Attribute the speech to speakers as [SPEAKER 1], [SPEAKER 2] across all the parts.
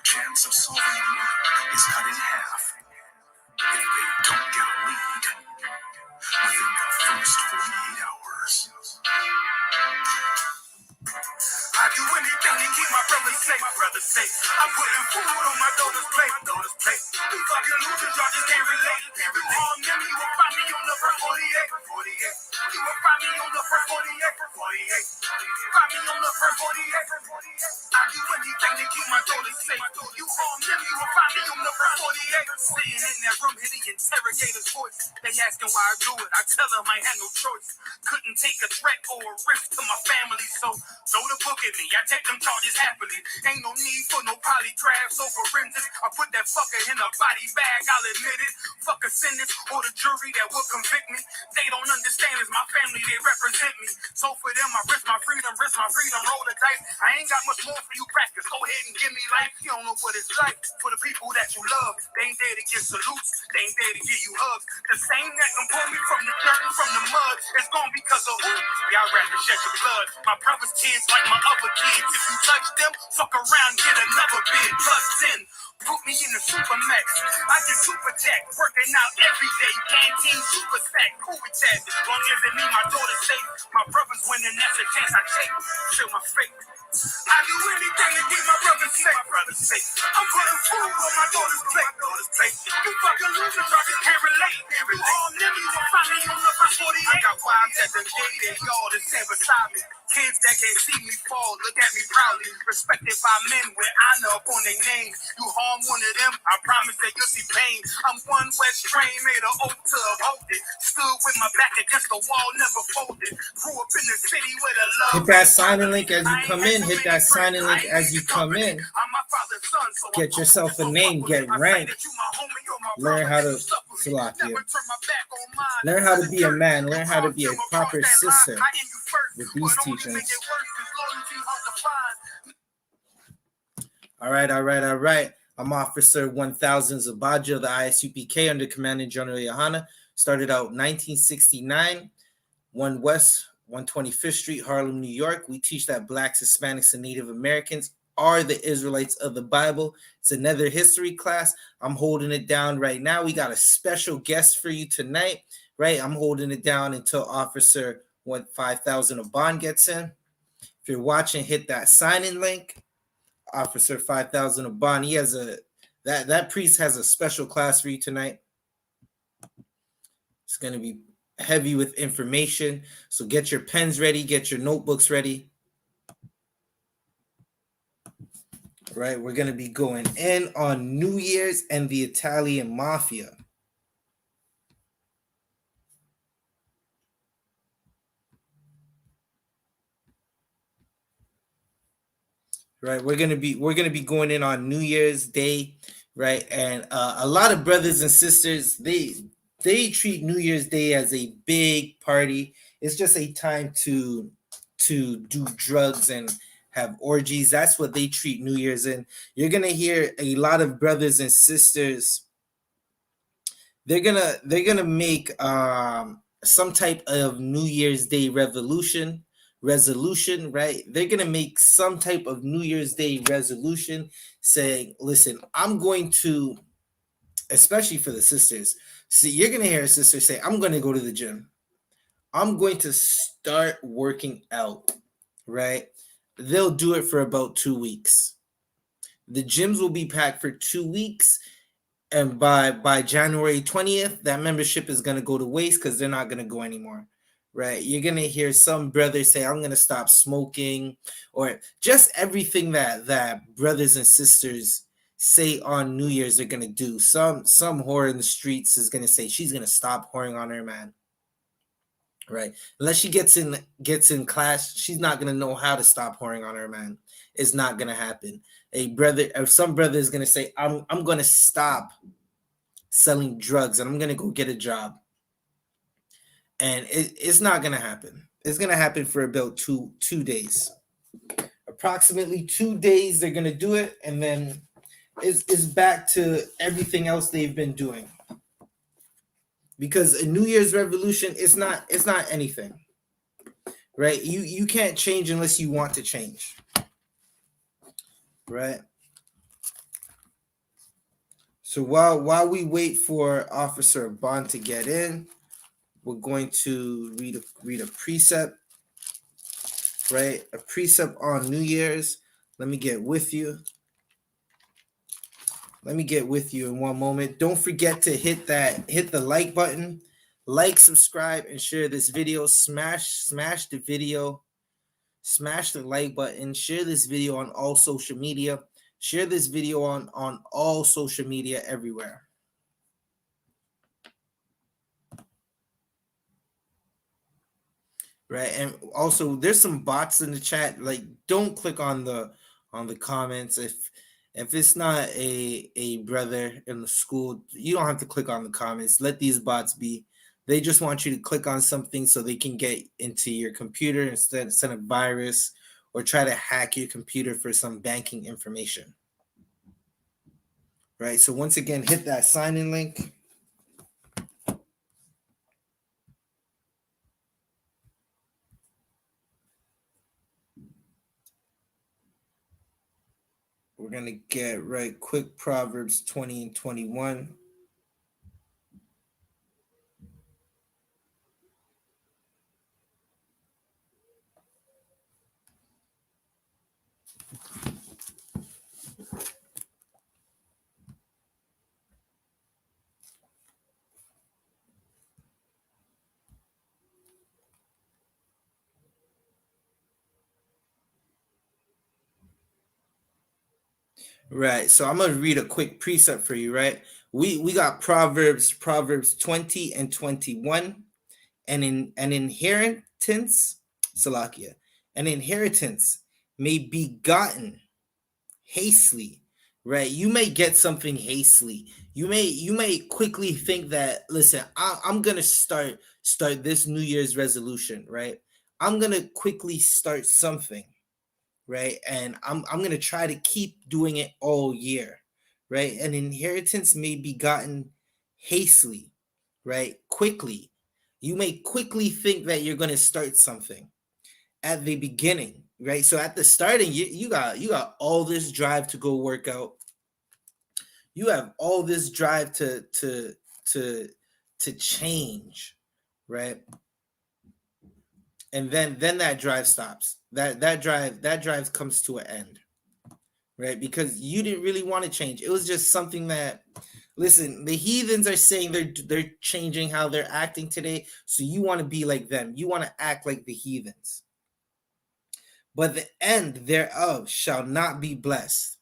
[SPEAKER 1] chance of solving a murder is cut in half if they don't get a lead within the first 48 hours. I do anything to keep my brother safe. I'm putting food on my daughter's plate. You fucking losers, y'all just can't relate. You harm them, you will find me on the first 48. You will find me on the first 48. Find me on the first 48. I do anything to keep my daughter safe. You harm them, you will find me on the first 48. Sitting in that room, hitting interrogator's voice. They asking why I do it. I tell them I had no choice. Couldn't take a threat or a risk to my family, so throw the book at me. I take them charges happily. Ain't no need for no polygraphs or forensics. I put that fucker in a body bag, I'll admit it. Fuck a sentence or the jury that will convict me. They don't understand, it's my family, they represent me. So for them, I risk my freedom, roll the dice. I ain't got much more for you crackers. Go ahead and give me life. You don't know what it's like. For the people that you love, they ain't there to give salutes. They ain't there to give you hugs. The same that can pull me from the dirt and from the mud is gone because of who? Y'all rather shed your blood. My brother's kids like my other kids. If you touch them, fuck around, get another bid. Plus 10. Put me in the supermax. I get super jack, working out every day. Canteen super stack, cool with that. Long as it mean my daughter's safe, my brother's winning, that's a chance I take. Show my faith. I do anything to keep my brother safe. I'm putting food on my daughter's plate. You fucking losers, I just can't relate. You all never you will find me on the first 48. I got wives that done dated, y'all the same beside me. Kids that can't see me fall, look at me proudly. Respected by men with honor up on their name. You harm one of them, I promise that you'll see pain. I'm one West train, made an oath to uphold it. Stood with my back against the wall, never folded. Grew up in the city where the love.
[SPEAKER 2] Hit that sign-in link as you come in. Hit that sign-in link as you come in. Get yourself a name, get ranked. Learn how to learn how to be a man, learn how to be a proper sister with these teachings. All right. I'm Officer 1000 Zabajo of the I.S.U.P.K under Commandant General YAHANNA. Started out 1969, 1 West 125th Street, Harlem, New York. We teach that Blacks, Hispanics, and Native Americans are the Israelites of the Bible. It's another history class. I'm holding it down right now. We got a special guest for you tonight, right? I'm holding it down until Officer 5000 Abban gets in. If you're watching, hit that sign-in link. Officer 5000 Abban, he has that priest has a special class for you tonight. It's going to be heavy with information, so get your pens ready, get your notebooks ready. Right, we're going to be going in on New Year's and the Italian Mafia. Right, we're gonna be going in on New Year's Day, right? And a lot of brothers and sisters, they treat New Year's Day as a big party. It's just a time to do drugs and have orgies. That's what they treat New Year's in. You're gonna hear a lot of brothers and sisters. They're gonna make some type of New Year's Day resolution, right? They're gonna make some type of New Year's Day resolution saying, listen, I'm going to, especially for the sisters. See, you're gonna hear a sister say, I'm gonna go to the gym. I'm going to start working out, right? They'll do it for about 2 weeks. The gyms will be packed for 2 weeks. And by January 20th, that membership is going to go to waste because they're not going to go anymore, right? You're going to hear some brothers say, I'm going to stop smoking, or just everything that brothers and sisters say on New Year's they're going to do. Some whore in the streets is going to say she's going to stop whoring on her man, right? Unless she gets in class, she's not going to know how to stop whoring on her man. It's not going to happen. Some brother is going to say, I'm going to stop selling drugs and I'm going to go get a job. And it's not going to happen. It's going to happen for about two days. Approximately 2 days, they're going to do it. And then it's back to everything else they've been doing. Because a New Year's revolution, it's not anything, right? You can't change unless you want to change. Right. So while we wait for Officer Bond to get in, we're going to read a precept, right? A precept on New Year's. Let me get with you. Let me get with you in one moment. Don't forget to hit the like button, like, subscribe, and share this video. Smash the video, smash the like button, share this video on all social media. Share this video on all social media everywhere. Right, and also there's some bots in the chat. Like, don't click on the comments if it's not a brother in the school. You don't have to click on the comments. Let these bots be. They just want you to click on something so they can get into your computer instead send a virus or try to hack your computer for some banking information. Right, so once again, hit that sign-in link. We're going to get right quick Proverbs 20 and 21. Right. So I'm gonna read a quick precept for you, right? We got Proverbs 20 and 21. And in an inheritance, Salakia, an inheritance may be gotten hastily, right? You may get something hastily. You may quickly think that, listen, I'm gonna start this New Year's resolution, right? I'm gonna quickly start something, right? And I'm going to try to keep doing it all year, right? An inheritance may be gotten hastily, right? Quickly. You may quickly think that you're going to start something at the beginning, right? So at the starting, you got all this drive to go work out. You have all this drive to change, right? And then that drive stops. That drive comes to an end, right? Because you didn't really want to change. It was just something that, listen, the heathens are saying they're changing how they're acting today, so you want to be like them. You want to act like the heathens. But the end thereof shall not be blessed,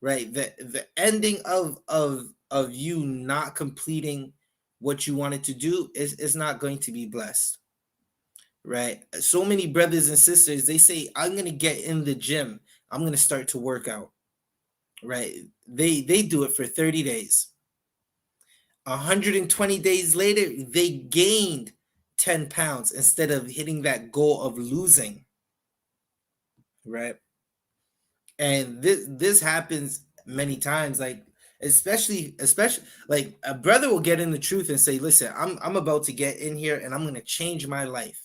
[SPEAKER 2] right? The ending of you not completing what you wanted to do is not going to be blessed, right? So many brothers and sisters, they say, I'm going to get in the gym. I'm going to start to work out, right? They do it for 30 days. 120 days later, they gained 10 pounds instead of hitting that goal of losing, right? And this happens many times, like especially like a brother will get in the truth and say, listen, I'm about to get in here and I'm going to change my life.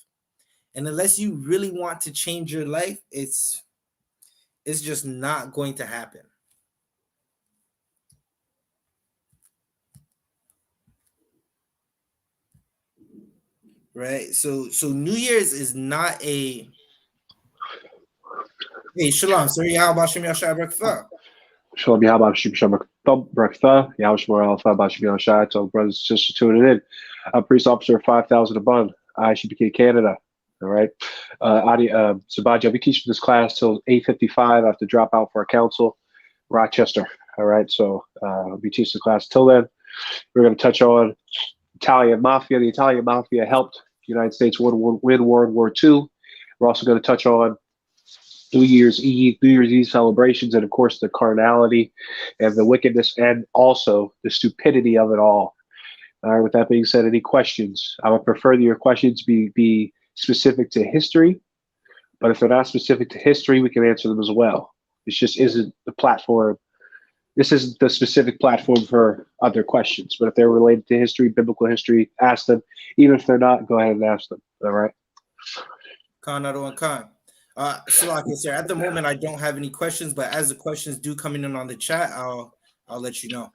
[SPEAKER 2] And unless you really want to change your life, it's just not going to happen. Right? So New Year's is not a hey Shalom. Sorry, how about Shem Yashai Brakfa?
[SPEAKER 3] Shalom, Yahaba, Shib Shabbat, Brakfa, Yahshua Alpha, Bashim Yashai, to brothers and sisters tuning in. I'm Police Officer 5000 above, I.S.U.P.K Canada. All right. Sabaji, I'll be teaching this class till 8:55. I have to drop out for a council, Rochester. All right. So I'll be teaching the class till then. We're going to touch on Italian Mafia. The Italian Mafia helped the United States win World War II. We're also going to touch on New Year's Eve celebrations, and of course the carnality and the wickedness, and also the stupidity of it all. All right. With that being said, any questions? I would prefer that your questions be specific to history, but if they're not specific to history, we can answer them as well. This just isn't the platform. This isn't the specific platform for other questions, but if they're related to history, biblical history, ask them. Even if they're not, go ahead and ask them. All right.
[SPEAKER 2] Khan, Khan. So like I said, at the moment I don't have any questions, but as the questions do come in on the chat, I'll let you know.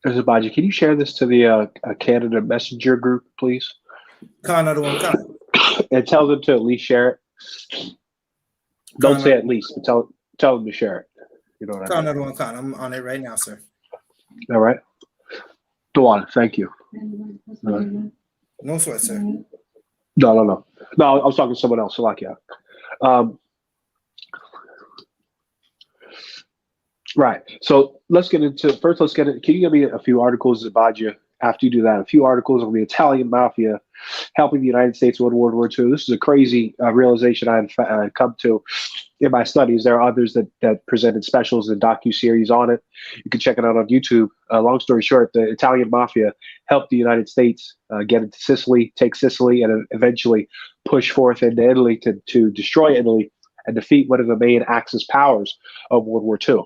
[SPEAKER 3] Zabaji, can you share this to the Canada Messenger group, please?
[SPEAKER 2] Another one,
[SPEAKER 3] And tell them to at least share it. Don't say at least, but tell them to share it. You know what I mean?
[SPEAKER 2] Another one, I'm on it right now, sir.
[SPEAKER 3] All right. Go on. Thank you.
[SPEAKER 2] No sweat, sir.
[SPEAKER 3] No. I was talking to someone else. Salakia. Right. So let's get into first. Can you give me a few articles, Zabadia? After you do that, a few articles on the Italian mafia helping the United States win World War II. This is a crazy realization I had come to in my studies. There are others that presented specials and docu-series on it. You can check it out on YouTube. Long story short, the Italian mafia helped the United States get into Sicily, take Sicily, and eventually push forth into Italy to destroy Italy and defeat one of the main Axis powers of World War II.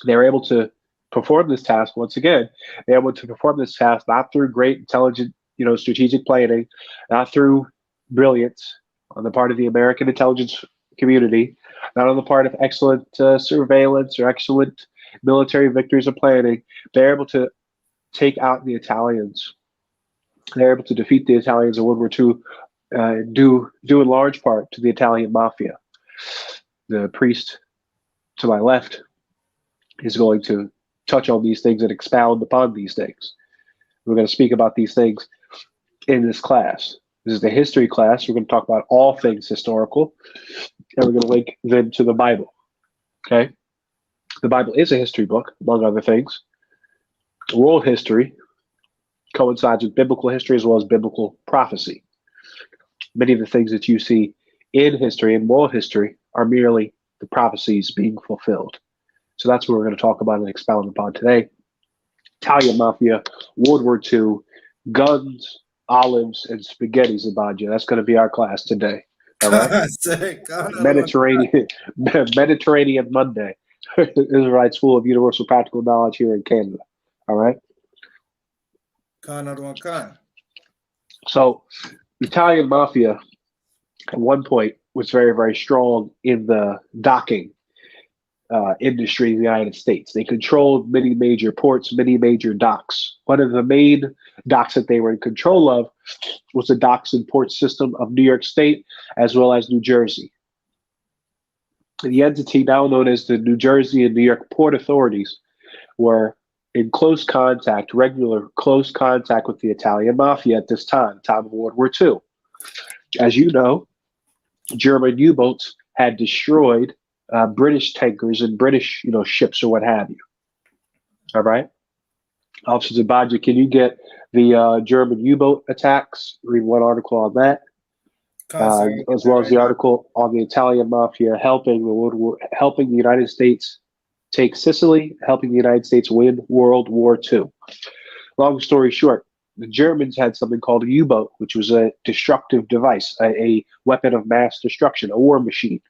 [SPEAKER 3] They were able to perform this task once again. They were able to perform this task not through great intelligent, strategic planning, not through brilliance on the part of the American intelligence community, not on the part of excellent surveillance or excellent military victories or planning. They're able to take out the Italians. They're able to defeat the Italians in World War II, due in large part to the Italian mafia. The priest to my left is going to touch on these things and expound upon these things. We're going to speak about these things in this class. This is the history class. We're going to talk about all things historical, and we're going to link them to the Bible. Okay? The Bible is a history book, among other things. World history coincides with biblical history as well as biblical prophecy. Many of the things that you see in history and world history are merely the prophecies being fulfilled. So that's what we're going to talk about and expound upon today. Italian mafia, World War II, guns, olives, and spaghetti, Zabadia. That's going to be our class today. All right. Mediterranean Monday. Israelite School of Universal Practical Knowledge here in Canada. All right. So, Italian mafia at one point was very, very strong in the docking industry in the United States. They controlled many major ports, many major docks. One of the main docks that they were in control of was the docks and port system of New York State as well as New Jersey. The entity now known as the New Jersey and New York Port Authorities were in regular close contact with the Italian mafia at this time of World War II. As you know, German U-boats had destroyed British tankers and British, ships or what have you. All right. Officer Zabadia, can you get the German U-boat attacks? Read one article on that, as well as the article on the Italian mafia helping the United States take Sicily, helping the United States win World War II. Long story short, the Germans had something called a U-boat, which was a destructive device, a weapon of mass destruction, a war machine.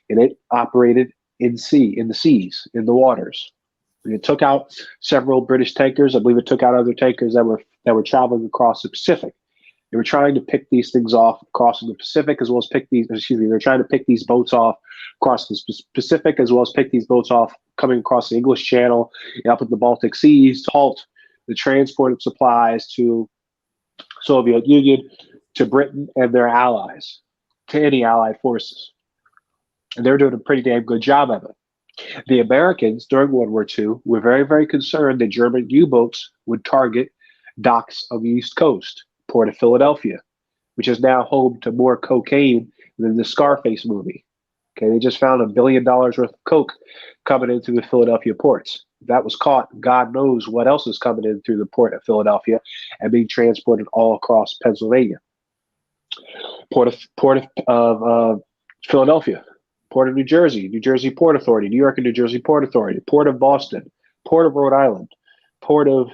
[SPEAKER 3] And it operated in the seas, in the waters. It took out several British tankers. I believe it took out other tankers that were traveling across the Pacific. They were trying to pick these things off crossing the Pacific, as well as they're trying to pick these boats off across the Pacific, as well as pick these boats off coming across the English Channel and up in the Baltic Seas to halt the transport of supplies to Soviet Union, to Britain and their allies, to any allied forces. And they're doing a pretty damn good job of it. The Americans during World War II were very, very concerned that German U-boats would target docks on the East Coast, Port of Philadelphia, which is now home to more cocaine than the Scarface movie. Okay, they just found $1 billion worth of coke coming in through the Philadelphia ports. If that was caught, God knows what else is coming in through the port of Philadelphia and being transported all across Pennsylvania. Port of Philadelphia. Port of New Jersey, New Jersey Port Authority, New York and New Jersey Port Authority, Port of Boston, Port of Rhode Island, Port of,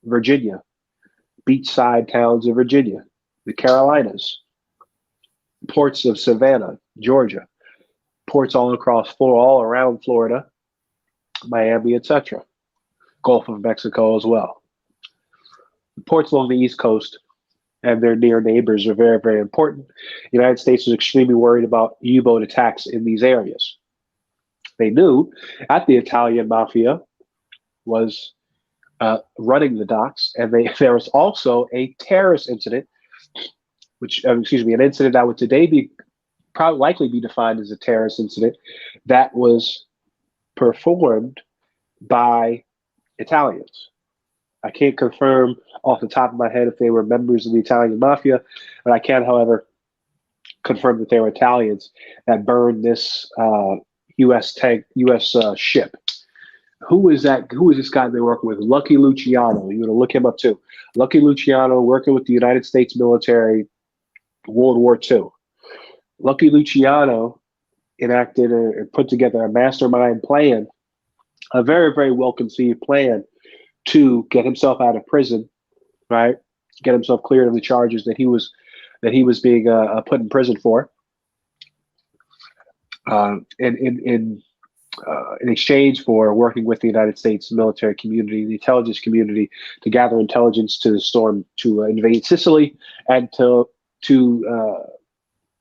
[SPEAKER 3] Virginia, beachside towns in Virginia, the Carolinas, ports of Savannah, Georgia, ports all around Florida, Miami, etc. Gulf of Mexico as well. The ports along the East Coast and their near neighbors are very, very important. The United States was extremely worried about U-boat attacks in these areas. They knew that the Italian mafia was running the docks, and there was also a terrorist incident, an incident that would today be probably likely be defined as a terrorist incident, that was performed by Italians. I can't confirm off the top of my head if they were members of the Italian mafia, but I can, however, confirm that they were Italians that burned this U.S. ship. Who is that? Who is this guy they're working with? Lucky Luciano. You're going to look him up too. Lucky Luciano working with the United States military, World War II. Lucky Luciano enacted or put together a mastermind plan, a very, very well-conceived plan to get himself out of prison, right? Get himself cleared of the charges that he was being put in prison for. In exchange for working with the United States military community, the intelligence community, to gather intelligence to invade Sicily and to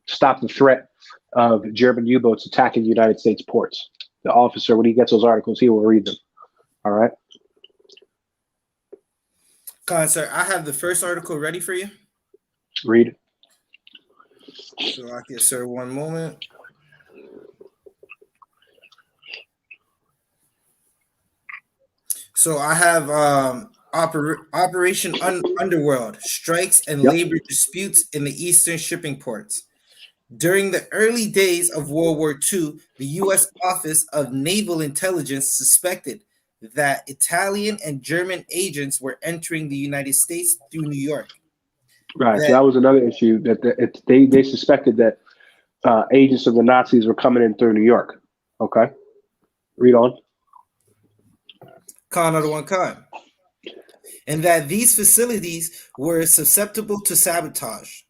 [SPEAKER 3] stop the threat of German U-boats attacking United States ports. The officer, when he gets those articles, he will read them. All right.
[SPEAKER 2] Khan, sir, I have the first article ready for you.
[SPEAKER 3] Read.
[SPEAKER 2] So, yes, sir. One moment. So I have Operation Underworld, strikes and labor disputes in the eastern shipping ports. During the early days of World War II, the U.S. Office of Naval Intelligence suspected that Italian and German agents were entering the United States through New York.
[SPEAKER 3] Right. So that was another issue that they suspected that agents of the Nazis were coming in through New York. Okay. Read on.
[SPEAKER 2] Khan of the one Khan. And that these facilities were susceptible to sabotage.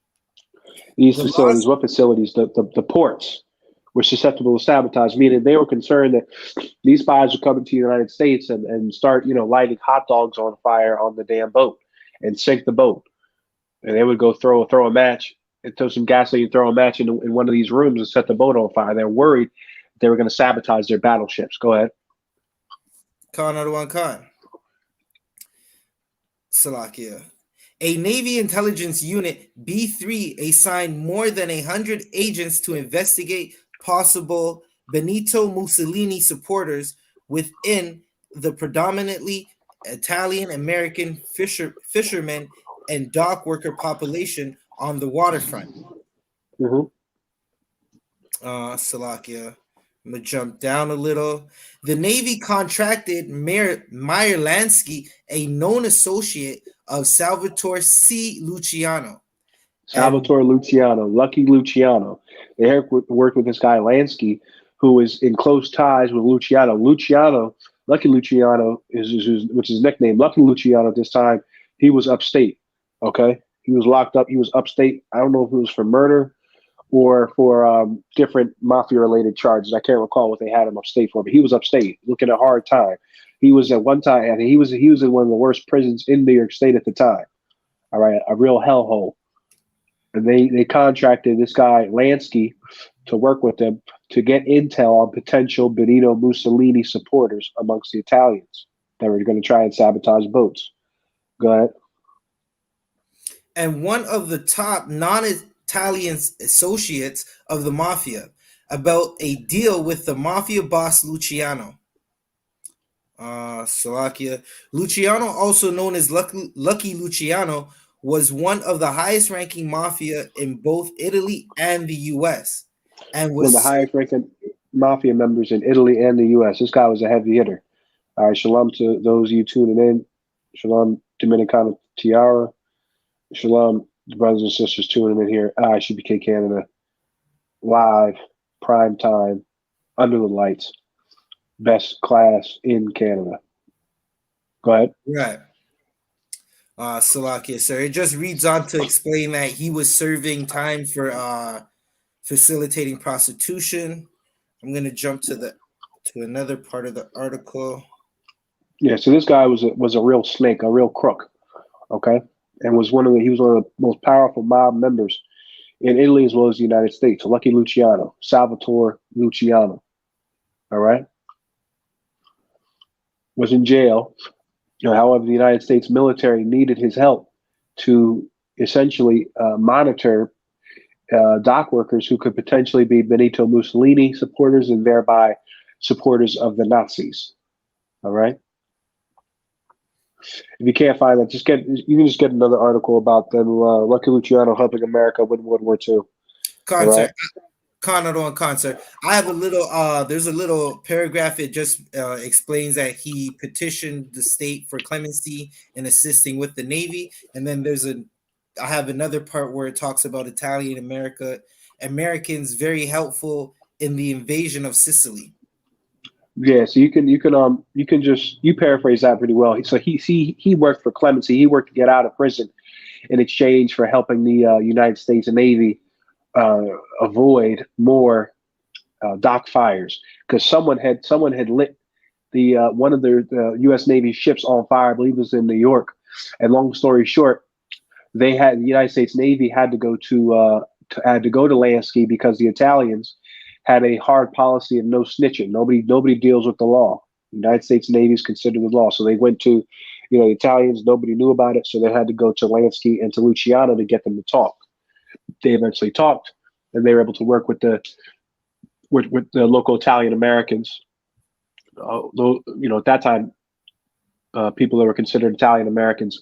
[SPEAKER 3] These facilities, what facilities? The ports were susceptible to sabotage, meaning they were concerned that these spies would come into the United States and start, lighting hot dogs on fire on the damn boat and sink the boat. And they would go throw a match and throw some gasoline, throw a match in one of these rooms and set the boat on fire. They're worried they were going to sabotage their battleships. Go ahead.
[SPEAKER 2] Khan of the one Khan. Salakia. A Navy intelligence unit, B3, assigned more than 100 agents to investigate possible Benito Mussolini supporters within the predominantly Italian-American fishermen and dock worker population on the waterfront. Salakia. I'm going to jump down a little. The Navy contracted Meyer Lansky, a known associate of Salvatore C. Luciano.
[SPEAKER 3] Lucky Luciano. They worked with this guy Lansky, who was in close ties with Luciano. Lucky Luciano which is nicknamed Lucky Luciano at this time. He was upstate. Okay. He was locked up. He was upstate. I don't know if it was for murder or for different mafia-related charges. I can't recall what they had him upstate for, but he was upstate, looking at a hard time. He was at one time, and he was in one of the worst prisons in New York State at the time. All right, a real hellhole. And they contracted this guy Lansky to work with them to get intel on potential Benito Mussolini supporters amongst the Italians that were going to try and sabotage boats. Go ahead.
[SPEAKER 2] And one of the top non-Italian associates of the mafia about a deal with the mafia boss Luciano. Slovakia. Luciano, also known as Lucky Luciano, was one of the highest-ranking mafia in both Italy and the U.S. and was
[SPEAKER 3] one of the highest-ranking mafia members in Italy and the U.S. This guy was a heavy hitter. All right, shalom to those of you tuning in. Shalom, Dominicana Tiara. Shalom, brothers and sisters tuning in here. I.S.U.P.K Canada, live, prime time, under the lights, best class in Canada. Go ahead.
[SPEAKER 2] Right. Salakia, sir. It just reads on to explain that he was serving time for facilitating prostitution. I'm going to jump to another part of the article.
[SPEAKER 3] Yeah, so this guy was a real snake, a real crook, okay, and he was one of the most powerful mob members in Italy as well as the United States. Lucky Luciano, Salvatore Luciano, all right, was in jail However, the United States military needed his help to essentially monitor dock workers who could potentially be Benito Mussolini supporters and thereby supporters of the Nazis. All right. If you can't find that, you can just get another article about them. Lucky Luciano helping America win World War II. All right.
[SPEAKER 2] Concert on concert. I have a little there's a little paragraph. It just explains that he petitioned the state for clemency and assisting with the Navy. And then I have another part where it talks about Italian Americans very helpful in the invasion of Sicily.
[SPEAKER 3] Yeah, so you paraphrase that pretty well. So he worked for clemency. He worked to get out of prison in exchange for helping the United States Navy avoid more dock fires, because someone had lit the one of the U.S. Navy ships on fire. I believe it was in New York. And long story short, the United States Navy had to go to Lansky because the Italians had a hard policy of no snitching. Nobody deals with the law. The United States Navy is considered the law. So they went to, the Italians. Nobody knew about it, so they had to go to Lansky and to Luciano to get them to talk. They eventually talked, and they were able to work with the local Italian Americans. At that time, people that were considered Italian Americans,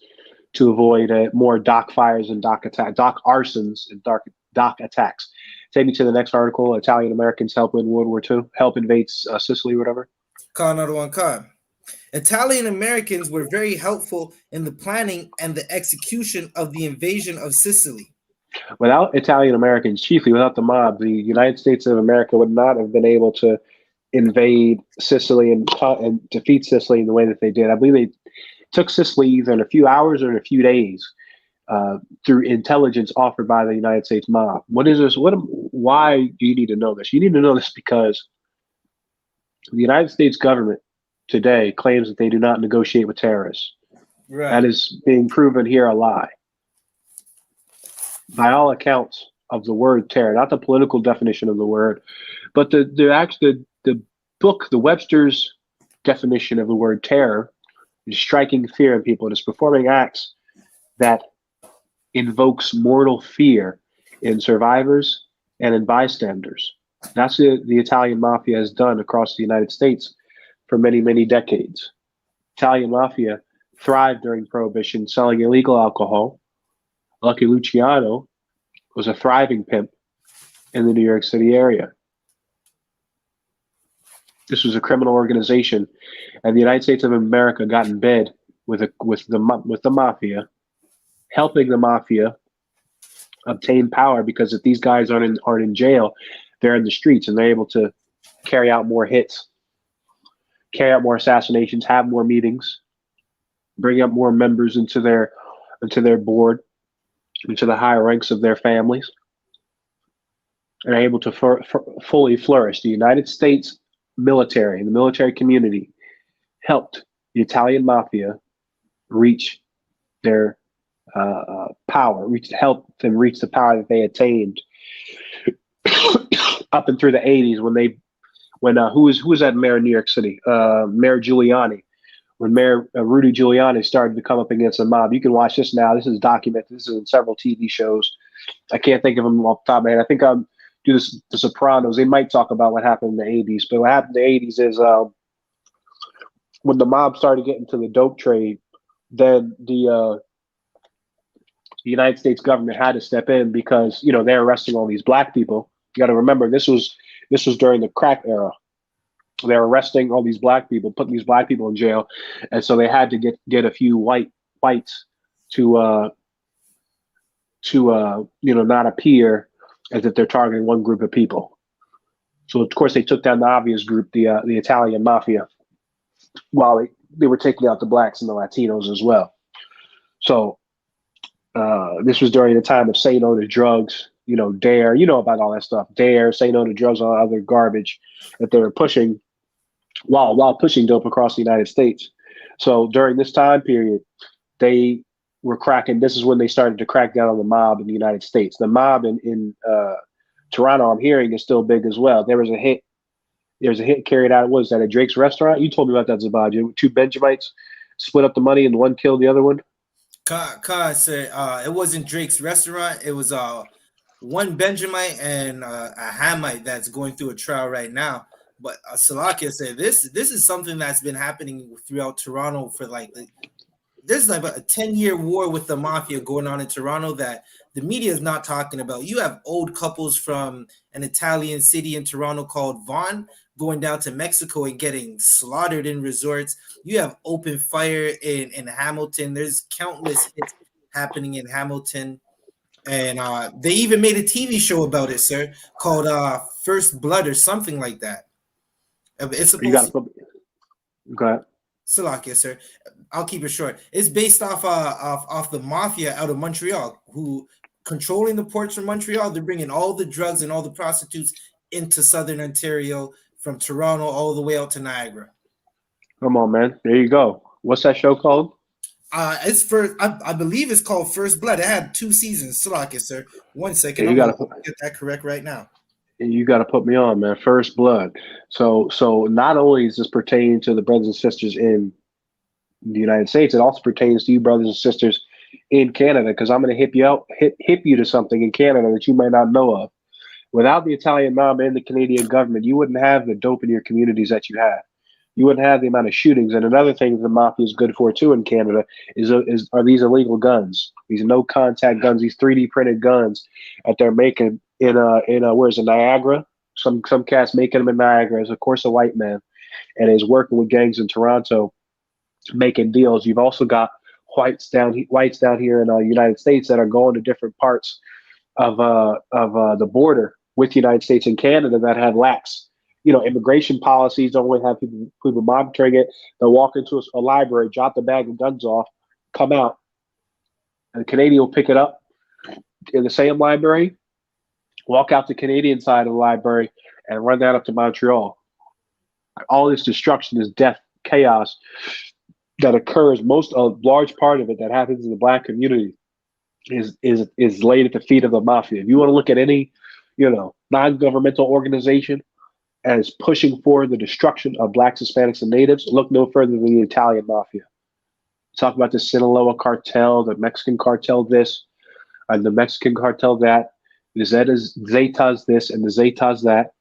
[SPEAKER 3] to avoid more dock fires and dock arsons and dock attacks. Take me to the next article. Italian Americans help win World War II, help invade Sicily, whatever.
[SPEAKER 2] Italian Americans were very helpful in the planning and the execution of the invasion of Sicily.
[SPEAKER 3] Without Italian Americans, chiefly without the mob, the United States of America would not have been able to invade Sicily and defeat Sicily in the way that they did. I believe they took Sicily either in a few hours or in a few days through intelligence offered by the United States mob. What is this? Why do you need to know this? You need to know this because the United States government today claims that they do not negotiate with terrorists.
[SPEAKER 2] Right.
[SPEAKER 3] That is being proven here a lie. By all accounts of the word terror, not the political definition of the word, but the book, the Webster's definition of the word terror, is striking fear in people. It is performing acts that invokes mortal fear in survivors and in bystanders. That's what the Italian mafia has done across the United States for many, many decades. Italian mafia thrived during Prohibition, selling illegal alcohol. Lucky Luciano was a thriving pimp in the New York City area. This was a criminal organization, and the United States of America got in bed with the mafia, helping the mafia obtain power, because if these guys aren't in jail, they're in the streets, and they're able to carry out more hits, carry out more assassinations, have more meetings, bring up more members into their board, into the higher ranks of their families, and are able to fully flourish. The United States military and the military community helped the Italian mafia reach their power, help them reach the power that they attained up and through the 80s when who was that mayor of New York City? Mayor Giuliani. When Mayor Rudy Giuliani started to come up against the mob. You can watch this now. This is documented. This is in several TV shows. I can't think of them off the top of my head. I think do this, The Sopranos. They might talk about what happened in the 80s. But what happened in the 80s is when the mob started getting to the dope trade, then the United States government had to step in, because they're arresting all these black people. You got to remember, this was during the crack era. They're arresting all these black people, putting these black people in jail, and so they had to get a few whites to not appear as if they're targeting one group of people. So of course they took down the obvious group, the Italian mafia, while they were taking out the blacks and the Latinos as well. So this was during the time of Say No to Drugs, DARE, about all that stuff. DARE, Say No to Drugs, all other garbage that they were pushing while pushing dope across the United States. So during this time period, they were cracking. This is when they started to crack down on the mob in the United States. The mob in Toronto, I'm hearing, is still big as well. There was a hit carried out. Was that at Drake's restaurant? You told me about that, Zabaji, with two Benjamites split up the money and one killed the other one?
[SPEAKER 2] Sir, it wasn't Drake's restaurant. It was one Benjamite and a Hamite that's going through a trial right now. But Salakia said this is something that's been happening throughout Toronto for there's like a 10-year war with the mafia going on in Toronto that the media is not talking about. You have old couples from an Italian city in Toronto called Vaughan going down to Mexico and getting slaughtered in resorts. You have open fire in Hamilton. There's countless hits happening in Hamilton. And they even made a TV show about it, sir, called First Blood or something like that. It's supposed
[SPEAKER 3] to go ahead.
[SPEAKER 2] Salakia, sir. I'll keep it short. It's based off the mafia out of Montreal, who controlling the ports from Montreal. They're bringing all the drugs and all the prostitutes into Southern Ontario from Toronto all the way out to Niagara.
[SPEAKER 3] Come on, man. There you go. What's that show called?
[SPEAKER 2] It's first. I believe it's called First Blood. It had 2 seasons. Salakia, sir. 1 second.
[SPEAKER 3] Yeah,
[SPEAKER 2] I'm gonna get that correct right now.
[SPEAKER 3] You got to put me on, man. First Blood. So not only is this pertaining to the brothers and sisters in the United States, it also pertains to you brothers and sisters in Canada, because I'm going to hip you to something in Canada that you might not know of. Without the Italian mob and the Canadian government, you wouldn't have the dope in your communities that you have. You wouldn't have the amount of shootings. And another thing the mafia is good for too in Canada are these illegal guns, these no contact guns, these 3D printed guns that they're making in where's it, Niagara? Some cats making them in Niagara. As of course a white man, and is working with gangs in Toronto, making deals. You've also got whites down here in the United States that are going to different parts of the border with the United States and Canada that have lax, immigration policies. Don't really have people monitoring it. They'll walk into a library, drop the bag of guns off, come out, and the Canadian will pick it up in the same library, walk out the Canadian side of the library, and run that up to Montreal. All this destruction, this death, chaos that occurs, a large part of it that happens in the Black community is laid at the feet of the mafia. If you want to look at any, non-governmental organization as pushing for the destruction of Blacks, Hispanics, and Natives, look no further than the Italian mafia. Talk about the Sinaloa cartel, the Mexican cartel this, and the Mexican cartel that, the Zetas this, and the Zetas that.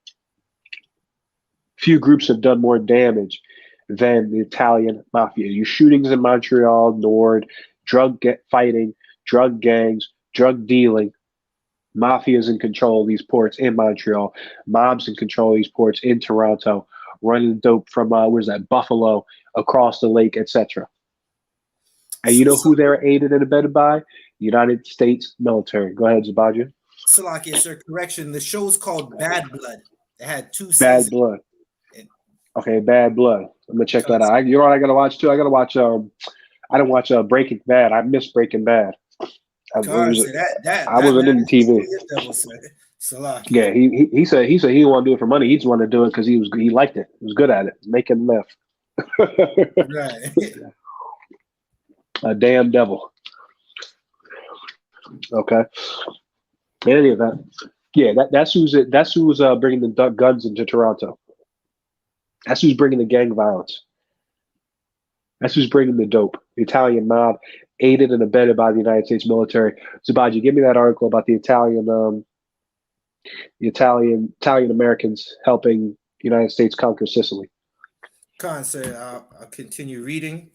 [SPEAKER 3] Few groups have done more damage than the Italian mafia. Your shootings in Montreal, Nord, fighting, drug gangs, drug dealing. Mafia's in control of these ports in Montreal. Mobs in control of these ports in Toronto, running dope from Buffalo across the lake, etc. And you know who they're aided and abetted by? United States military. Go ahead, Zabaja.
[SPEAKER 2] Salakia, sir. Correction. The show's called Bad Blood. It had 2 seasons.
[SPEAKER 3] Bad Blood. Okay, Bad Blood. I'm gonna check that out. You know what I gotta watch too? I gotta watch. I didn't watch Breaking Bad. I missed Breaking Bad. I wasn't in TV. Yeah, he said he didn't want to do it for money. He just wanted to do it because he liked it. He was good at it, making left.
[SPEAKER 2] Right.
[SPEAKER 3] A damn devil. Okay. In any event, yeah, that's who's bringing the guns into Toronto. That's who's bringing the gang violence. That's who's bringing the dope. The Italian mob, aided and abetted by the United States military. Zabaji, give me that article about the Italian Americans helping the United States conquer Sicily.
[SPEAKER 2] Khan said, I'll continue reading.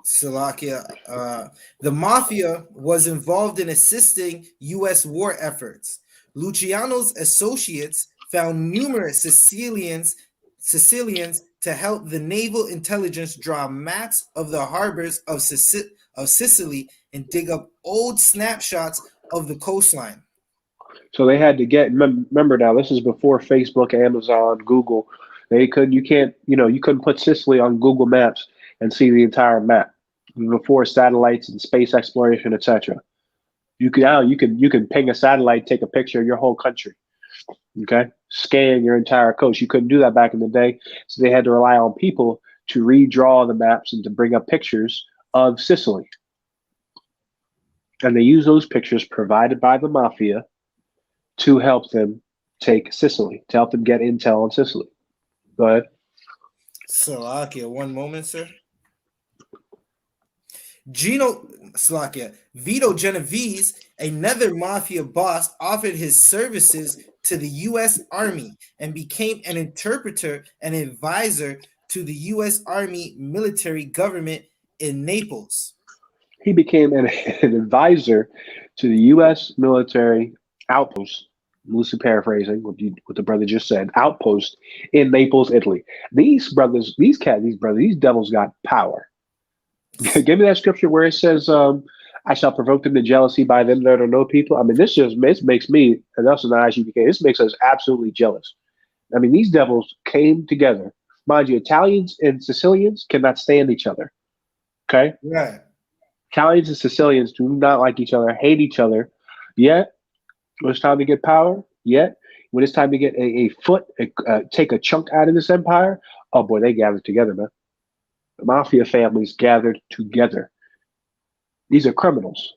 [SPEAKER 2] Salakia, the mafia was involved in assisting U.S. war efforts. Luciano's associates found numerous Sicilians to help the naval intelligence draw maps of the harbors of Sicily and dig up old snapshots of the coastline.
[SPEAKER 3] So they had to remember now, this is before Facebook, Amazon, Google. You couldn't put Sicily on Google Maps and see the entire map. Before satellites and space exploration, etc. You can ping a satellite, take a picture of your whole country. Okay, scan your entire coast. You couldn't do that back in the day, so they had to rely on people to redraw the maps and to bring up pictures of Sicily. And they use those pictures provided by the mafia to help them take Sicily, to help them get intel on Sicily. Go ahead.
[SPEAKER 2] Slovakia, one moment, sir. Vito Genovese, another mafia boss, offered his services to the U.S. Army and became an interpreter and advisor to the U.S. Army military government in Naples.
[SPEAKER 3] He became an advisor to the U.S. military outpost, loosely paraphrasing what the brother just said, outpost in Naples, Italy. These devils got power. Give me that scripture where it says, I shall provoke them to jealousy by them that are no people. I mean, this makes me, and us in the I.S.U.P.K, this makes us absolutely jealous. I mean, these devils came together. Mind you, Italians and Sicilians cannot stand each other. Okay?
[SPEAKER 2] Right.
[SPEAKER 3] Italians and Sicilians do not like each other, hate each other. Yet, when it's time to get power, when it's time to get take a chunk out of this empire, oh boy, they gathered together, man. The mafia families gathered together. These are criminals,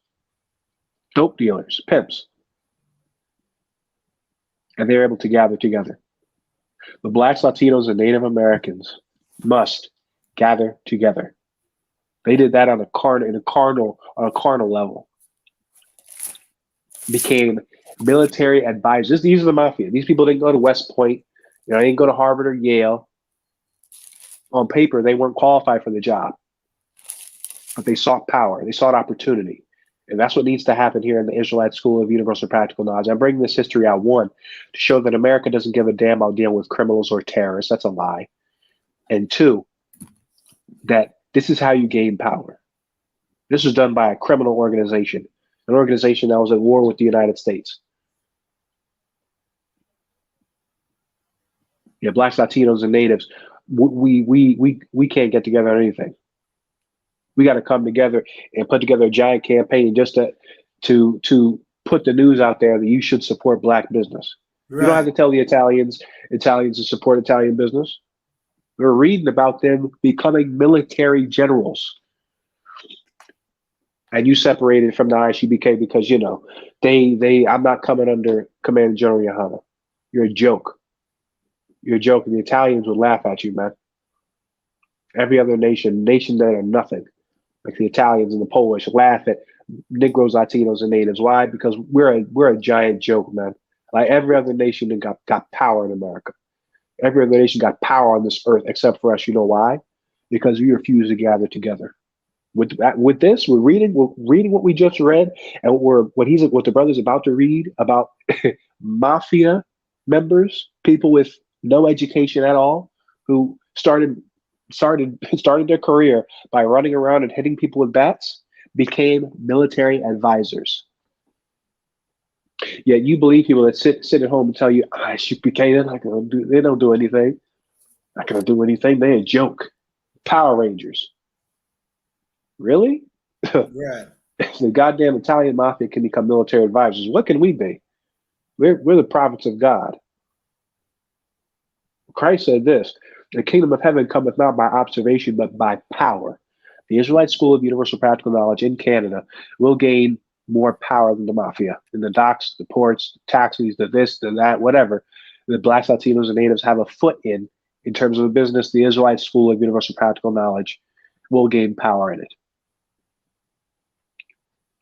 [SPEAKER 3] dope dealers, pimps. And they're able to gather together. The blacks, Latinos, and Native Americans must gather together. They did that on a carnal level. Became military advisors. These are the mafia. These people didn't go to West Point. They didn't go to Harvard or Yale. On paper, they weren't qualified for the job. But they sought power. They sought opportunity. And that's what needs to happen here in the Israelite School of Universal Practical Knowledge. I'm bringing this history out, one, to show that America doesn't give a damn about dealing with criminals or terrorists. That's a lie. And two, that this is how you gain power. This was done by a criminal organization, an organization that was at war with the United States. Yeah, blacks, Latinos, and natives, we can't get together on anything. We got to come together and put together a giant campaign just to put the news out there that you should support black business. Right. You don't have to tell the Italians to support Italian business. We're reading about them becoming military generals. And you separated from the I.S.U.P.K because, I'm not coming under Command General YAHANNA. You're a joke. You're a joke, and the Italians would laugh at you, man. Every other nation that are nothing, like the Italians and the Polish, laugh at Negroes, Latinos, and natives. Why? Because we're a giant joke, man. Like every other nation that got power in America. Every other nation got power on this earth except for us. You know why? Because we refuse to gather together. With this, we're reading what we just read, and what the brother's about to read about mafia members, people with no education at all, who started their career by running around and hitting people with bats, became military advisors. Yet you believe people that sit at home and tell you, I.S.U.P.K, they don't do anything. Not gonna do anything. They're a joke. Power Rangers. Really?
[SPEAKER 2] Right.
[SPEAKER 3] The goddamn Italian mafia can become military advisors. What can we be? We're the prophets of God. Christ said this: the kingdom of heaven cometh not by observation, but by power. The Israelite School of Universal Practical Knowledge in Canada will gain more power than the mafia. In the docks, the ports, the taxis, the this, the that, whatever, the blacks, Latinos, and natives have a foot in terms of a business, the Israelite School of Universal Practical Knowledge will gain power in it.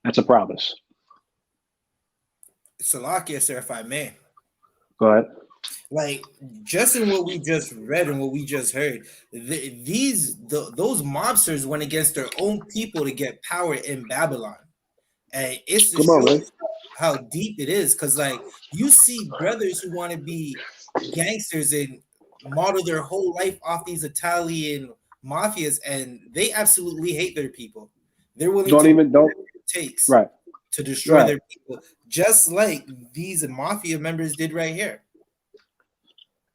[SPEAKER 3] That's a promise.
[SPEAKER 2] Salakia, sir, if I may.
[SPEAKER 3] Go ahead.
[SPEAKER 2] Like, just in what we just read and what we just heard, those mobsters went against their own people to get power in Babylon. And it's to show how deep it is. Because, like, you see brothers who want to be gangsters and model their whole life off these Italian mafias, and they absolutely hate their people. They're willing to do what it takes to destroy their people, just like these mafia members did right here.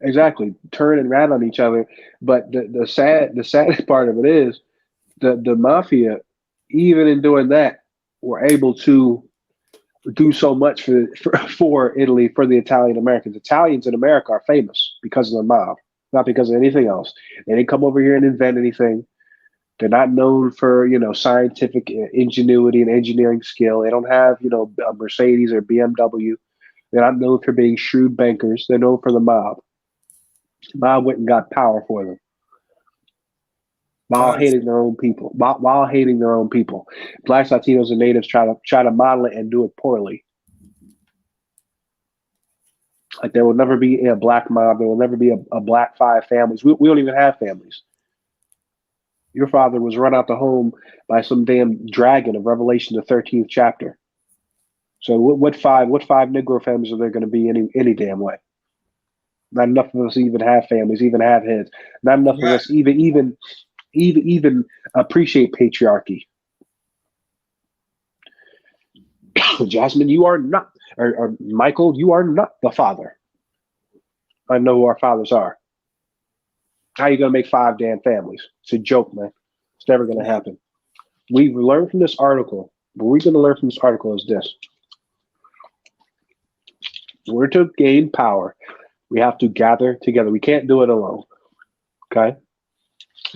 [SPEAKER 3] Exactly, turn and rat on each other. But the saddest part of it is the mafia, even in doing that, were able to do so much for Italy, for the Italian Americans. Italians in America are famous because of the mob, not because of anything else. They didn't come over here and invent anything. They're not known for, scientific ingenuity and engineering skill. They don't have, a Mercedes or BMW. They're not known for being shrewd bankers. They're known for the mob. The mob went and got power for them. while hating their own people. While hating their own people, Blacks, Latinos, and Natives try to model it and do it poorly. Like there will never be a black mob. There will never be a black 5 families. We don't even have families. Your father was run out the home by some damn dragon of Revelation, the 13th chapter. So what five Negro families are there going to be any damn way? Not enough of us even have families, even have heads. Not enough of us even appreciate patriarchy. Jasmine, you are not, or Michael, you are not the father. I know who our fathers are. How are you going to make 5 damn families? It's a joke, man. It's never going to happen. We've learned from this article. What we're going to learn from this article is this. We're to gain power. We have to gather together. We can't do it alone. Okay?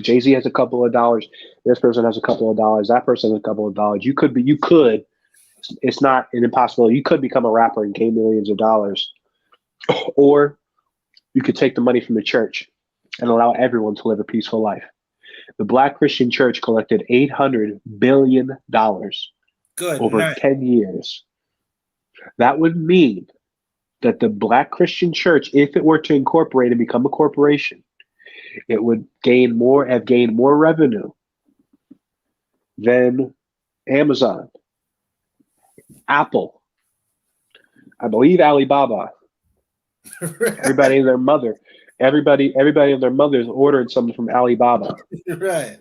[SPEAKER 3] Jay-Z has a couple of dollars. This person has a couple of dollars. That person has a couple of dollars. You could. It's not an impossibility. You could become a rapper and gain millions of dollars. Or you could take the money from the church and allow everyone to live a peaceful life. The Black Christian Church collected $800 billion over 10 years. That would mean that the Black Christian Church, if it were to incorporate and become a corporation, it would have gained more revenue than Amazon, Apple, I believe Alibaba, everybody and their mother. Everybody and their mothers ordered something from Alibaba.
[SPEAKER 2] Right.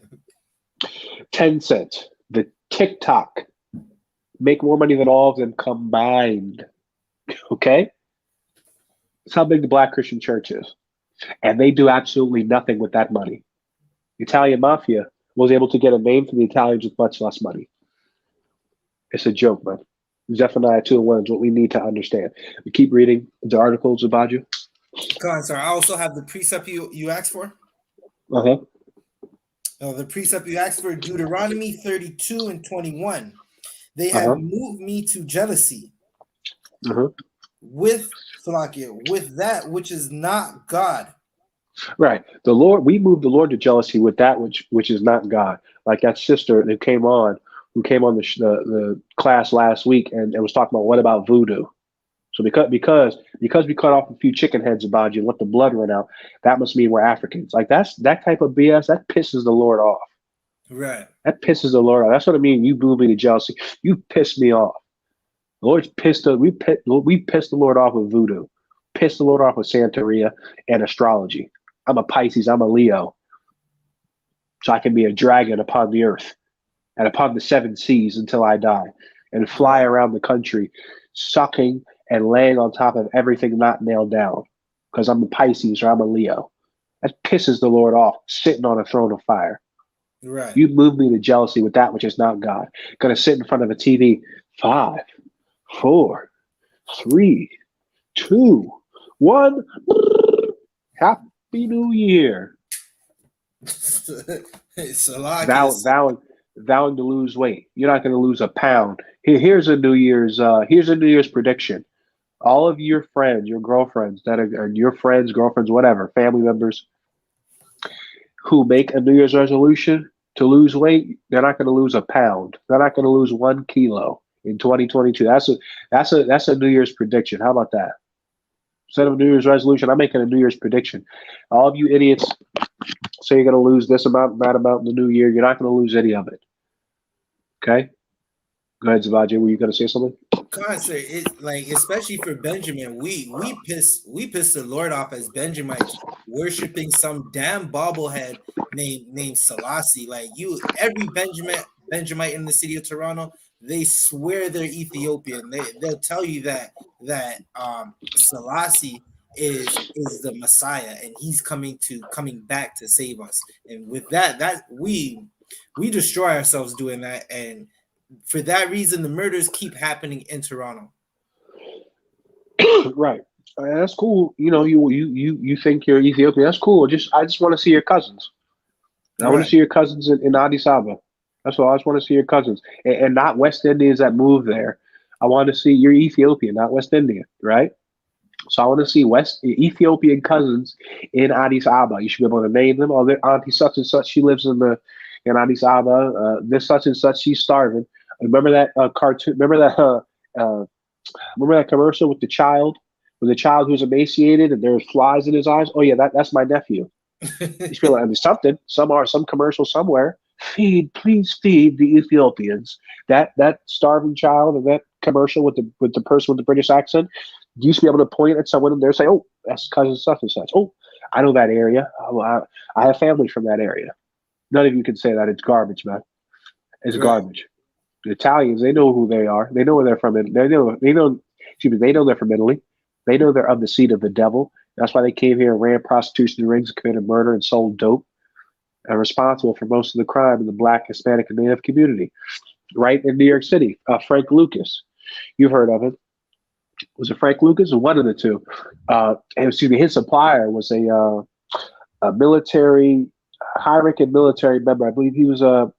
[SPEAKER 3] Tencent, the TikTok, make more money than all of them combined. Okay? That's how big the Black Christian Church is. And they do absolutely nothing with that money. The Italian Mafia was able to get a name for the Italians with much less money. It's a joke, man. Zephaniah 2:1 is what we need to understand. We keep reading the articles about you.
[SPEAKER 2] Come on, sir. I also have the precept you asked for.
[SPEAKER 3] Uh-huh.
[SPEAKER 2] The precept you asked for, Deuteronomy 32:21. They have moved me to jealousy with that which is not God.
[SPEAKER 3] Right. The Lord, we moved the Lord to jealousy with that which is not God. Like that sister that came on the class last week and was talking about what about voodoo. So because we cut off a few chicken heads about you and let the blood run out, that must mean we're Africans. Like that type of BS that pisses the Lord off.
[SPEAKER 2] Right.
[SPEAKER 3] That pisses the Lord off. That's what I mean. You moved me to jealousy. You pissed me off. The Lord's pissed. We pissed the Lord off with voodoo. Pissed the Lord off with Santeria and astrology. I'm a Pisces. I'm a Leo. So I can be a dragon upon the earth and upon the 7 seas until I die and fly around the country, sucking and laying on top of everything not nailed down because I'm a Pisces or I'm a Leo. That pisses the Lord off, sitting on a throne of fire.
[SPEAKER 2] Right.
[SPEAKER 3] You move me to jealousy with that which is not God. Going to sit in front of a TV. 5, 4, 3, 2, 1. Happy New Year. Vowing to lose weight. You're not going to lose a pound. Here's a New Year's prediction. All of your friends, your girlfriends that are your friends, girlfriends, whatever, family members who make a New Year's resolution to lose weight, they're not going to lose a pound. They're not going to lose 1 kilo in 2022. That's a New Year's prediction. How about that? Instead of a New Year's resolution, I'm making a New Year's prediction. All of you idiots say you're going to lose this amount, that amount in the new year. You're not going to lose any of it. Okay? Go ahead, Zavaji. Were you going to say something?
[SPEAKER 2] Concert, especially for Benjamin, we piss the Lord off as Benjamites worshiping some damn bobblehead named Selassie. Like every Benjamite in the city of Toronto, they swear they're Ethiopian. They'll tell you that Selassie is the Messiah and he's coming back to save us. And with that we destroy ourselves doing that, and for that reason, the murders keep happening in Toronto.
[SPEAKER 3] Right. That's cool. You know, you think you're Ethiopian. That's cool. I just want to see your cousins. I want to see your cousins in Addis Ababa. That's all. I just want to see your cousins, and not West Indians that move there. I want to see you're Ethiopian, not West Indian, right? So I want to see West Ethiopian cousins in Addis Ababa. You should be able to name them. Oh, their auntie such and such. She lives in Addis Ababa. This such and such. She's starving. Remember that cartoon? Remember that commercial with the child, who's emaciated and there's flies in his eyes? Oh yeah, that's my nephew. You feel like there's something, some commercial somewhere. Please feed the Ethiopians. That starving child and that commercial with the person with the British accent. You used to be able to point at someone and they're say, "Oh, that's cousin such and such." Oh, I know that area. Oh, I have family from that area. None of you can say that. It's garbage, man. It's garbage. The Italians, they know who they are. They know where they're from. They know they're from Italy. They know they're of the seed of the devil. That's why they came here and ran prostitution rings, committed murder, and sold dope, and responsible for most of the crime in the Black, Hispanic, and Native community. Right in New York City, Frank Lucas. You've heard of him. Was it Frank Lucas or one of the two? His supplier was a military, high-ranking military member. I believe he was a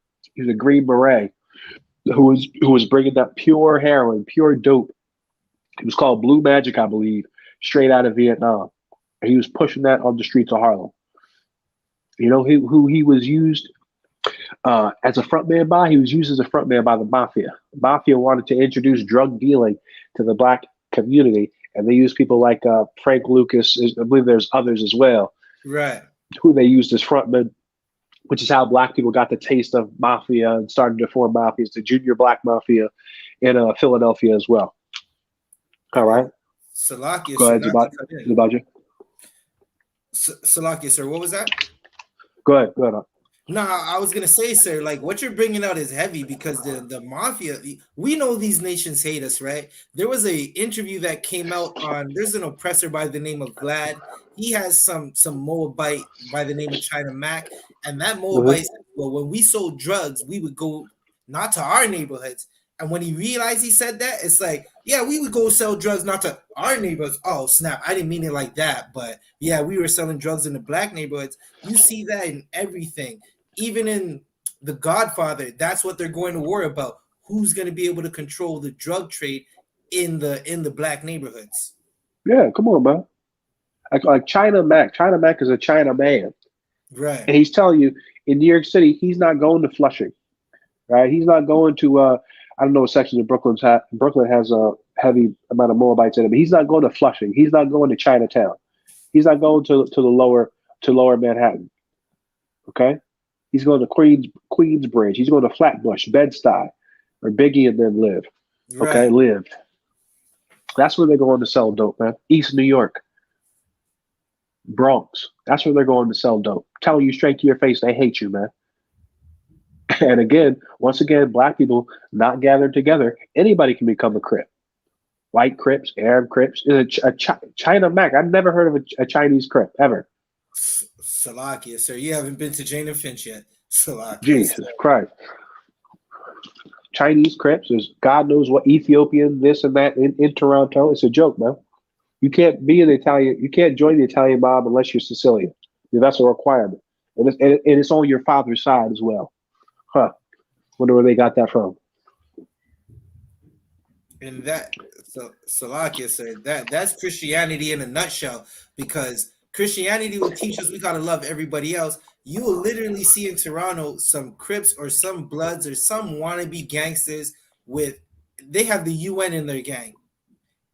[SPEAKER 3] Green Beret who was bringing that pure heroin, pure dope. It was called Blue Magic, I believe, straight out of Vietnam. And he was pushing that on the streets of Harlem. You know who he was used as a frontman by? He was used as a frontman by the mafia. The mafia wanted to introduce drug dealing to the Black community, and they used people like Frank Lucas. I believe there's others as well.
[SPEAKER 2] Right.
[SPEAKER 3] Who they used as frontmen, which is how Black people got the taste of mafia and started to form mafias, the Junior Black Mafia in Philadelphia as well. All right.
[SPEAKER 2] Salakia,
[SPEAKER 3] Go ahead, Zubaja.
[SPEAKER 2] Salakia, sir. What was that?
[SPEAKER 3] Go ahead.
[SPEAKER 2] No, I was gonna say, sir, like what you're bringing out is heavy because the mafia. We know these nations hate us, right? There was a interview that came out on. There's an oppressor by the name of Vlad. He has some Moabite by the name of China Mac, and that Moabite said, well, when we sold drugs, we would go not to our neighborhoods. And when he realized he said that, it's like, yeah, we would go sell drugs not to our neighborhoods. Oh, snap. I didn't mean it like that. But yeah, we were selling drugs in the Black neighborhoods. You see that in everything. Even in The Godfather, that's what they're going to worry about. Who's going to be able to control the drug trade in the Black neighborhoods?
[SPEAKER 3] Yeah, come on, man. Like China Mac. China Mac is a China man.
[SPEAKER 2] Right.
[SPEAKER 3] And he's telling you in New York City, he's not going to Flushing. Right? He's not going to I don't know what section of Brooklyn has a heavy amount of Moabites in it, but he's not going to Flushing. He's not going to Chinatown. He's not going to lower Manhattan. Okay? He's going to Queensbridge. He's going to Flatbush, Bed-Stuy, where Biggie and them live. Okay, lived. That's where they're going to sell dope, man. East New York, Bronx. That's where they're going to sell dope. Telling you straight to your face, they hate you, man. And once again, Black people not gathered together. Anybody can become a Crip. White Crips, Arab Crips. China Mac. I've never heard of a Chinese Crip ever.
[SPEAKER 2] Salakia, sir. You haven't been to Jane and Finch yet. Salakia.
[SPEAKER 3] Jesus Christ. Chinese Crips. There's God knows what Ethiopian, this and that in Toronto. It's a joke, man. You can't be an Italian. You can't join the Italian mob unless you're Sicilian. That's a requirement. And it's on your father's side as well. Huh. Wonder where they got that from.
[SPEAKER 2] And that, so Salakia said that's Christianity in a nutshell, because Christianity will teach us we gotta love everybody else. You will literally see in Toronto some Crips or some Bloods or some wannabe gangsters they have the UN in their gang.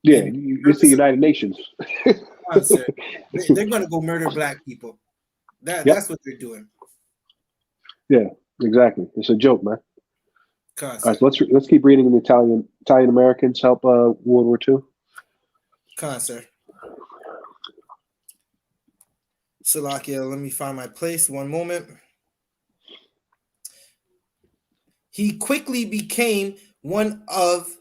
[SPEAKER 3] Yeah, it's the United Nations.
[SPEAKER 2] They're gonna go murder Black people. That's what they're doing.
[SPEAKER 3] Yeah, exactly. It's a joke, man.
[SPEAKER 2] Concept.
[SPEAKER 3] All right, so let's keep reading. The Italian Americans help World War II.
[SPEAKER 2] Concept. Salakia, let me find my place. One moment. He quickly became one of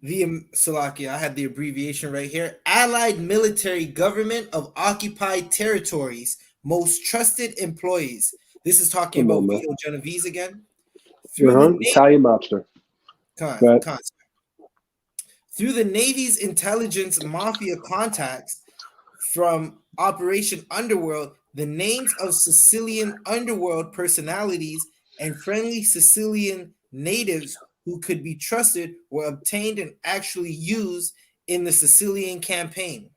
[SPEAKER 2] the Salakia. I had the abbreviation right here. Allied military government of occupied territories, most trusted employees. This is talking about Vito Genovese again.
[SPEAKER 3] Italian mobster.
[SPEAKER 2] Through the Navy's intelligence mafia contacts from Operation Underworld, the names of Sicilian underworld personalities and friendly Sicilian natives who could be trusted were obtained and actually used in the Sicilian campaign.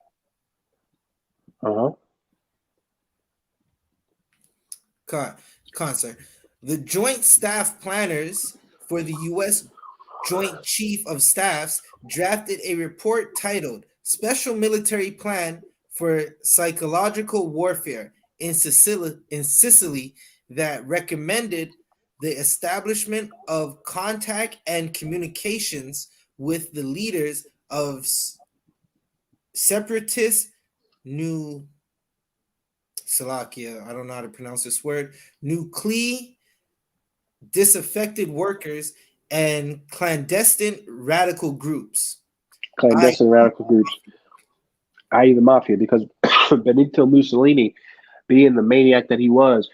[SPEAKER 3] Uh-huh.
[SPEAKER 2] Concert. The Joint Staff Planners for the U.S. Joint Chief of Staffs drafted a report titled Special Military Plan for Psychological Warfare in Sicily that recommended the establishment of contact and communications with the leaders of separatist New Slovakia, I don't know how to pronounce this word, nuclei disaffected workers and clandestine radical groups.
[SPEAKER 3] Clandestine radical groups, i.e. the mafia, because Benito Mussolini, being the maniac that he was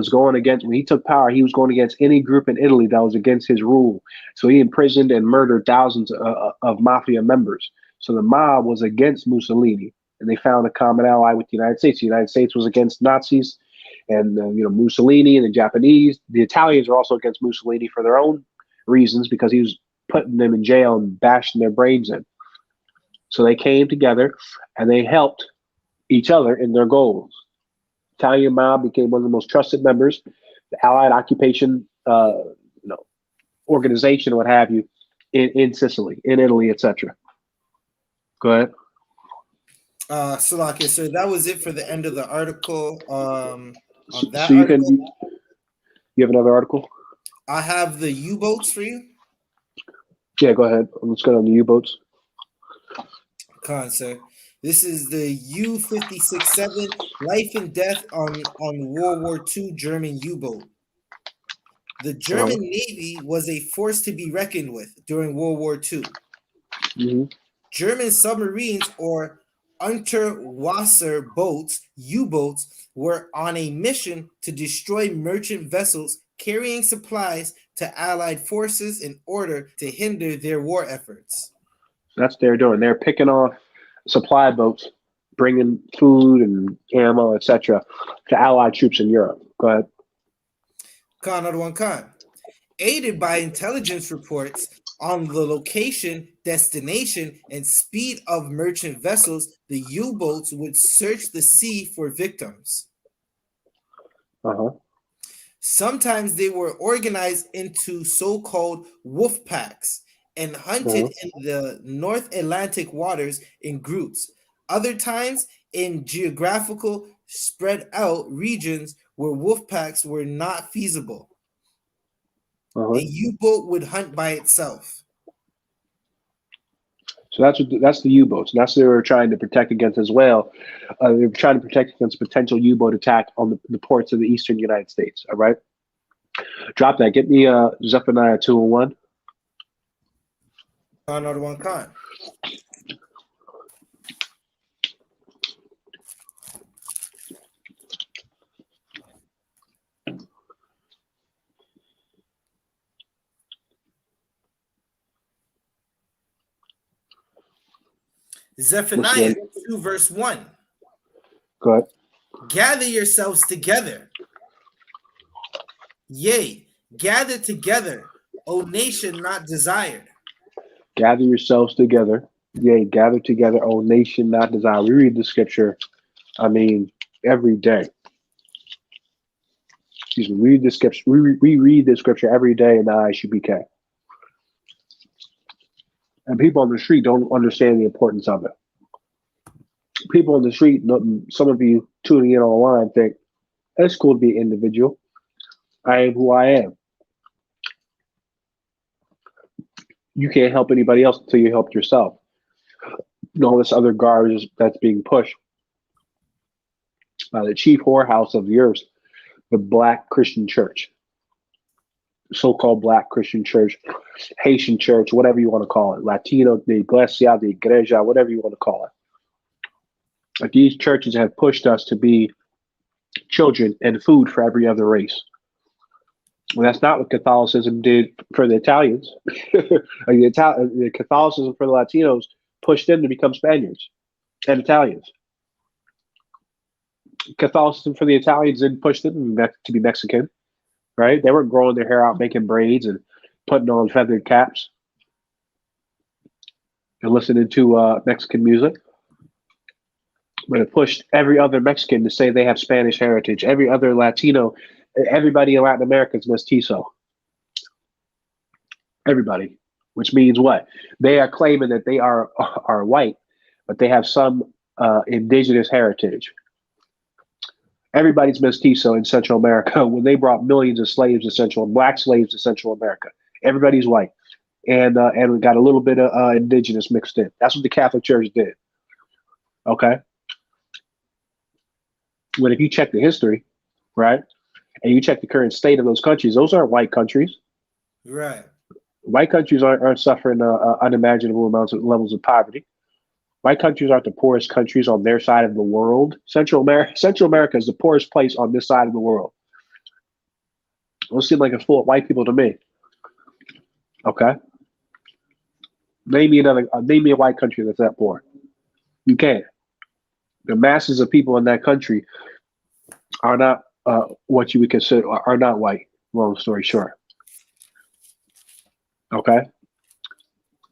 [SPEAKER 3] going against, when he took power, he was going against any group in Italy that was against his rule. So he imprisoned and murdered thousands of mafia members. So the mob was against Mussolini, and they found a common ally with the United States. The United States was against Nazis, and Mussolini and the Japanese. The Italians were also against Mussolini for their own reasons, because he was putting them in jail and bashing their brains in. So they came together and they helped each other in their goals. Italian mob became one of the most trusted members. The Allied occupation, organization, what have you, in Sicily, in Italy, etc. Go ahead.
[SPEAKER 2] Slovakia. So that was it for the end of the article. On that
[SPEAKER 3] So
[SPEAKER 2] article,
[SPEAKER 3] you have another article?
[SPEAKER 2] I have the U-boats for you.
[SPEAKER 3] Yeah, go ahead. Let's go on the U-boats.
[SPEAKER 2] Sir. This is the U-56-7 Life and Death on World War II German U-boat. The German Navy was a force to be reckoned with during World War II.
[SPEAKER 3] Mm-hmm.
[SPEAKER 2] German submarines, or Unterwasser boats, U-boats, were on a mission to destroy merchant vessels carrying supplies to Allied forces in order to hinder their war efforts.
[SPEAKER 3] That's what they're doing. They're picking off supply boats, bringing food and ammo, etc., to Allied troops in Europe. Go ahead.
[SPEAKER 2] Another one. Aided by intelligence reports on the location, destination, and speed of merchant vessels, the U-boats would search the sea for victims.
[SPEAKER 3] Uh-huh.
[SPEAKER 2] Sometimes they were organized into so-called wolf packs and hunted in the North Atlantic waters in groups. Other times in geographical spread out regions where wolf packs were not feasible.
[SPEAKER 3] Uh-huh.
[SPEAKER 2] A U-boat would hunt by itself.
[SPEAKER 3] So that's the U-boats. And that's what they were trying to protect against as well. They were trying to protect against potential U-boat attack on the ports of the eastern United States. All right. Drop that. Get me Zephaniah 2:1.
[SPEAKER 2] Another one. Zephaniah 2 verse 1.
[SPEAKER 3] Go ahead.
[SPEAKER 2] Gather yourselves together. Yea, gather together, O nation not desired.
[SPEAKER 3] Gather yourselves together. Yea, gather together, O nation not desired. We read the scripture, every day. Excuse me. We read the scripture. We read the scripture every day in the I.S.U.P.K. And people on the street don't understand the importance of it. People on the street, some of you tuning in online, think it's cool to be an individual. I am who I am. You can't help anybody else until you help yourself. All this other garbage that's being pushed by the chief whorehouse of the earth, the Black Christian Church, so-called Black Christian Church, Haitian Church, whatever you want to call it, Latino, the Iglesia, the Iglesia, whatever you want to call it. But these churches have pushed us to be children and food for every other race. Well, that's not what Catholicism did for the Italians. The Catholicism for the Latinos pushed them to become Spaniards and Italians. Catholicism for the Italians didn't push them to be Mexican, right? They weren't growing their hair out, making braids, and putting on feathered caps and listening to Mexican music. But it pushed every other Mexican to say they have Spanish heritage. Every other Latino, everybody in Latin America is mestizo. Everybody, which means what? They are claiming that they are white, but they have some indigenous heritage. Everybody's mestizo in Central America when they brought millions of slaves to black slaves to Central America. Everybody's white, and we got a little bit of indigenous mixed in. That's what the Catholic Church did. Okay. But if you check the history, right, and you check the current state of those countries, those aren't white countries.
[SPEAKER 2] Right.
[SPEAKER 3] White countries aren't suffering unimaginable amounts of levels of poverty. White countries aren't the poorest countries on their side of the world. Central America is the poorest place on this side of the world. Those seem like it's full of white people to me. Okay. Name me a white country that's that poor. You can't. The masses of people in that country are not what you would consider are not white. Long story short. Okay.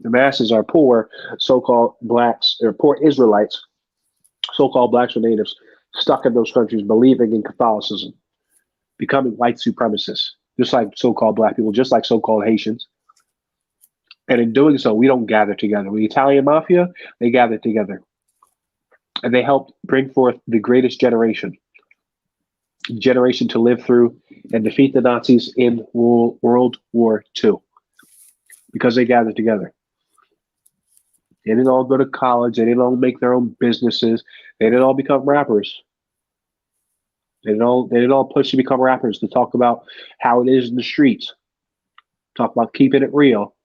[SPEAKER 3] The masses are poor, so-called blacks, or poor Israelites, so-called blacks or natives, stuck in those countries, believing in Catholicism, becoming white supremacists, just like so-called black people, just like so-called Haitians. And in doing so, we don't gather together. The Italian mafia, they gathered together. And they helped bring forth the greatest generation to live through and defeat the Nazis in World War II, because they gathered together. They didn't all go to college. They didn't all make their own businesses. They didn't all become rappers. They didn't all push to become rappers to talk about how it is in the streets, talk about keeping it real.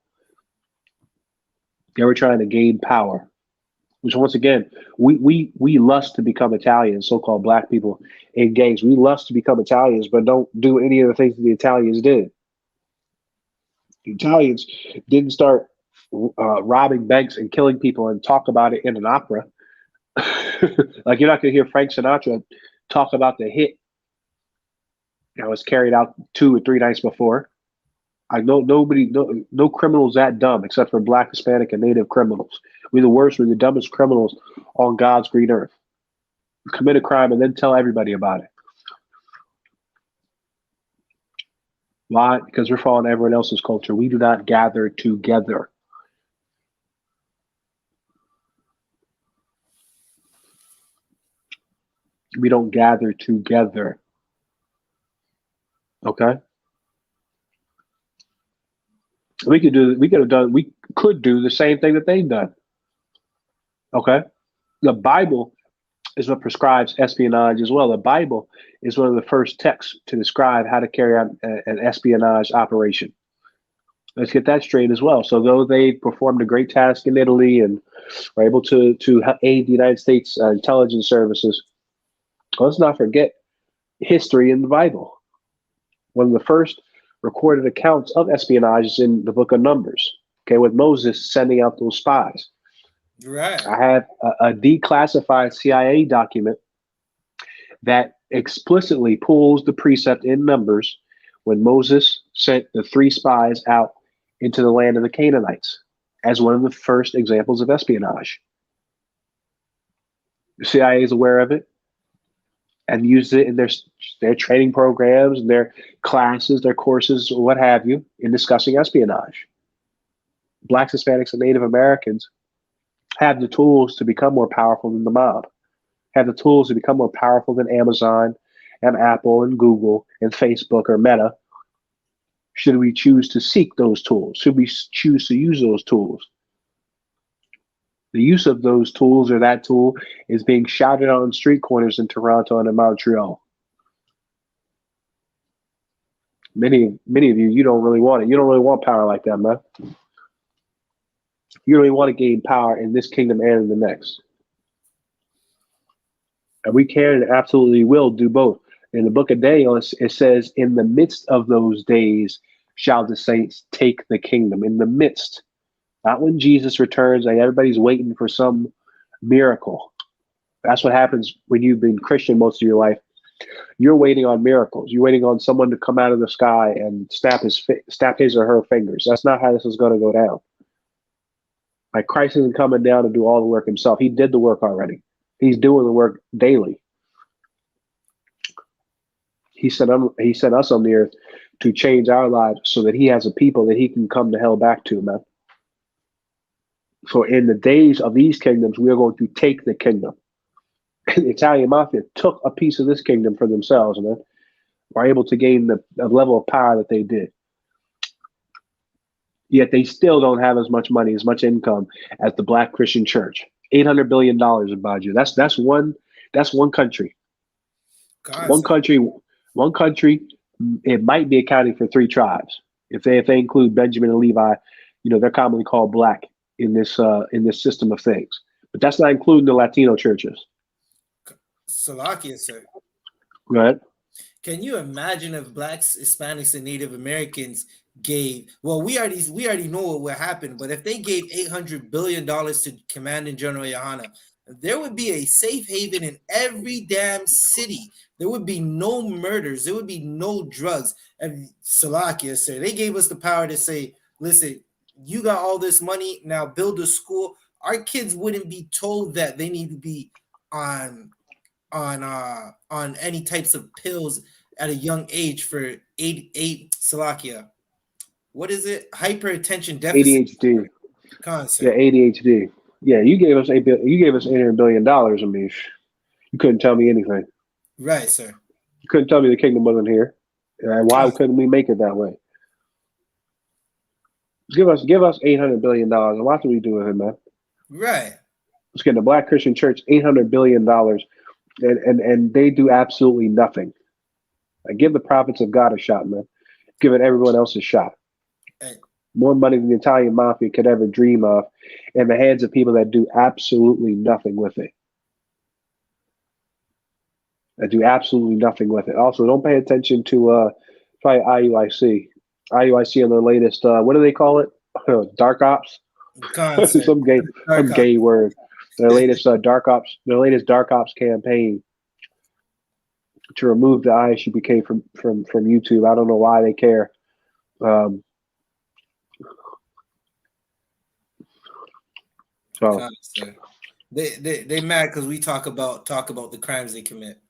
[SPEAKER 3] They were trying to gain power, which once again, we lust to become Italians, so-called black people in gangs. We lust to become Italians, but don't do any of the things that the Italians did. The Italians didn't start robbing banks and killing people and talk about it in an opera. Like, you're not going to hear Frank Sinatra talk about the hit that was carried out 2 or 3 nights before. I know no criminals that dumb except for black, Hispanic, and Native criminals. We're the worst. We're the dumbest criminals on God's green earth. Commit a crime and then tell everybody about it. Why? Because we're following everyone else's culture. We do not gather together. We don't gather together. Okay? We could do the same thing that they've done. Okay? The Bible is what prescribes espionage as well. The Bible is one of the first texts to describe how to carry out an espionage operation. Let's get that straight as well. So though they performed a great task in Italy and were able to aid the United States intelligence services, let's not forget history in the Bible. One of the first recorded accounts of espionage is in the book of Numbers, okay, with Moses sending out those spies.
[SPEAKER 2] Right.
[SPEAKER 3] I have a declassified CIA document that explicitly pulls the precept in Numbers when Moses sent the 3 spies out into the land of the Canaanites as one of the first examples of espionage. The CIA is aware of it and used it in their training programs and their classes, their courses, or what have you, in discussing espionage. Blacks, Hispanics, and Native Americans have the tools to become more powerful than the mob, have the tools to become more powerful than Amazon and Apple and Google and Facebook or Meta. Should we choose to seek those tools? Should we choose to use those tools? The use of those tools or that tool is being shouted on street corners in Toronto and in Montreal. Many of you, you don't really want it. You don't really want power like that, man. You really want to gain power in this kingdom and in the next. And we can and absolutely will do both. In the book of Daniel, it says, in the midst of those days shall the saints take the kingdom. In the midst. Not when Jesus returns and everybody's waiting for some miracle. That's what happens when you've been Christian most of your life. You're waiting on miracles. You're waiting on someone to come out of the sky and snap his or her fingers. That's not how this is going to go down. Like, Christ isn't coming down to do all the work himself. He did the work already. He's doing the work daily. He sent us on the earth to change our lives so that he has a people that he can come to hell back to, man. So in the days of these kingdoms, we are going to take the kingdom. The Italian mafia took a piece of this kingdom for themselves, man. Were able to gain the level of power that they did. Yet they still don't have as much money, as much income as the Black Christian Church. $800 billion in budget. That's one country. One country. It might be accounting for 3 tribes. If they include Benjamin and Levi, they're commonly called Black in this system of things. But that's not including the Latino churches.
[SPEAKER 2] Salakia, sir.
[SPEAKER 3] Right.
[SPEAKER 2] Can you imagine if Blacks, Hispanics, and Native Americans gave? Well, we already know what would happen. But if they gave $800 billion to Commanding General YAHANNA, there would be a safe haven in every damn city. There would be no murders. There would be no drugs. And Salakia, sir, they gave us the power to say, listen, you got all this money, now build a school. Our kids wouldn't be told that they need to be on any types of pills at a young age for Salakia. What is it? Hypertension deficit.
[SPEAKER 3] ADHD.
[SPEAKER 2] Concept.
[SPEAKER 3] Yeah, ADHD. Yeah, you gave us $800 billion, Amish. You couldn't tell me anything.
[SPEAKER 2] Right, sir.
[SPEAKER 3] You couldn't tell me the kingdom wasn't here. Why couldn't we make it that way? Give us $800 billion, and watch what we do with it, man.
[SPEAKER 2] Right.
[SPEAKER 3] Let's get the Black Christian Church $800 billion, and they do absolutely nothing. Give the prophets of God a shot, man. Giving everyone else a shot.
[SPEAKER 2] Hey.
[SPEAKER 3] More money than the Italian mafia could ever dream of, in the hands of people that do absolutely nothing with it. Also, don't pay attention to probably IUIC. IUIC on their latest, what do they call it? Dark ops? some gay word. Their latest dark ops campaign to remove the I.S.U.P.K from YouTube. I don't know why they care. So
[SPEAKER 2] they mad because we talk about the crimes they commit.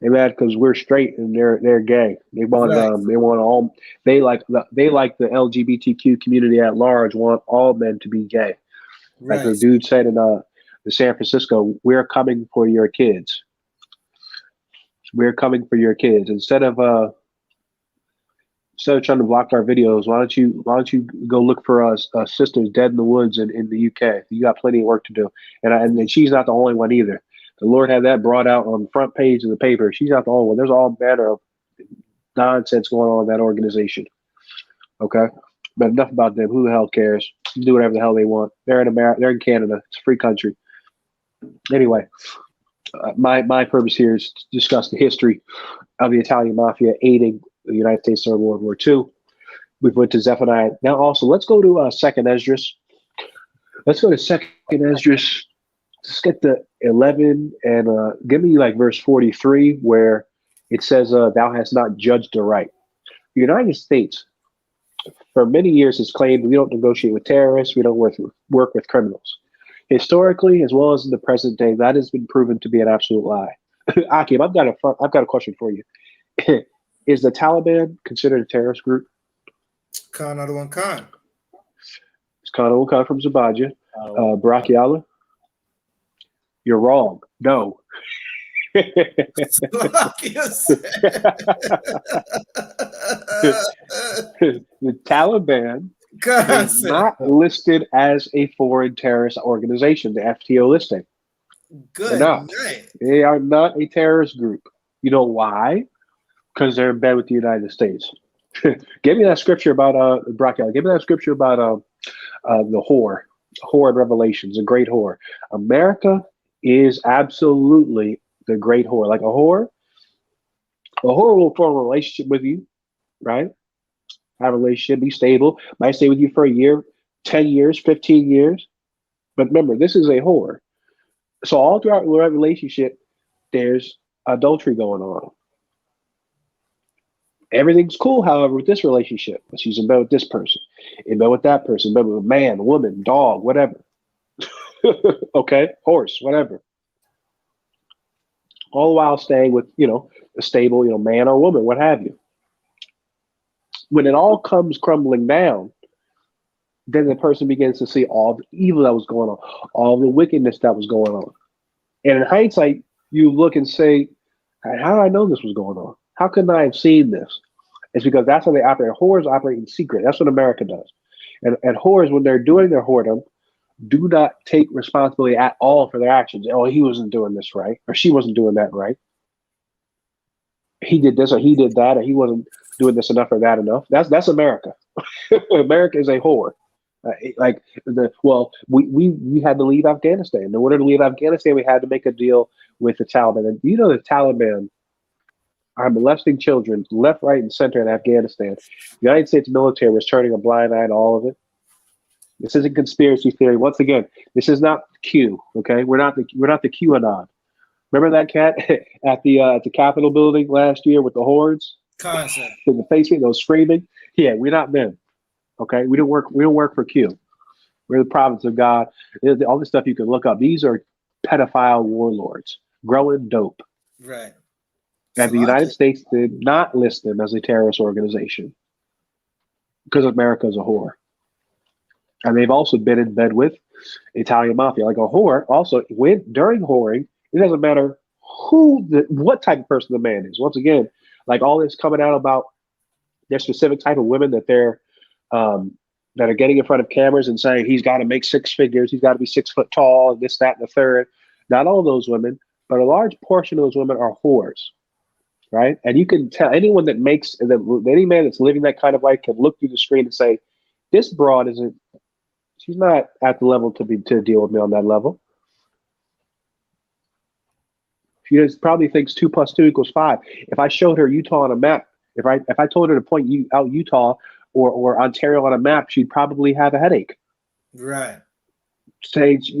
[SPEAKER 3] They're mad because we're straight and they're gay. They want they like the LGBTQ community at large want all men to be gay. Right. Like the dude said in the San Francisco, we're coming for your kids. We're coming for your kids. Instead of trying to block our videos, why don't you go look for us sisters dead in the woods in the UK? You got plenty of work to do, and she's not the only one either. The Lord had that brought out on the front page of the paper. She's not the only one. There's all manner of nonsense going on in that organization. Okay, but enough about them. Who the hell cares? Do whatever the hell they want. They're in America. They're in Canada. It's a free country. Anyway, my purpose here is to discuss the history of the Italian mafia aiding the United States during World War II. We've went to Zephaniah. Now also, let's go to Second Esdras. Let's go to Second Esdras. Let's get the 11 and give me like verse 43 where it says, thou hast not judged aright. The United States, for many years, has claimed we don't negotiate with terrorists, we don't work with criminals. Historically, as well as in the present day, that has been proven to be an absolute lie. Akim, I've got a question for you. Is the Taliban considered a terrorist group?
[SPEAKER 2] Khan Adawan Khan.
[SPEAKER 3] It's Khan Adawan Khan from Zabaja. Barakiala. You're wrong. No. The Taliban is not listed as a foreign terrorist organization, the FTO listing.
[SPEAKER 2] Good.
[SPEAKER 3] They are not a terrorist group. You know why? Because they're in bed with the United States. Give me that scripture about Barakiala. Give me that scripture about the whore in Revelations, a great whore. America is absolutely the great whore. Like a whore will form a relationship with you, right? Have a relationship, be stable, might stay with you for a year, 10 years, 15 years. But remember, this is a whore. So all throughout the relationship, there's adultery going on. Everything's cool, however, with this relationship. She's in bed with this person, in bed with that person, in bed with a man, woman, dog, whatever. Okay, horse, whatever. all the while staying with, a stable, man or woman, what have you. When it all comes crumbling down, then the person begins to see all the evil that was going on, all the wickedness that was going on. And in hindsight, you look and say, how did I know this was going on? How couldn't I have seen this? It's because that's how they operate. Whores operate in secret. That's what America does. And whores, when they're doing their whoredom, do not take responsibility at all for their actions. Oh, he wasn't doing this right, or she wasn't doing that right. He did this or he did that, or he wasn't doing this enough or that enough. That's America. America is a whore. We had to leave Afghanistan. In order to leave Afghanistan, we had to make a deal with the Taliban. And the Taliban are molesting children left, right, and center in Afghanistan. The United States military was turning a blind eye to all of it. This isn't conspiracy theory. Once again, this is not Q. Okay, we're not the QAnon. Remember that cat at the Capitol building last year with the hordes?
[SPEAKER 2] Concept.
[SPEAKER 3] In the face, those screaming. Yeah, we're not them. Okay, we don't work for Q. We're the province of God. All this stuff you can look up. These are pedophile warlords growing dope.
[SPEAKER 2] Right.
[SPEAKER 3] And the United States did not list them as a terrorist organization because America is a whore. And they've also been in bed with Italian mafia. Like a whore, also during whoring, it doesn't matter what type of person the man is. Once again, like all this coming out about their specific type of women that they're that are getting in front of cameras and saying he's got to make 6 figures, he's got to be 6 foot tall, and this, that, and the third. Not all those women, but a large portion of those women are whores, right? And you can tell any man that's living that kind of life can look through the screen and say, this broad she's not at the level to deal with me on that level. She probably thinks 2 + 2 = 5. If I showed her Utah on a map, if I told her to point out Utah or Ontario on a map, she'd probably have a headache.
[SPEAKER 2] Right.
[SPEAKER 3] Sage,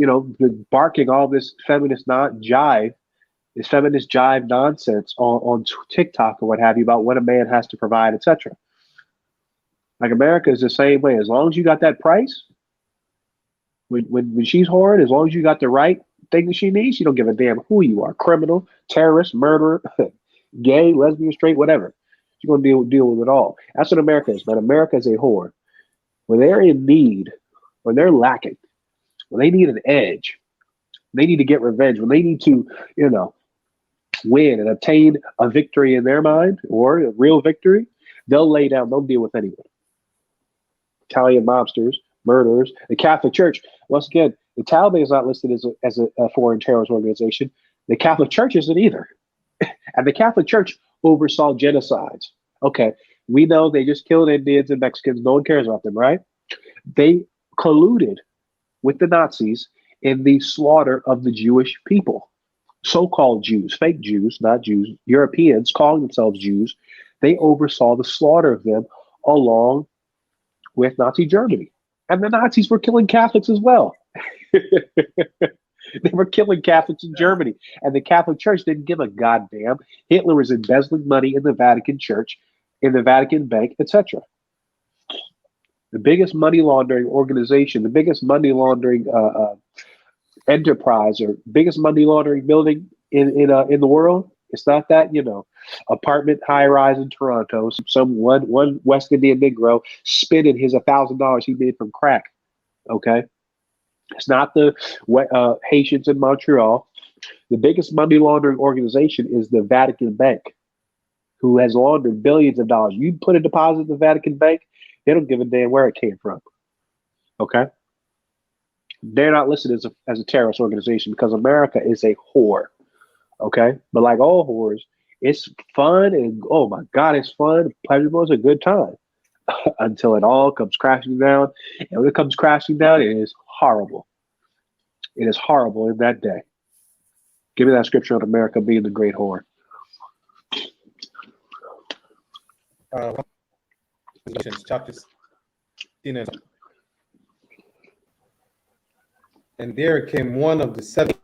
[SPEAKER 3] barking all this feminist jive nonsense on TikTok or what have you about what a man has to provide, etc. Like America is the same way. As long as you got that price, when she's whoring, as long as you got the right thing that she needs, she don't give a damn who you are. Criminal, terrorist, murderer, gay, lesbian, straight, whatever. She's going to deal with it all. That's what America is, man. America is a whore. When they're in need, when they're lacking, when they need an edge, they need to get revenge, when they need to, win and obtain a victory in their mind or a real victory, they'll lay down, they'll deal with anyone. Italian mobsters, murderers, the Catholic Church. Once again, the Taliban is not listed as a foreign terrorist organization. The Catholic Church isn't either. And the Catholic Church oversaw genocides. Okay, we know they just killed Indians and Mexicans. No one cares about them, right? They colluded with the Nazis in the slaughter of the Jewish people. So-called Jews, fake Jews, not Jews, Europeans calling themselves Jews. They oversaw the slaughter of them along with Nazi Germany. And the Nazis were killing Catholics as well. They were killing Catholics in Germany. And the Catholic Church didn't give a goddamn. Hitler was embezzling money in the Vatican Church, in the Vatican Bank, etc. The biggest money laundering organization, the biggest money laundering enterprise, or biggest money laundering building in the world. It's not that, apartment high rise in Toronto, some one West Indian Negro spending his $1,000 he made from crack. Okay. It's not the Haitians in Montreal. The biggest money laundering organization is the Vatican Bank, who has laundered billions of dollars. You put a deposit in the Vatican Bank, they don't give a damn where it came from. Okay. They're not listed as a terrorist organization because America is a whore. Okay. But like all whores, it's fun and oh my God, it's fun. Pleasurable is a good time until it all comes crashing down. And when it comes crashing down, it is horrible. It is horrible in that day. Give me that scripture on America being the great whore.
[SPEAKER 1] Chapter 16. And there came one of the 7,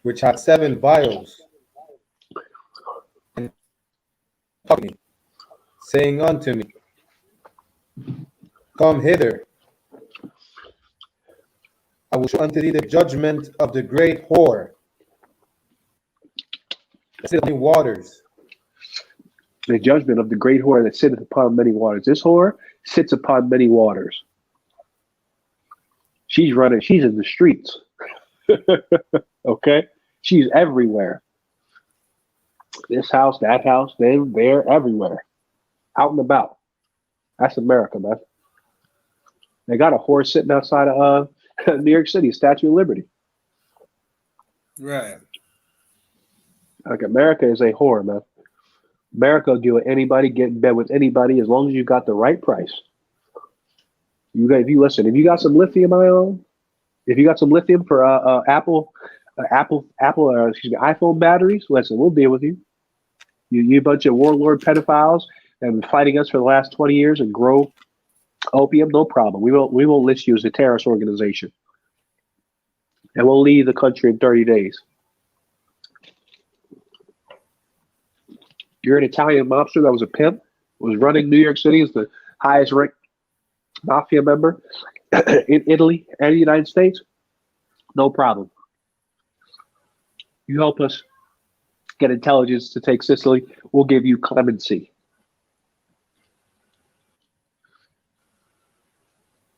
[SPEAKER 1] which had 7 vials, and talking, saying unto me, Come hither, I will show unto thee the judgment of the great whore, Sitting waters.
[SPEAKER 3] The judgment of the great whore that sitteth upon many waters. This whore sits upon many waters. She's running. She's in the streets. Okay? She's everywhere. This house, that house, they're everywhere. Out and about. That's America, man. They got a whore sitting outside of New York City, Statue of Liberty.
[SPEAKER 2] Right.
[SPEAKER 3] Like, America is a whore, man. America will deal with anybody, get in bed with anybody, as long as you got the right price. If you got some lithium ion, if you got some lithium for iPhone batteries, listen, we'll deal with you. You bunch of warlord pedophiles that have been fighting us for the last 20 years and grow opium, no problem. We won't list you as a terrorist organization. And we'll leave the country in 30 days. You're an Italian mobster that was a pimp, was running New York City as the highest ranked mafia member in Italy and the United States. No problem. You help us get intelligence to take Sicily, we'll give you clemency.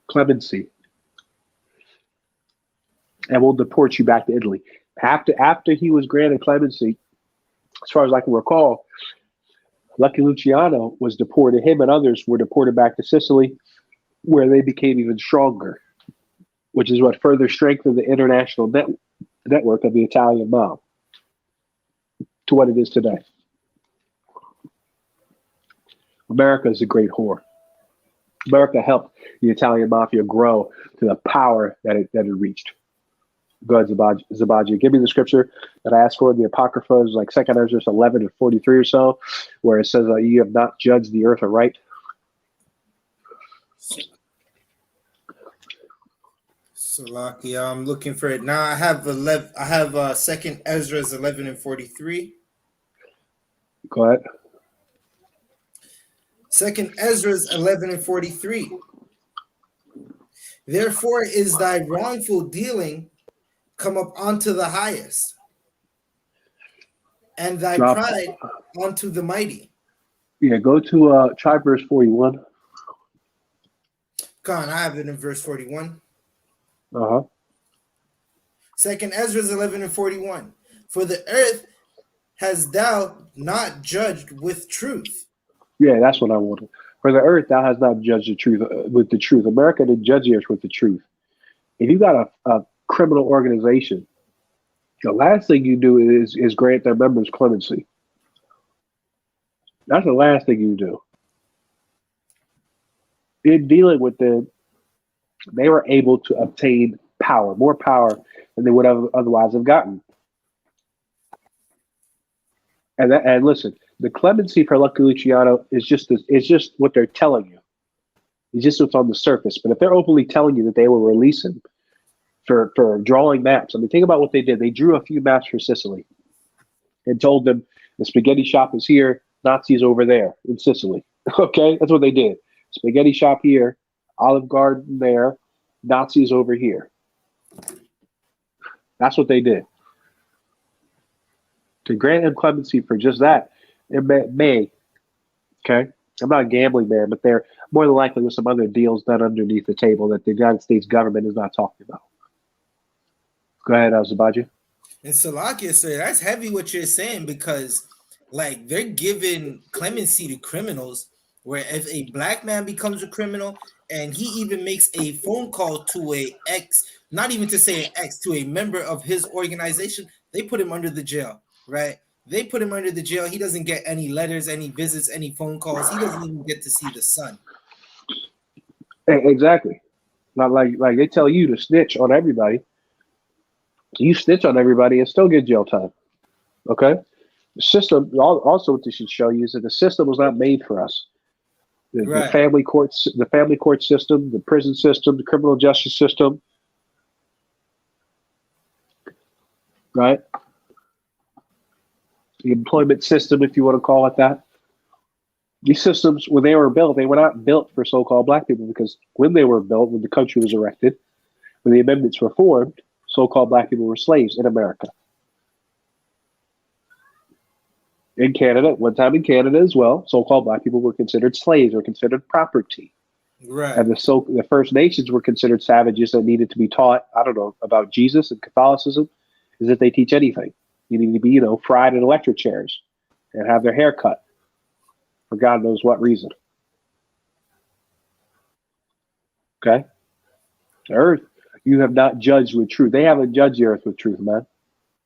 [SPEAKER 3] Clemency. And we'll deport you back to Italy. After he was granted clemency, as far as I can recall, Lucky Luciano was deported. Him and others were deported back to Sicily, where they became even stronger, which is what further strengthened the international network of the Italian mob to what it is today. America is a great whore. America helped the Italian mafia grow to the power that it reached. Go ahead, Zabaji. Give me the scripture that I asked for in the Apocrypha. It's like 2 Ezra 11:43 or so, where it says, you have not judged the earth aright.
[SPEAKER 2] Salakia, I'm looking for it now. I have 2 Ezra 11:43.
[SPEAKER 3] Go ahead.
[SPEAKER 2] 2 Ezra 11:43. Therefore is thy wrongful dealing come up onto the highest, and thy pride onto the mighty.
[SPEAKER 3] Yeah, go to try verse 41.
[SPEAKER 2] Con, I have it in verse 41.
[SPEAKER 3] 2
[SPEAKER 2] Ezra 11:41. For the earth has thou not judged with truth.
[SPEAKER 3] Yeah, that's what I wanted. For the earth thou hast not judged the truth with the truth. America didn't judge the earth with the truth. If you got a criminal organization, the last thing you do is grant their members clemency. That's the last thing you do. In dealing with them, they were able to obtain power, more power than they would have otherwise have gotten. And listen, the clemency for Lucky Luciano is just what they're telling you. It's just what's on the surface. But if they're openly telling you that they will release him for drawing maps, I mean, think about what they did. They drew a few maps for Sicily and told them the spaghetti shop is here, Nazis over there in Sicily. Okay, that's what they did. Spaghetti shop here, Olive Garden there, Nazis over here. That's what they did. To grant him clemency for just that, it may, okay? I'm not a gambling man, but they're more than likely with some other deals done underneath the table that the United States government is not talking about. Go ahead, Zabaji.
[SPEAKER 2] And Salakia said, that's heavy what you're saying, because like they're giving clemency to criminals, where if a black man becomes a criminal and he even makes a phone call to not even to say an ex, to a member of his organization, they put him under the jail, right? They put him under the jail. He doesn't get any letters, any visits, any phone calls. He doesn't even get to see the sun.
[SPEAKER 3] Exactly. Not like they tell you to snitch on everybody. You snitch on everybody and still get jail time. Okay? The system, also what this should show you is that the system was not made for us. The family court system, the prison system, the criminal justice system, right? The employment system, if you want to call it that. These systems, when they were built, they were not built for so-called black people, because when they were built, when the country was erected, when the amendments were formed, so-called black people were slaves in America. In Canada, one time in Canada as well, so-called black people were considered slaves or considered property.
[SPEAKER 2] Right.
[SPEAKER 3] And the First Nations were considered savages that needed to be taught, I don't know, about Jesus and Catholicism, is that they teach anything. You need to be, fried in electric chairs and have their hair cut for God knows what reason. Okay? The earth, you have not judged with truth. They haven't judged the earth with truth, man.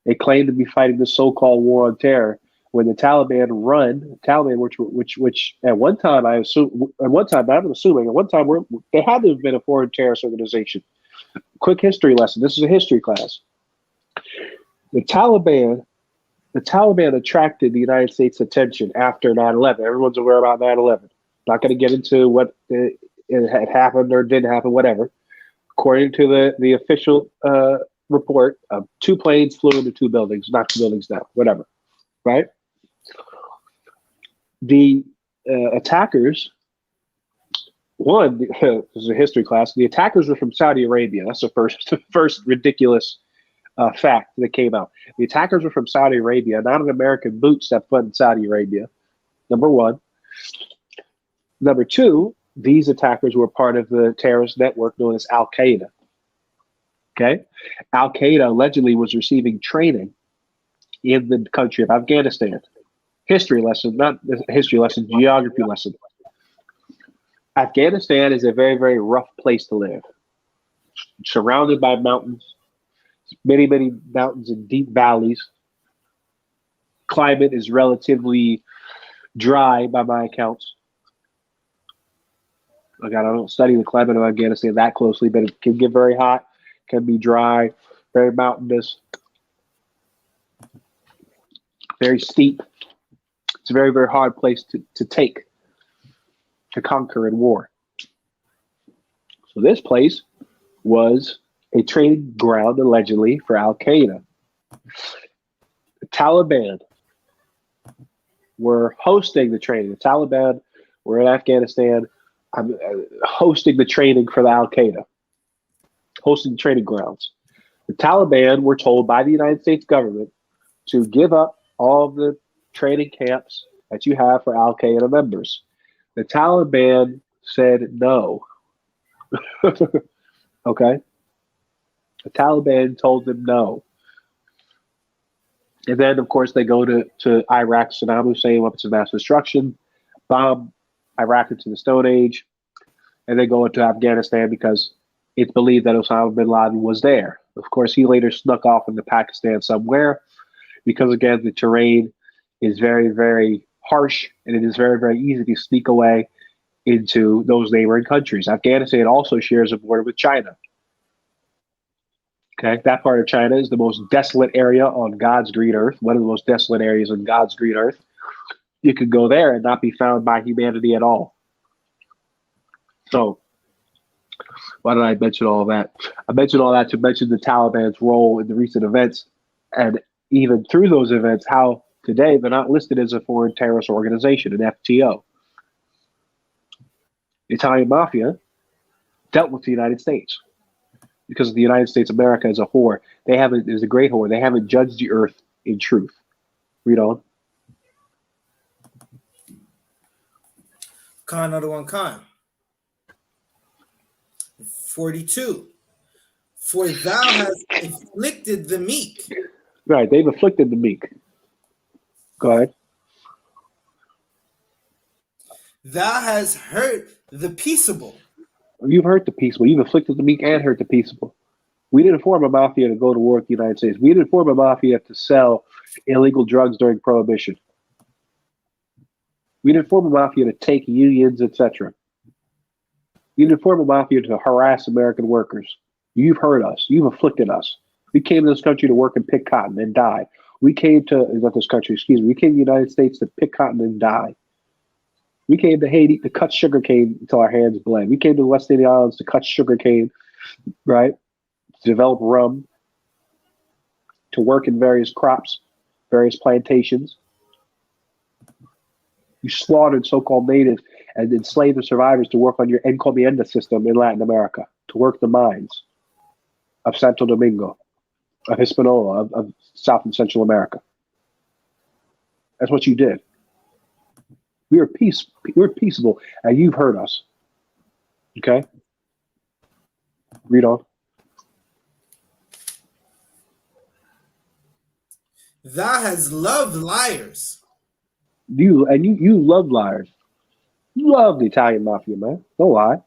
[SPEAKER 3] They claim to be fighting the so-called war on terror when the Taliban, which at one time I assume, at one time, I'm assuming, at one time they had to have been a foreign terrorist organization. Quick history lesson. This is a history class. The Taliban attracted the United States' attention after 9/11. Everyone's aware about 9/11. Not going to get into what it had happened or didn't happen, whatever. According to the official report, 2 planes flew into 2 buildings, knocked 2 buildings down, whatever, right? The attackers, this is a history class, the attackers were from Saudi Arabia. That's the first ridiculous fact that came out. The attackers were from Saudi Arabia, not an American boot stepped foot in Saudi Arabia, number one. Number two, these attackers were part of the terrorist network known as Al-Qaeda. Okay? Al-Qaeda allegedly was receiving training in the country of Afghanistan. History lesson, not history lesson, geography lesson. Afghanistan is a very, very rough place to live. Surrounded by mountains, many, many mountains and deep valleys. Climate is relatively dry by my accounts. Again, I don't study the climate of Afghanistan that closely, but it can get very hot, can be dry, very mountainous, very steep. It's a very, very hard place to take, to conquer in war. So this place was a training ground, allegedly, for Al-Qaeda. The Taliban were hosting the training. The Taliban were in Afghanistan hosting the training for the Al-Qaeda, hosting the training grounds. The Taliban were told by the United States government to give up all of the training camps that you have for Al-Qaeda members. The Taliban said no. Okay? The Taliban told them no. And then, of course, they go to Iraq, Saddam Hussein, weapons of mass destruction, bomb Iraq into the Stone Age, and they go into Afghanistan because it's believed that Osama bin Laden was there. Of course, he later snuck off into Pakistan somewhere because, again, the terrain is very, very harsh, and it is very, very easy to sneak away into those neighboring countries. Afghanistan also shares a border with China. Okay, that part of China is the most desolate area on God's green earth, one of the most desolate areas on God's green earth. You could go there and not be found by humanity at all. So, why did I mention all that? I mentioned all that to mention the Taliban's role in the recent events, and even through those events, how today they're not listed as a foreign terrorist organization, an FTO. The Italian mafia dealt with the United States because the United States, America is a whore. Is a great whore. They haven't judged the earth in truth. Read on.
[SPEAKER 2] Con, another one, con. 42. For thou hast afflicted the meek.
[SPEAKER 3] Right, they've afflicted the meek. Go ahead.
[SPEAKER 2] Thou hast hurt the peaceable.
[SPEAKER 3] You've hurt the peaceable. You've afflicted the meek and hurt the peaceable. We didn't form a mafia to go to war with the United States. We didn't form a mafia to sell illegal drugs during Prohibition. We didn't form a mafia to take unions, etc. We didn't form a mafia to harass American workers. You've hurt us. You've afflicted us. We came to this country to work and pick cotton and die. We came to, not this country, excuse me, we came to the United States to pick cotton and die. We came to Haiti to cut sugarcane until our hands bled. We came to the West Indian Islands to cut sugarcane, right? To develop rum, to work in various crops, various plantations. You slaughtered so-called natives and enslaved the survivors to work on your encomienda system in Latin America, to work the mines of Santo Domingo, of Hispaniola, of South and Central America. That's what you did. We're peaceable, and you've hurt us. Okay? Read on.
[SPEAKER 2] Thou has loved liars.
[SPEAKER 3] You love liars. You love the Italian mafia, man. Don't lie.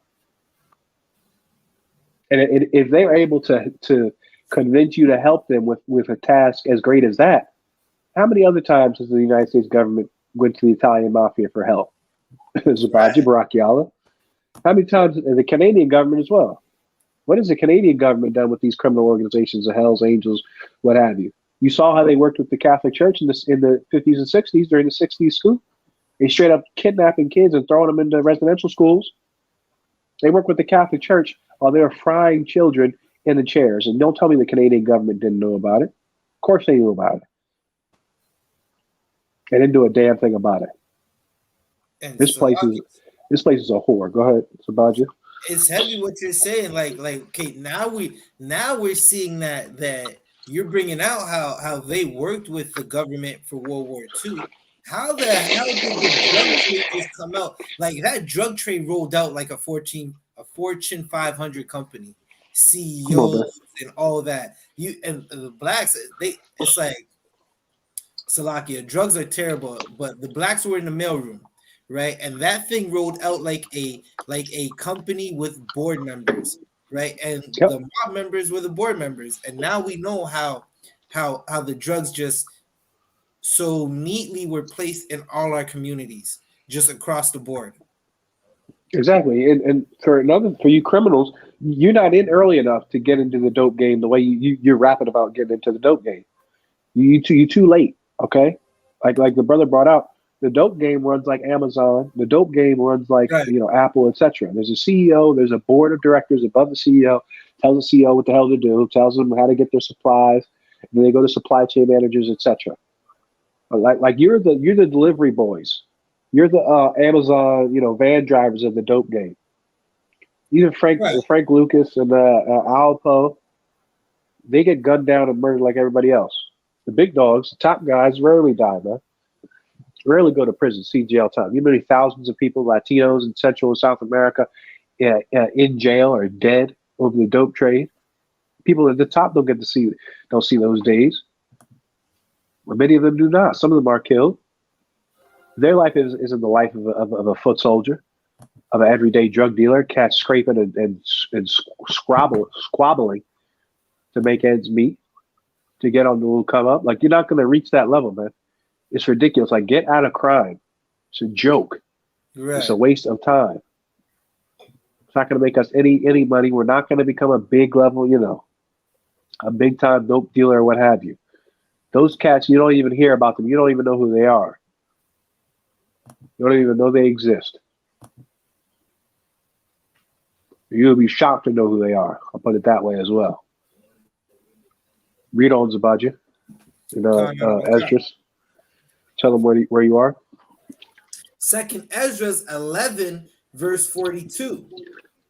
[SPEAKER 3] And if they're able to convince you to help them with a task as great as that, how many other times has the United States government went to the Italian mafia for help? Zabaji, Baracchiala. How many times, and the Canadian government as well? What has the Canadian government done with these criminal organizations, the Hells Angels, what have you? You saw how they worked with the Catholic Church in the 50s and 60s during the 60s scoop. They straight up kidnapping kids and throwing them into residential schools. They worked with the Catholic Church while they were frying children in the chairs. And don't tell me the Canadian government didn't know about it. Of course they knew about it. They didn't do a damn thing about it.
[SPEAKER 2] And
[SPEAKER 3] This place is a whore. Go ahead, Sabaji.
[SPEAKER 2] It's heavy what you're saying. Like okay, now we're seeing that you're bringing out how they worked with the government for World War II. How the hell did the drug trade just come out? Like that drug trade rolled out like a Fortune 500 company, CEOs and all that. You and the blacks, it's like Salakia, drugs are terrible, but the blacks were in the mailroom, right? And that thing rolled out like a company with board members, right? And the mob members were the board members. And now we know how the drugs just so neatly were placed in all our communities, just across the board.
[SPEAKER 3] Exactly. And for you criminals, you're not in early enough to get into the dope game the way you're rapping about getting into the dope game. You're too late. Okay. Like the brother brought out, the dope game runs like Amazon. The dope game runs like, Apple, etc. There's a CEO, there's a board of directors above the CEO, tells the CEO what the hell to do, tells them how to get their supplies. And then they go to supply chain managers, etc. Like you're the delivery boys. You're the Amazon, van drivers of the dope game. Even Frank Lucas and Alpo, they get gunned down and murdered like everybody else. The big dogs, the top guys, rarely die, man. Rarely go to prison, see jail time. You know, many thousands of people, Latinos in Central and South America, in jail or dead over the dope trade. People at the top don't see those days. But many of them do not. Some of them are killed. Their life isn't the life of a foot soldier, of an everyday drug dealer, cat scraping and squabbling to make ends meet, to get on the little come up. Like, you're not going to reach that level, man. It's ridiculous. Like, get out of crime. It's a joke. Right. It's a waste of time. It's not going to make us any money. We're not going to become a big level, a big time dope dealer or what have you. Those cats, you don't even hear about them. You don't even know who they are. You don't even know they exist. You'll be shocked to know who they are. I'll put it that way as well. Read on, Zabaji. Esdras. Tell them where you are.
[SPEAKER 2] 2nd Esdras 11, verse 42.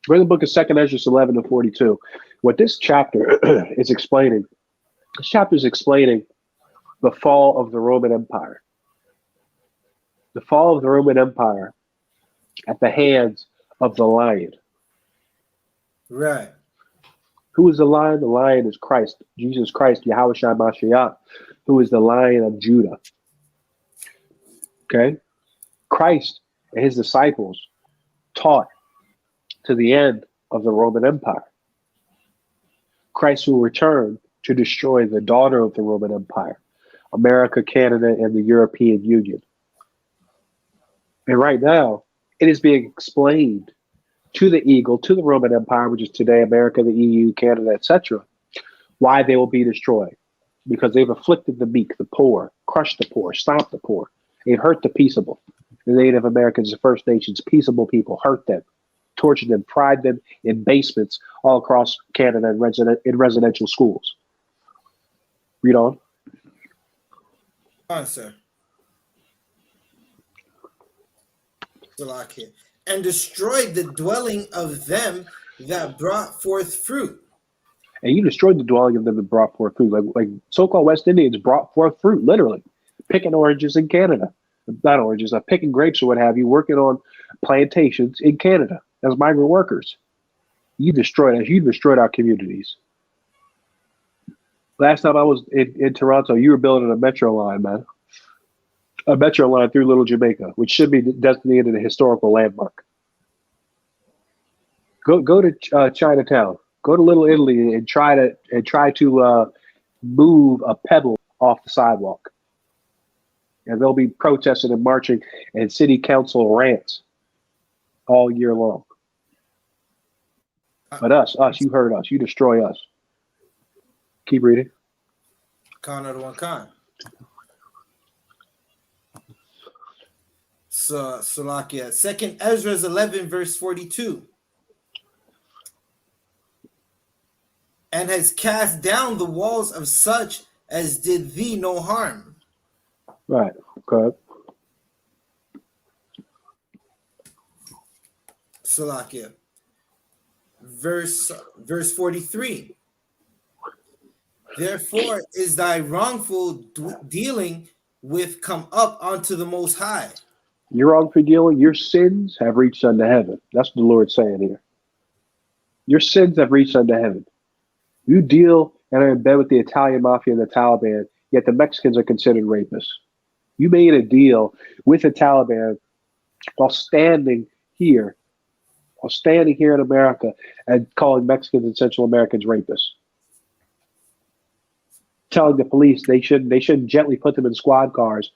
[SPEAKER 3] We're in the book of 2nd Esdras 11 and 42. What this chapter is explaining, the fall of the Roman Empire. The fall of the Roman Empire at the hands of the lion.
[SPEAKER 2] Right.
[SPEAKER 3] Who is the lion? The lion is Christ, Jesus Christ, Yahawashi Mashiach, who is the Lion of Judah. Okay? Christ and his disciples taught to the end of the Roman Empire. Christ will return to destroy the daughter of the Roman Empire, America, Canada, and the European Union. And right now, it is being explained to the eagle, to the Roman Empire, which is today America, the EU, Canada, etc., why they will be destroyed. Because they've afflicted the meek, the poor, crushed the poor, stomped the poor. They've hurt the peaceable. The Native Americans, the First Nations, peaceable people, hurt them, tortured them, fried them in basements all across Canada in residential schools. Read on.
[SPEAKER 2] On, sir. And destroyed the dwelling of them that brought forth fruit.
[SPEAKER 3] And you destroyed the dwelling of them that brought forth fruit. Like so-called West Indians brought forth fruit, literally. picking oranges in Canada. Not oranges, picking grapes or what have you, working on plantations in Canada as migrant workers. You destroyed us. You destroyed our communities. Last time I was in Toronto, you were building a metro line, man. A metro line through Little Jamaica, which should be designated a historical landmark. Go to Chinatown. Go to Little Italy and try to move a pebble off the sidewalk. And they'll be protesting and marching and city council rants all year long. But us, you heard us. You destroy us. Keep reading.
[SPEAKER 2] Khan of the one Khan. So, Salakia. 2 Ezra 11, verse 42. And has cast down the walls of such as did thee no harm.
[SPEAKER 3] Right. Okay.
[SPEAKER 2] Salakia. Verse 43. Therefore is thy wrongful dealing with come up unto the Most High.
[SPEAKER 3] Your wrongful dealing, your sins have reached unto heaven. That's what the Lord's saying here. Your sins have reached unto heaven. You deal and are in bed with the Italian mafia and the Taliban, yet the Mexicans are considered rapists. You made a deal with the Taliban while standing here in America and calling Mexicans and Central Americans rapists. Telling the police they shouldn't gently put them in squad cars.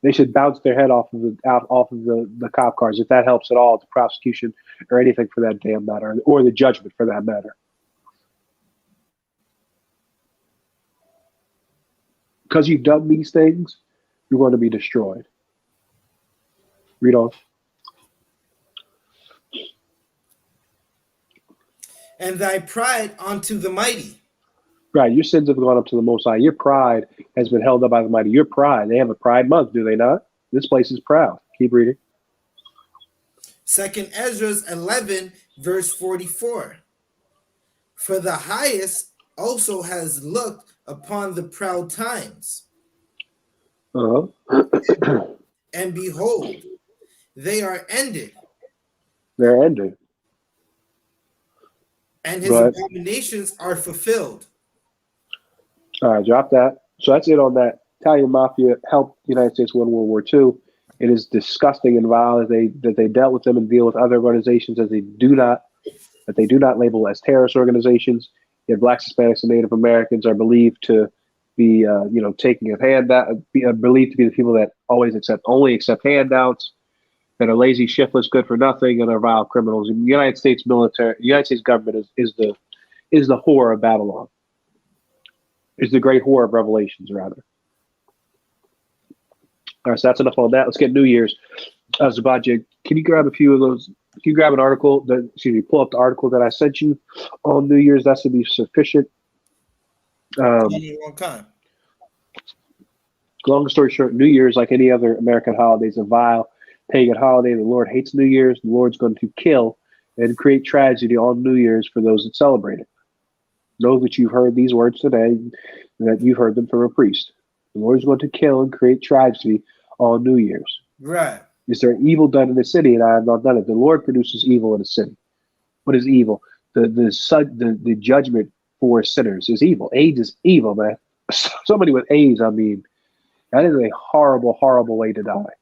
[SPEAKER 3] They should bounce their head off of the cop cars if that helps at all to prosecution or anything for that damn matter, or the judgment for that matter. Because you've done these things, you're going to be destroyed. Read on.
[SPEAKER 2] And thy pride unto the mighty.
[SPEAKER 3] Right, your sins have gone up to the Most High. Your pride has been held up by the mighty. Your pride. They have a pride month, do they not? This place is proud. Keep reading.
[SPEAKER 2] 2 Ezra 11, verse 44. For the highest also has looked upon the proud times. And behold, they are ended.
[SPEAKER 3] They're ended.
[SPEAKER 2] And his abominations are fulfilled.
[SPEAKER 3] All right, drop that. So that's it on that. Italian mafia helped the United States win World War II. It is disgusting and vile that they dealt with them and deal with other organizations that they do not label as terrorist organizations. Yet Blacks, Hispanics, and Native Americans are believed to be, taking a handout. Believed to be the people that only accept handouts, that are lazy, shiftless, good for nothing, and are vile criminals. The United States government is the whore of Babylon. Is the great whore of Revelations, rather. All right, so that's enough on that. Let's get New Year's. Zabaja, can you grab a few of those? Can you grab an article? Pull up the article that I sent you on New Year's. That should be sufficient. Long story short, New Year's, like any other American holiday, is a vile pagan holiday. The Lord hates New Year's. The Lord's going to kill and create tragedy on New Year's for those that celebrate it. Know that you've heard these words today, that you've heard them from a priest. The Lord is going to kill and create tragedy on New Year's.
[SPEAKER 2] Right.
[SPEAKER 3] Is there evil done in the city? And I have not done it. The Lord produces evil in the city. What is evil? The judgment for sinners is evil. AIDS is evil, man. Somebody with AIDS, I mean, that is a horrible, horrible way to die.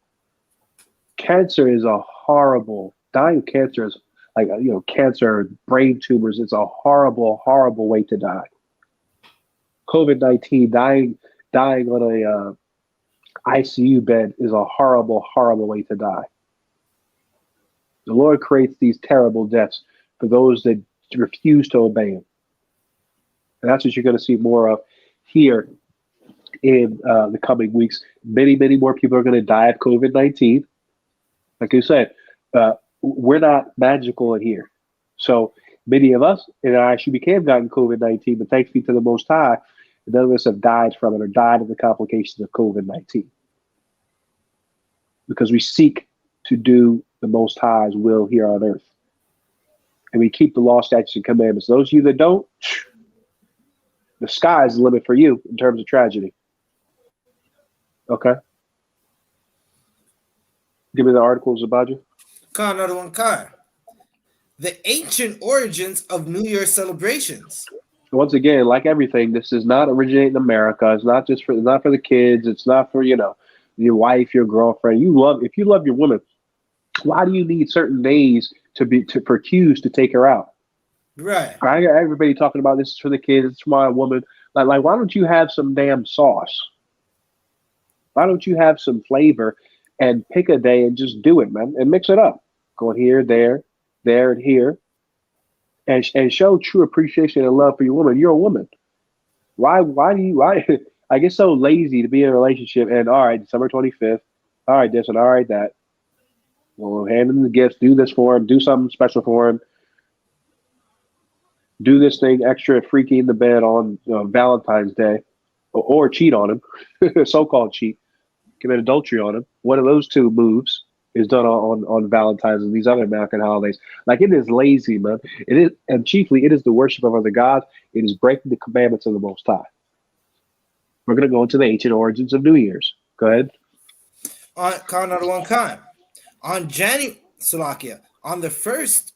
[SPEAKER 3] Cancer is a horrible. Dying of cancer is cancer, brain tumors. It's a horrible, horrible way to die. COVID-19, dying on a ICU bed is a horrible, horrible way to die. The Lord creates these terrible deaths for those that refuse to obey Him. And that's what you're going to see more of here in the coming weeks. Many, many more people are going to die of COVID-19. Like you said, we're not magical in here. So many of us in I.S.U.P.K have gotten COVID-19, but thanks be to the Most High, none of us have died from it or died of the complications of COVID-19. Because we seek to do the Most High's will here on earth. And we keep the law, statutes, and commandments. Those of you that don't, the sky is the limit for you in terms of tragedy. Okay. Give me the articles about you.
[SPEAKER 2] Another one, car. The ancient origins of New Year celebrations.
[SPEAKER 3] Once again, like everything, this does not originate in America. It's not just for not for the kids. It's not for your wife, your girlfriend. If you love your woman, why do you need certain days for cues to take her out?
[SPEAKER 2] Right.
[SPEAKER 3] I got everybody talking about this is for the kids. It's for my woman. Like why don't you have some damn sauce? Why don't you have some flavor and pick a day and just do it, man, and mix it up? Go here, there, and here, and show true appreciation and love for your woman. You're a woman. Why I get so lazy to be in a relationship and all right, December 25th, all right, this and all right, that. We'll hand him the gifts, do this for him, do something special for him, do this thing extra freaky in the bed on Valentine's Day, or cheat on him, so-called cheat, commit adultery on him. One of those two moves is done on Valentine's and these other American holidays. Like it is lazy, man. It is, and chiefly it is the worship of other gods. It is breaking the commandments of the Most High. We're going to go into the ancient origins of New Year's. Go ahead.
[SPEAKER 2] Another one, car. On the first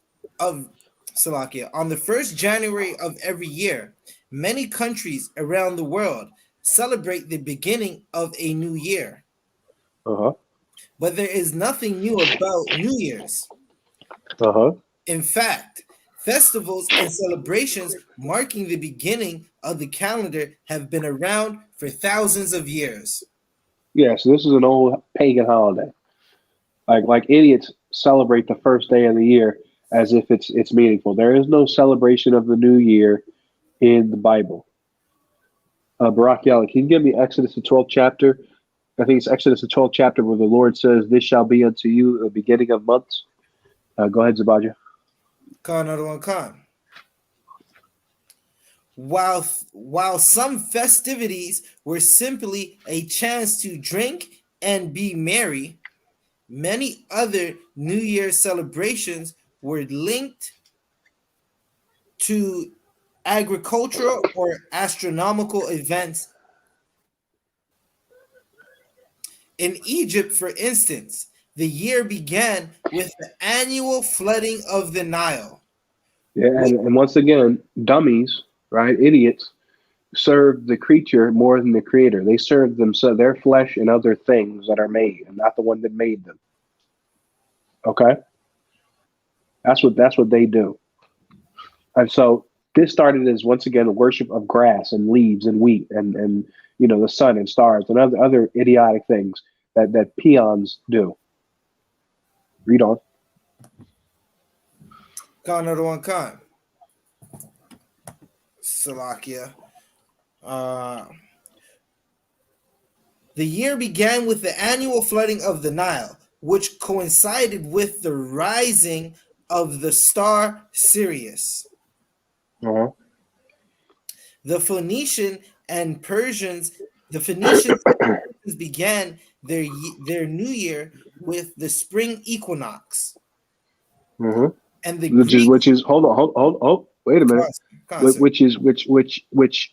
[SPEAKER 2] January of every year, many countries around the world celebrate the beginning of a new year.
[SPEAKER 3] Uh-huh.
[SPEAKER 2] But there is nothing new about New Year's.
[SPEAKER 3] Uh-huh.
[SPEAKER 2] In fact, festivals and celebrations marking the beginning of the calendar have been around for thousands of years.
[SPEAKER 3] Yeah, so this is an old pagan holiday. Like idiots celebrate the first day of the year as if it's meaningful. There is no celebration of the new year in the Bible. Barak Yalla, can you give me Exodus the 12th chapter? I think it's Exodus the 12th chapter where the Lord says, "This shall be unto you the beginning of months." Go ahead, Zabaja.
[SPEAKER 2] Another one, Khan. While some festivities were simply a chance to drink and be merry, many other New Year celebrations were linked to agricultural or astronomical events. In Egypt, for instance, the year began with the annual flooding of the Nile.
[SPEAKER 3] Yeah, and once again, dummies, right? Idiots serve the creature more than the creator. They serve themselves, their flesh and other things that are made, and not the one that made them. Okay, that's what they do. And so this started as once again a worship of grass and leaves and wheat and the sun and stars and other idiotic things that peons do. Read on.
[SPEAKER 2] Another one, Khan. Salakia. The year began with the annual flooding of the Nile, which coincided with the rising of the star Sirius.
[SPEAKER 3] Uh-huh.
[SPEAKER 2] The Phoenicians and Persians began their new year with the spring equinox.
[SPEAKER 3] Mm-hmm.
[SPEAKER 2] And the
[SPEAKER 3] which is hold on, wait a minute. Which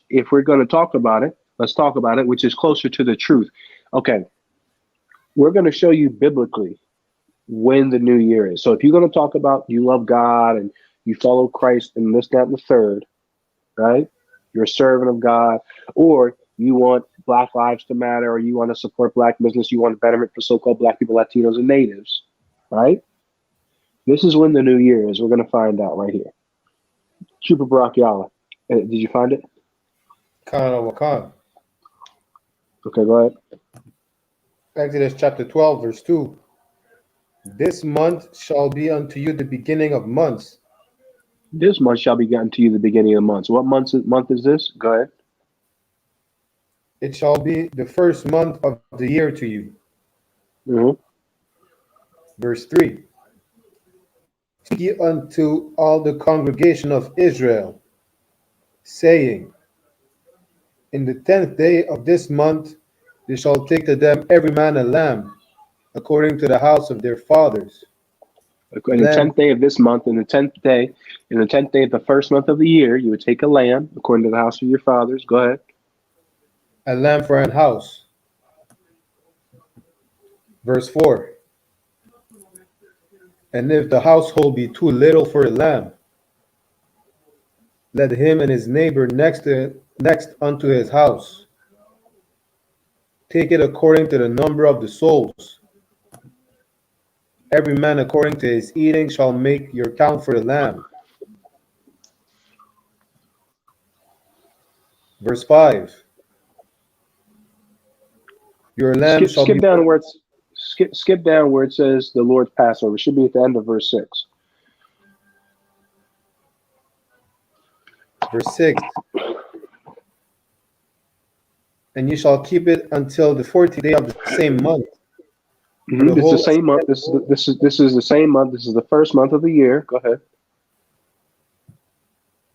[SPEAKER 3] if we're going to talk about it, let's talk about it, which is closer to the truth. Okay. We're going to show you biblically when the new year is. So if you're going to talk about you love God and you follow Christ and this, that, and the third, right? You're a servant of God, or you want Black lives to matter, or you want to support Black business, you want betterment for so-called Black people, Latinos, and natives, right? This is when the new year is. We're going to find out right here. Super Barak Yalla. Did you find it?
[SPEAKER 4] Khan.
[SPEAKER 3] Okay, go ahead.
[SPEAKER 4] Exodus chapter 12, verse 2. This month shall be unto you the beginning of months.
[SPEAKER 3] This month shall be unto you the beginning of months. What month is this? Go ahead.
[SPEAKER 4] It shall be the first month of the year to you.
[SPEAKER 3] Mm-hmm.
[SPEAKER 4] Verse 3. Speak ye unto all the congregation of Israel, saying, in the 10th day of this month they shall take to them every man a lamb, according to the house of their fathers.
[SPEAKER 3] In the 10th day of this month, in the 10th day of the first month of the year, you would take a lamb, according to the house of your fathers. Go ahead.
[SPEAKER 4] A lamb for an house. Verse 4. And if the household be too little for a lamb, let him and his neighbor next unto his house take it according to the number of the souls. Every man according to his eating shall make your count for the lamb. Verse 5. Your lamb shall
[SPEAKER 3] Skip
[SPEAKER 4] be
[SPEAKER 3] down where it's skip down where it says the Lord's Passover. It should be at the end of verse 6.
[SPEAKER 4] verse 6. And you shall keep it until the 40th day of the same month.
[SPEAKER 3] This is the same month. This is the same month. This is the first month of the year. Go ahead.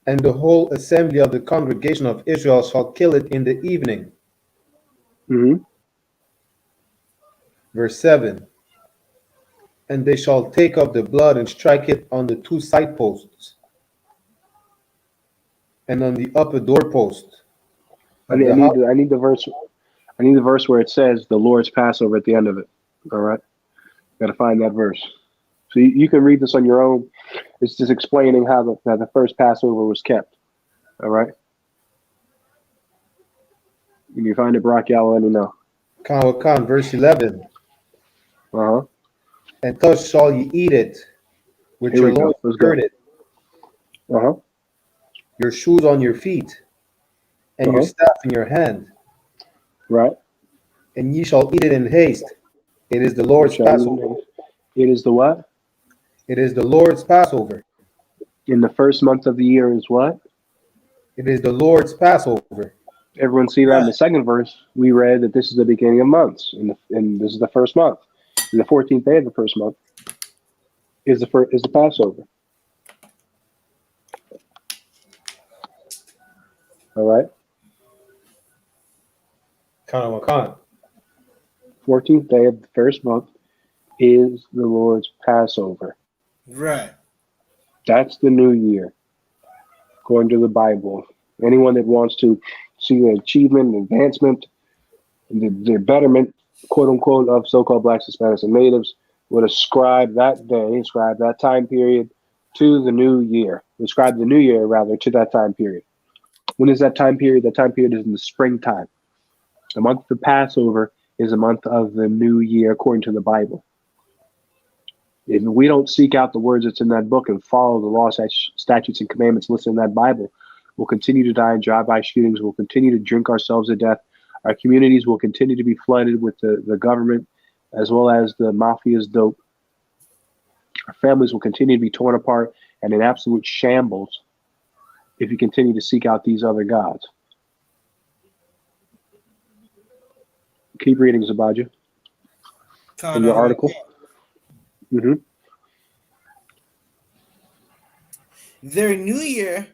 [SPEAKER 4] And the whole assembly of the congregation of Israel shall kill it in the evening. Verse 7. And they shall take up the blood and strike it on the two side posts and on the upper doorpost.
[SPEAKER 3] I need the verse. I need the verse where it says the Lord's Passover at the end of it. All right. Got to find that verse. So you can read this on your own. It's just explaining how the first Passover was kept. All right. When you find it, Brock, y'all let me know.
[SPEAKER 4] Khan, verse 11. And thus shall ye eat it, with
[SPEAKER 3] Here
[SPEAKER 4] your
[SPEAKER 3] we go.
[SPEAKER 4] loins
[SPEAKER 3] Let's go.
[SPEAKER 4] girded, your shoes on your feet, and your staff in your hand.
[SPEAKER 3] Right.
[SPEAKER 4] And ye shall eat it in haste. It is the Lord's Passover.
[SPEAKER 3] It is the what?
[SPEAKER 4] It is the Lord's Passover.
[SPEAKER 3] In the first month of the year is what?
[SPEAKER 4] It is the Lord's Passover.
[SPEAKER 3] Everyone see that in the second verse we read that this is the beginning of months, and this is the first month. And the 14th day of the first month is the Passover. All right.
[SPEAKER 4] Khan.
[SPEAKER 3] 14th day of the first month is the Lord's Passover.
[SPEAKER 2] Right.
[SPEAKER 3] That's the new year, according to the Bible. Anyone that wants to see the achievement, advancement, the betterment, quote unquote, of so-called blacks, Hispanics, and natives would ascribe that day, ascribe that time period to the new year. Ascribe the new year, rather, to that time period. When is that time period? That time period is in the springtime. The month of the Passover is a month of the new year, according to the Bible. If we don't seek out the words that's in that book and follow the laws, statutes, and commandments listed in that Bible, we'll continue to die in drive-by shootings. We'll continue to drink ourselves to death. Our communities will continue to be flooded with the government as well as the mafia's dope. Our families will continue to be torn apart and in absolute shambles if you continue to seek out these other gods. Keep reading, Zabaja, in your article.
[SPEAKER 2] Their new year,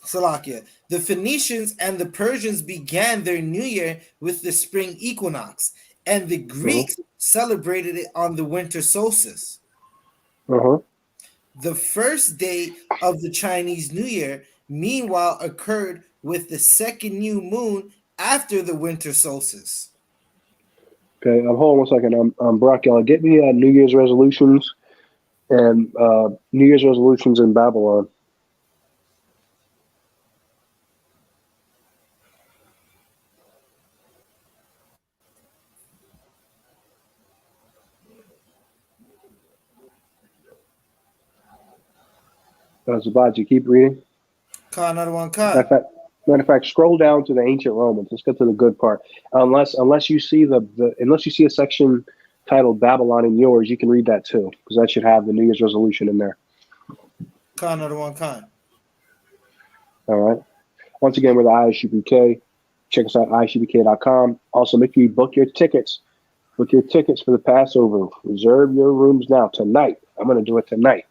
[SPEAKER 2] Salakia, the Phoenicians and the Persians began their new year with the spring equinox, and the Greeks celebrated it on the winter solstice. The first day of the Chinese New Year, meanwhile, occurred with the second new moon after the winter solstice.
[SPEAKER 3] Okay, hold on 1 second. Brock, y'all, get me New Year's resolutions and New Year's resolutions in Babylon. Zabaji, keep reading. Matter of fact, scroll down to the ancient Romans. Let's get to the good part. Unless you see unless you see a section titled Babylon in yours, you can read that too, because that should have the New Year's resolution in there. All right. Once again, we're the I.S.U.P.K. Check us out, isupk.com. Also, make sure you book your tickets. Book your tickets for the Passover. Reserve your rooms now, tonight. I'm going to do it tonight.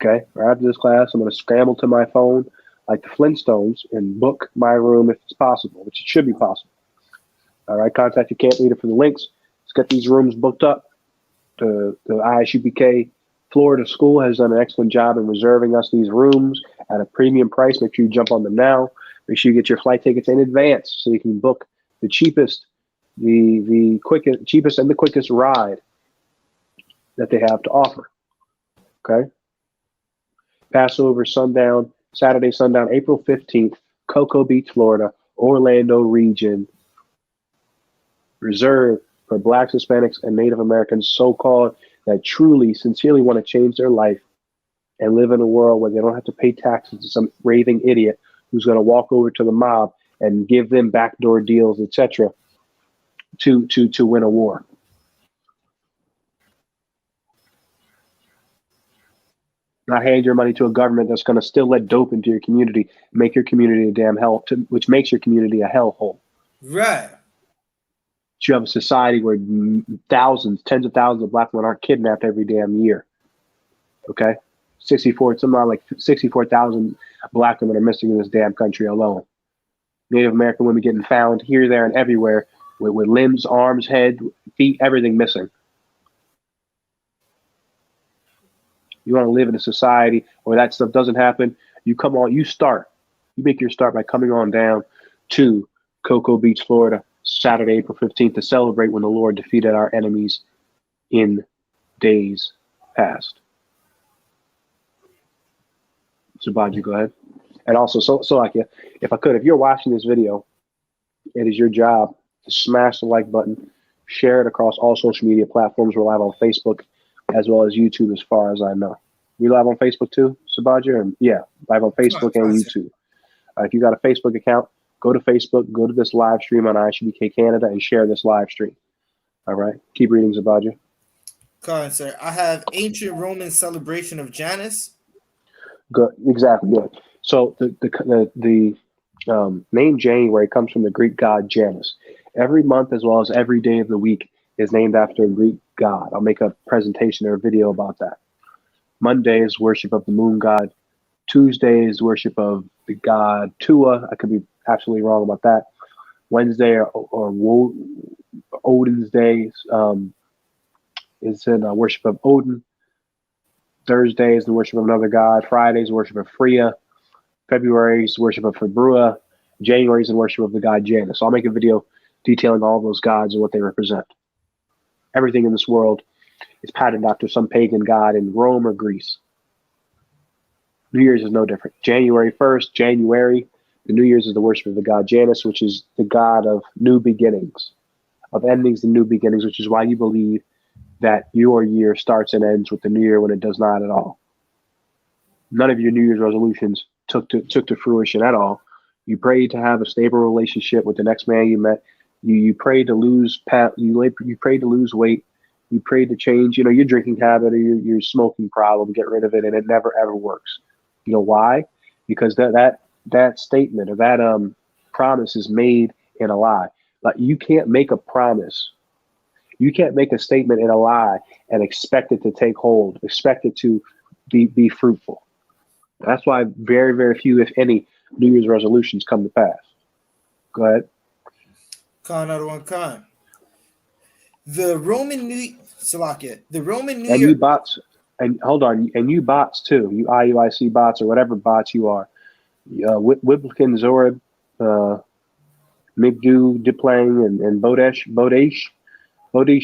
[SPEAKER 3] Okay? Right after this class, I'm going to scramble to my phone like the Flintstones and book my room if it's possible, which it should be possible. All right? Contact your camp leader for the links. Let's get these rooms booked up. The I.S.U.P.K. Florida School has done an excellent job in reserving us these rooms at a premium price. Make sure you jump on them now. Make sure you get your flight tickets in advance so you can book the cheapest the quickest, cheapest, and the quickest ride that they have to offer. Okay. Passover sundown, Saturday sundown, April 15th, Cocoa Beach, Florida, Orlando region, reserved for Blacks, Hispanics, and Native Americans, so-called, that truly, sincerely want to change their life and live in a world where they don't have to pay taxes to some raving idiot who's going to walk over to the mob and give them backdoor deals, etc., to win a war. Not hand your money to a government that's going to still let dope into your community, make your community a damn hell, which makes your community a hellhole.
[SPEAKER 2] Right.
[SPEAKER 3] You have a society where thousands, tens of thousands of black men aren't kidnapped every damn year. Okay? 64,000 black women are missing in this damn country alone. Native American women getting found here, there, and everywhere with limbs, arms, head, feet, everything missing. You want to live in a society where that stuff doesn't happen, you make your start by coming on down to Cocoa Beach, Florida, Saturday, April 15th, to celebrate when the Lord defeated our enemies in days past. Sabaji, go ahead. And also, if I could, if you're watching this video, it is your job to smash the like button, share it across all social media platforms. We're live on Facebook as well as YouTube, as far as I know. We live on Facebook too, Sabaji? Yeah, live on Facebook and YouTube. If you got a Facebook account, go to Facebook, go to this live stream on I.S.U.P.K Canada and share this live stream. All right. Keep reading, Sabaji.
[SPEAKER 2] Come on, sir. I have ancient Roman celebration of Janus.
[SPEAKER 3] Good. Exactly. Good. So the name January comes from the Greek god Janus. Every month, as well as every day of the week, is named after a Greek god. I'll make a presentation or a video about that. Monday is worship of the moon god. Tuesday is worship of the god Tua. I could be absolutely wrong about that. Wednesday or Odin's Day is in worship of Odin. Thursday is the worship of another god. Friday is worship of Freya. February is worship of Februa. January is in worship of the god Janus. So I'll make a video detailing all those gods and what they represent. Everything in this world is patterned after some pagan god in Rome or Greece. New Year's is no different. January 1st, January, the New Year's is the worship of the god Janus, which is the god of new beginnings, of endings and new beginnings, which is why you believe that your year starts and ends with the new year when it does not at all. None of your New Year's resolutions took to fruition at all. You prayed to have a stable relationship with the next man you met. You prayed to lose you prayed to lose weight. You prayed to change, your drinking habit or your smoking problem, get rid of it, and it never ever works. You know why? Because that statement or that promise is made in a lie. Like, you can't make a promise. You can't make a statement in a lie and expect it to take hold, expect it to be fruitful. That's why very, very few, if any, New Year's resolutions come to pass. Go ahead.
[SPEAKER 2] Another one, Khan. The Roman New
[SPEAKER 3] And
[SPEAKER 2] Year.
[SPEAKER 3] you bots, and hold on, and you bots too, you IUIC bots or whatever bots you are. Wiblikin, Zorib, Migdu, Diplang, and Bodesh,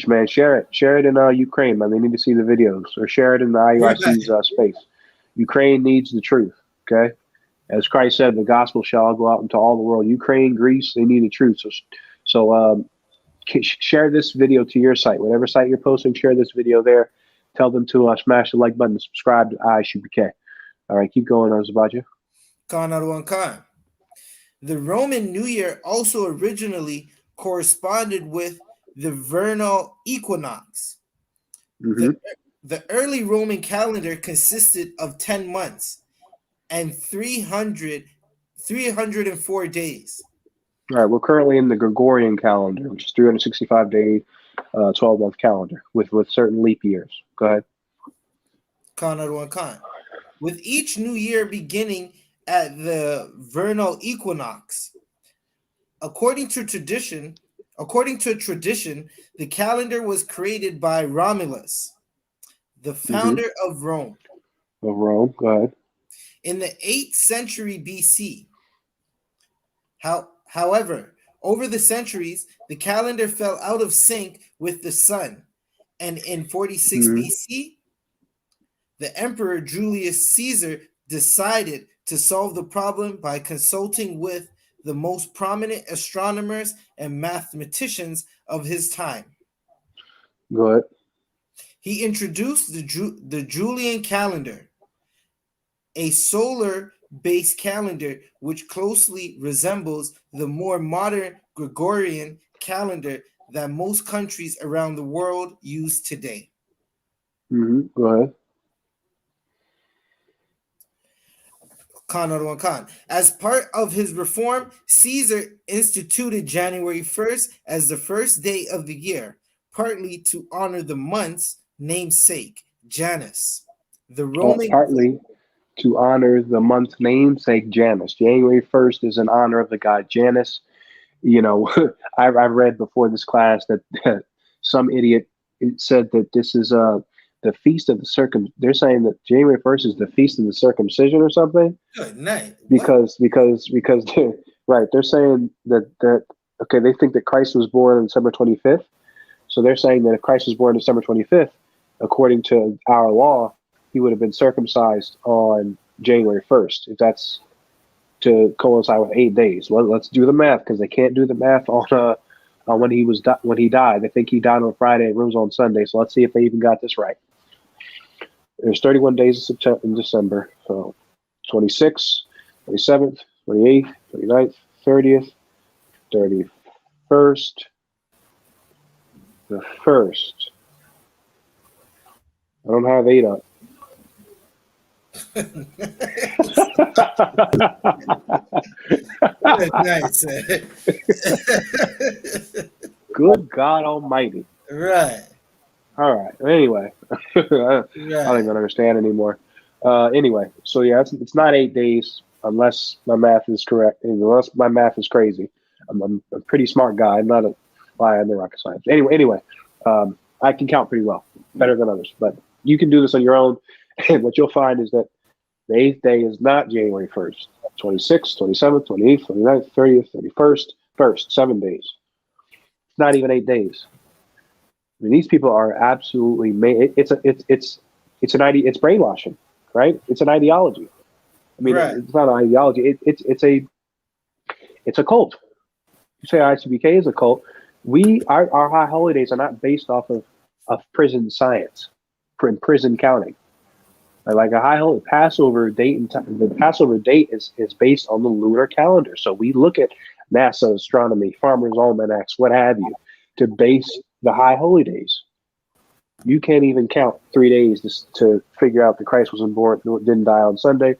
[SPEAKER 3] man, share it in Ukraine, man. They need to see the videos, or share it in the IUIC's space. Ukraine needs the truth, okay? As Christ said, the gospel shall go out into all the world. Ukraine, Greece, they need the truth. So share this video to your site. Whatever site you're posting, share this video there. Tell them to smash the like button and subscribe to I.S.U.P.K. All right, keep going, Zabaja.
[SPEAKER 2] Khan. The Roman New Year also originally corresponded with the vernal equinox.
[SPEAKER 3] Mm-hmm.
[SPEAKER 2] The early Roman calendar consisted of 10 months and 304 days.
[SPEAKER 3] All right, we're currently in the Gregorian calendar, which is 365-day, 12-month calendar with certain leap years. Go ahead.
[SPEAKER 2] Khan. With each new year beginning at the vernal equinox. According to tradition, the calendar was created by Romulus, the founder of Rome.
[SPEAKER 3] Of Rome, go ahead.
[SPEAKER 2] In the 8th century BC. However, Over the centuries, the calendar fell out of sync with the sun, and in 46 BC, the Emperor Julius Caesar decided to solve the problem by consulting with the most prominent astronomers and mathematicians of his time.
[SPEAKER 3] Go ahead.
[SPEAKER 2] He introduced the Julian calendar, a solar-based calendar which closely resembles the more modern Gregorian calendar that most countries around the world use today.
[SPEAKER 3] Go ahead.
[SPEAKER 2] Khan. As part of his reform, Caesar instituted January 1st as the first day of the year, partly to honor the month's namesake, Janus. The Roman
[SPEAKER 3] Partly to honor the month's namesake, Janus. January 1st is in honor of the god Janus. You know, I read before this class that some idiot said that this is the feast of the They're saying that January 1st is the feast of the circumcision or something.
[SPEAKER 2] Good night.
[SPEAKER 3] Because right, they're saying that okay, they think that Christ was born on December 25th. So they're saying that if Christ was born December 25th, according to our law, he would have been circumcised on January 1st. If that's to coincide with 8 days. Well, let's do the math because they can't do the math on when he died. They think he died on Friday and rose on Sunday. So let's see if they even got this right. There's 31 days in December. So 26th, 27th, 28th, 29th, 30th, 31st, the 1st. I don't have 8 up.
[SPEAKER 2] Nice.
[SPEAKER 3] Good God Almighty.
[SPEAKER 2] Right.
[SPEAKER 3] All right. Anyway, I don't even understand anymore. Anyway, so yeah, it's not 8 days unless my math is correct. Unless my math is crazy. I'm a pretty smart guy. I'm not a fly in the rocket science. Anyway, I can count pretty well, better than others. But you can do this on your own. And what you'll find is that the 8th day is not January 1st. 26th, 27th, 28th, 29th, 30th, 31st, 1st, 7 days. It's not even 8 days. I mean, these people are absolutely it's brainwashing, right? It's an ideology. I mean, It's not an ideology. It's a cult. You say I.S.U.P.K is a cult. Our high holidays are not based off of prison science, prison counting. Like a high holy Passover date and time. The Passover date is based on the lunar calendar. So we look at NASA astronomy, farmers' almanacs, what have you, to base the high holy days. You can't even count 3 days to figure out that Christ wasn't born, didn't die on Sunday.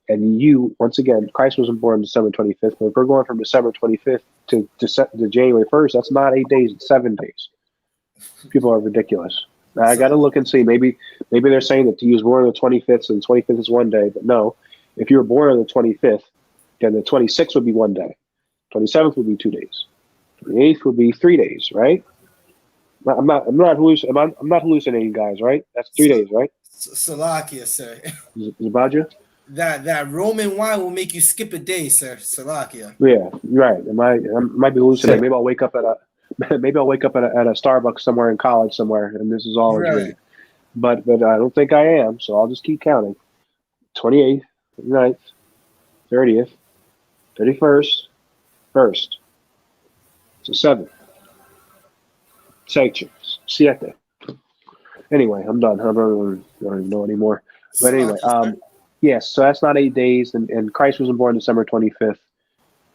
[SPEAKER 3] And once again, Christ wasn't born December 25th. But if we're going from December 25th to January 1st, that's not 8 days, it's 7 days. People are ridiculous. I got to look and see. Maybe they're saying that he was born on the 25th, so the 25th is 1 day. But no, if you were born on the 25th, then the 26th would be 1 day. 27th would be 2 days. 28th would be 3 days, right? I'm not hallucinating, guys, right? That's 3 days, right?
[SPEAKER 2] Salakia, sir.
[SPEAKER 3] Zabaja?
[SPEAKER 2] That Roman wine will make you skip a day, sir. Salakia.
[SPEAKER 3] Yeah, right. I might be hallucinating. Maybe I'll wake up at a Starbucks somewhere in college somewhere, and this is all a dream. But I don't think I am, so I'll just keep counting. 28th, 29th, 30th, 31st, 1st. So 7th. 6th. 7. Anyway, I'm done. I don't even know anymore. But anyway, yes, so that's not 8 days, and Christ wasn't born December 25th.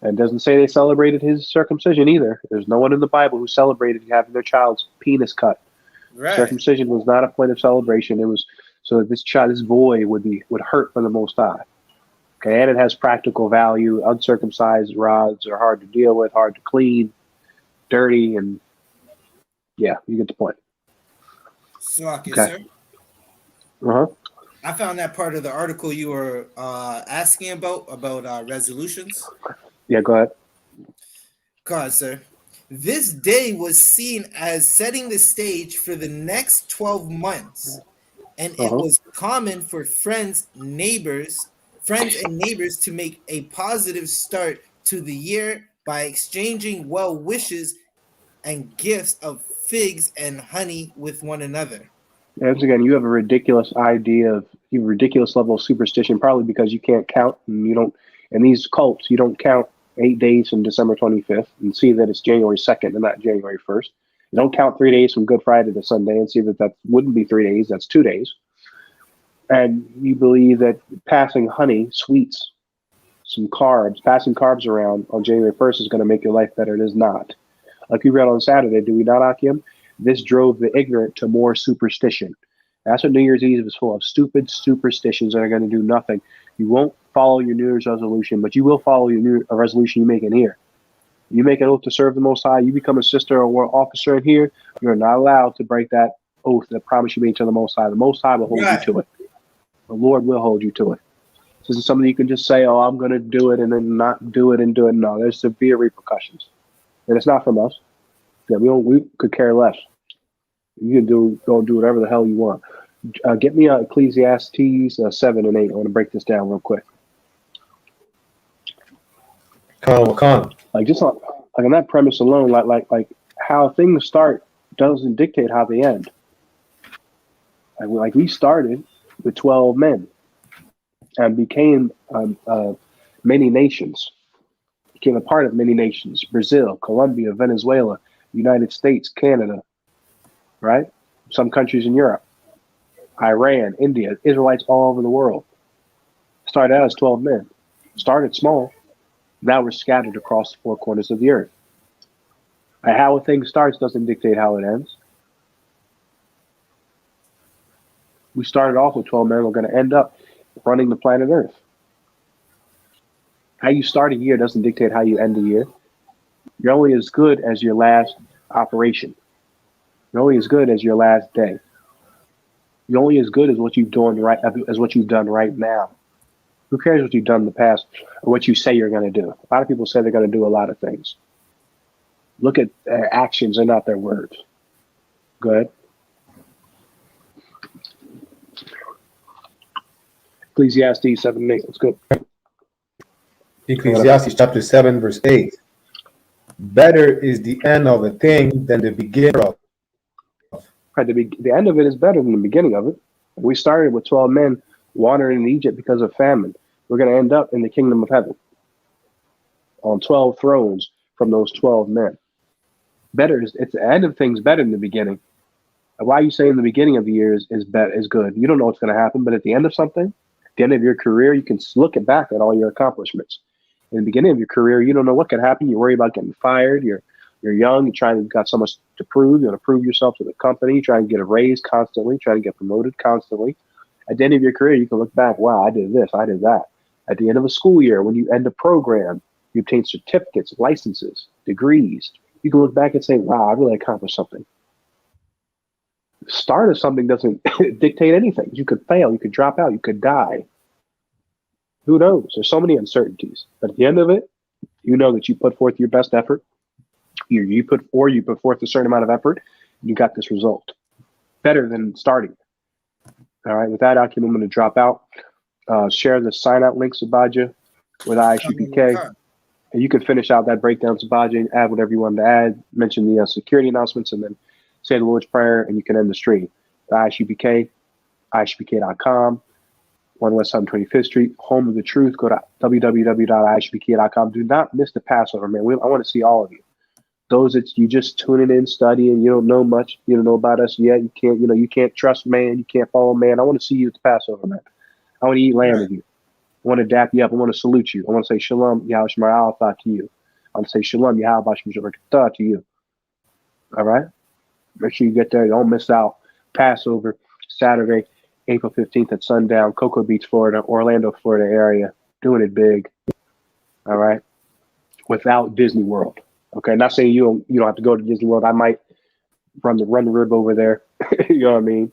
[SPEAKER 3] And it doesn't say they celebrated his circumcision either. There's no one in the Bible who celebrated having their child's penis cut. Right. Circumcision was not a point of celebration. It was so that this boy would hurt for the Most High. Okay, and it has practical value. Uncircumcised rods are hard to deal with, hard to clean, dirty, and yeah, you get the point.
[SPEAKER 2] Okay. Sir. I found that part of the article you were asking about resolutions.
[SPEAKER 3] Yeah, go ahead.
[SPEAKER 2] God, sir. This day was seen as setting the stage for the next 12 months, and it was common for friends and neighbors to make a positive start to the year by exchanging well wishes and gifts of figs and honey with one another.
[SPEAKER 3] Once again, you have a ridiculous you have a ridiculous level of superstition, probably because you can't count and you don't, in these cults, you don't count 8 days from December 25th and see that it's January 2nd and not January 1st. You don't count 3 days from Good Friday to Sunday and see that wouldn't be 3 days, that's 2 days. And you believe that passing honey, sweets, passing carbs around on January 1st is going to make your life better. It is not. Like we read on Saturday, do we not, Akim? This drove the ignorant to more superstition. That's what New Year's Eve is full of, stupid superstitions that are going to do nothing. You won't follow your New Year's resolution, but you will follow your resolution you make in here. You make an oath to serve the Most High, you become a sister or officer in here, you're not allowed to break that oath, that promise you made to the Most High. The Most High will hold you to it. The Lord will hold you to it. This isn't something you can just say, oh, I'm going to do it and then not do it and do it. No, there's severe repercussions. And it's not from us. Yeah, we could care less. You can go do whatever the hell you want. Get me Ecclesiastes 7 and 8. I want to break this down real quick.
[SPEAKER 4] Come on.
[SPEAKER 3] Like just on that premise alone, like how things start doesn't dictate how they end. Like we started with 12 men and became many nations. Became a part of many nations: Brazil, Colombia, Venezuela, United States, Canada, right? Some countries in Europe, Iran, India, Israelites all over the world. Started out as 12 men. Started small. Now we're scattered across the four corners of the earth. And how a thing starts doesn't dictate how it ends. We started off with 12 men. We're going to end up running the planet Earth. How you start a year doesn't dictate how you end a year. You're only as good as your last operation. You're only as good as your last day. You're only as good as what you've done right now. Who cares what you've done in the past or what you say you're going to do? A lot of people say they're going to do a lot of things. Look at their actions and not their words. Go ahead. Ecclesiastes 7 and 8. Let's go.
[SPEAKER 4] Ecclesiastes chapter 7, verse 8. Better is the end of a thing than the beginning of.
[SPEAKER 3] Right, the end of it is better than the beginning of it. We started with 12 men wandering in Egypt because of famine. We're going to end up in the kingdom of heaven on 12 thrones from those 12 men. It's the end of things better than the beginning. Why are you saying the beginning of the year is good? You don't know what's going to happen, but at the end of something, at the end of your career, you can look back at all your accomplishments. In the beginning of your career, you don't know what could happen. You worry about getting fired. You're young. You've got so much to prove. You want to prove yourself to the company. You try to get a raise constantly. Try to get promoted constantly. At the end of your career, you can look back. Wow, I did this. I did that. At the end of a school year, when you end a program, you obtain certificates, licenses, degrees. You can look back and say, wow, I really accomplished something. The start of something doesn't dictate anything. You could fail. You could drop out. You could die. Who knows? There's so many uncertainties. But at the end of it, you know that you put forth your best effort. You put forth a certain amount of effort, and you got this result. Better than starting. All right. With that, Akim, I'm going to drop out. Share the sign out links, Sabaja, with I.S.U.P.K. And you can finish out that breakdown, Sabaja, and add whatever you want to add. Mention the security announcements, and then say the Lord's Prayer, and you can end the stream. The I.S.U.P.K, isupk.com. 1 West 125th Street, home of the truth. Go to www.isupk.com. Do not miss the Passover, man. I want to see all of you. Those that you just tuning in, studying, you don't know much, you don't know about us yet. You can't trust man, you can't follow man. I want to see you at the Passover, man. I want to eat lamb with you. I want to dap you up. I want to salute you. I want to say shalom, YAHANNA to you. I want to say shalom, YAHANNA to you. All right? Make sure you get there. Don't miss out. Passover, Saturday, April 15th at sundown, Cocoa Beach, Florida, Orlando, Florida area. Doing it big. All right? Without Disney World. Okay, not saying you don't have to go to Disney World. I might run the rib over there. You know what I mean?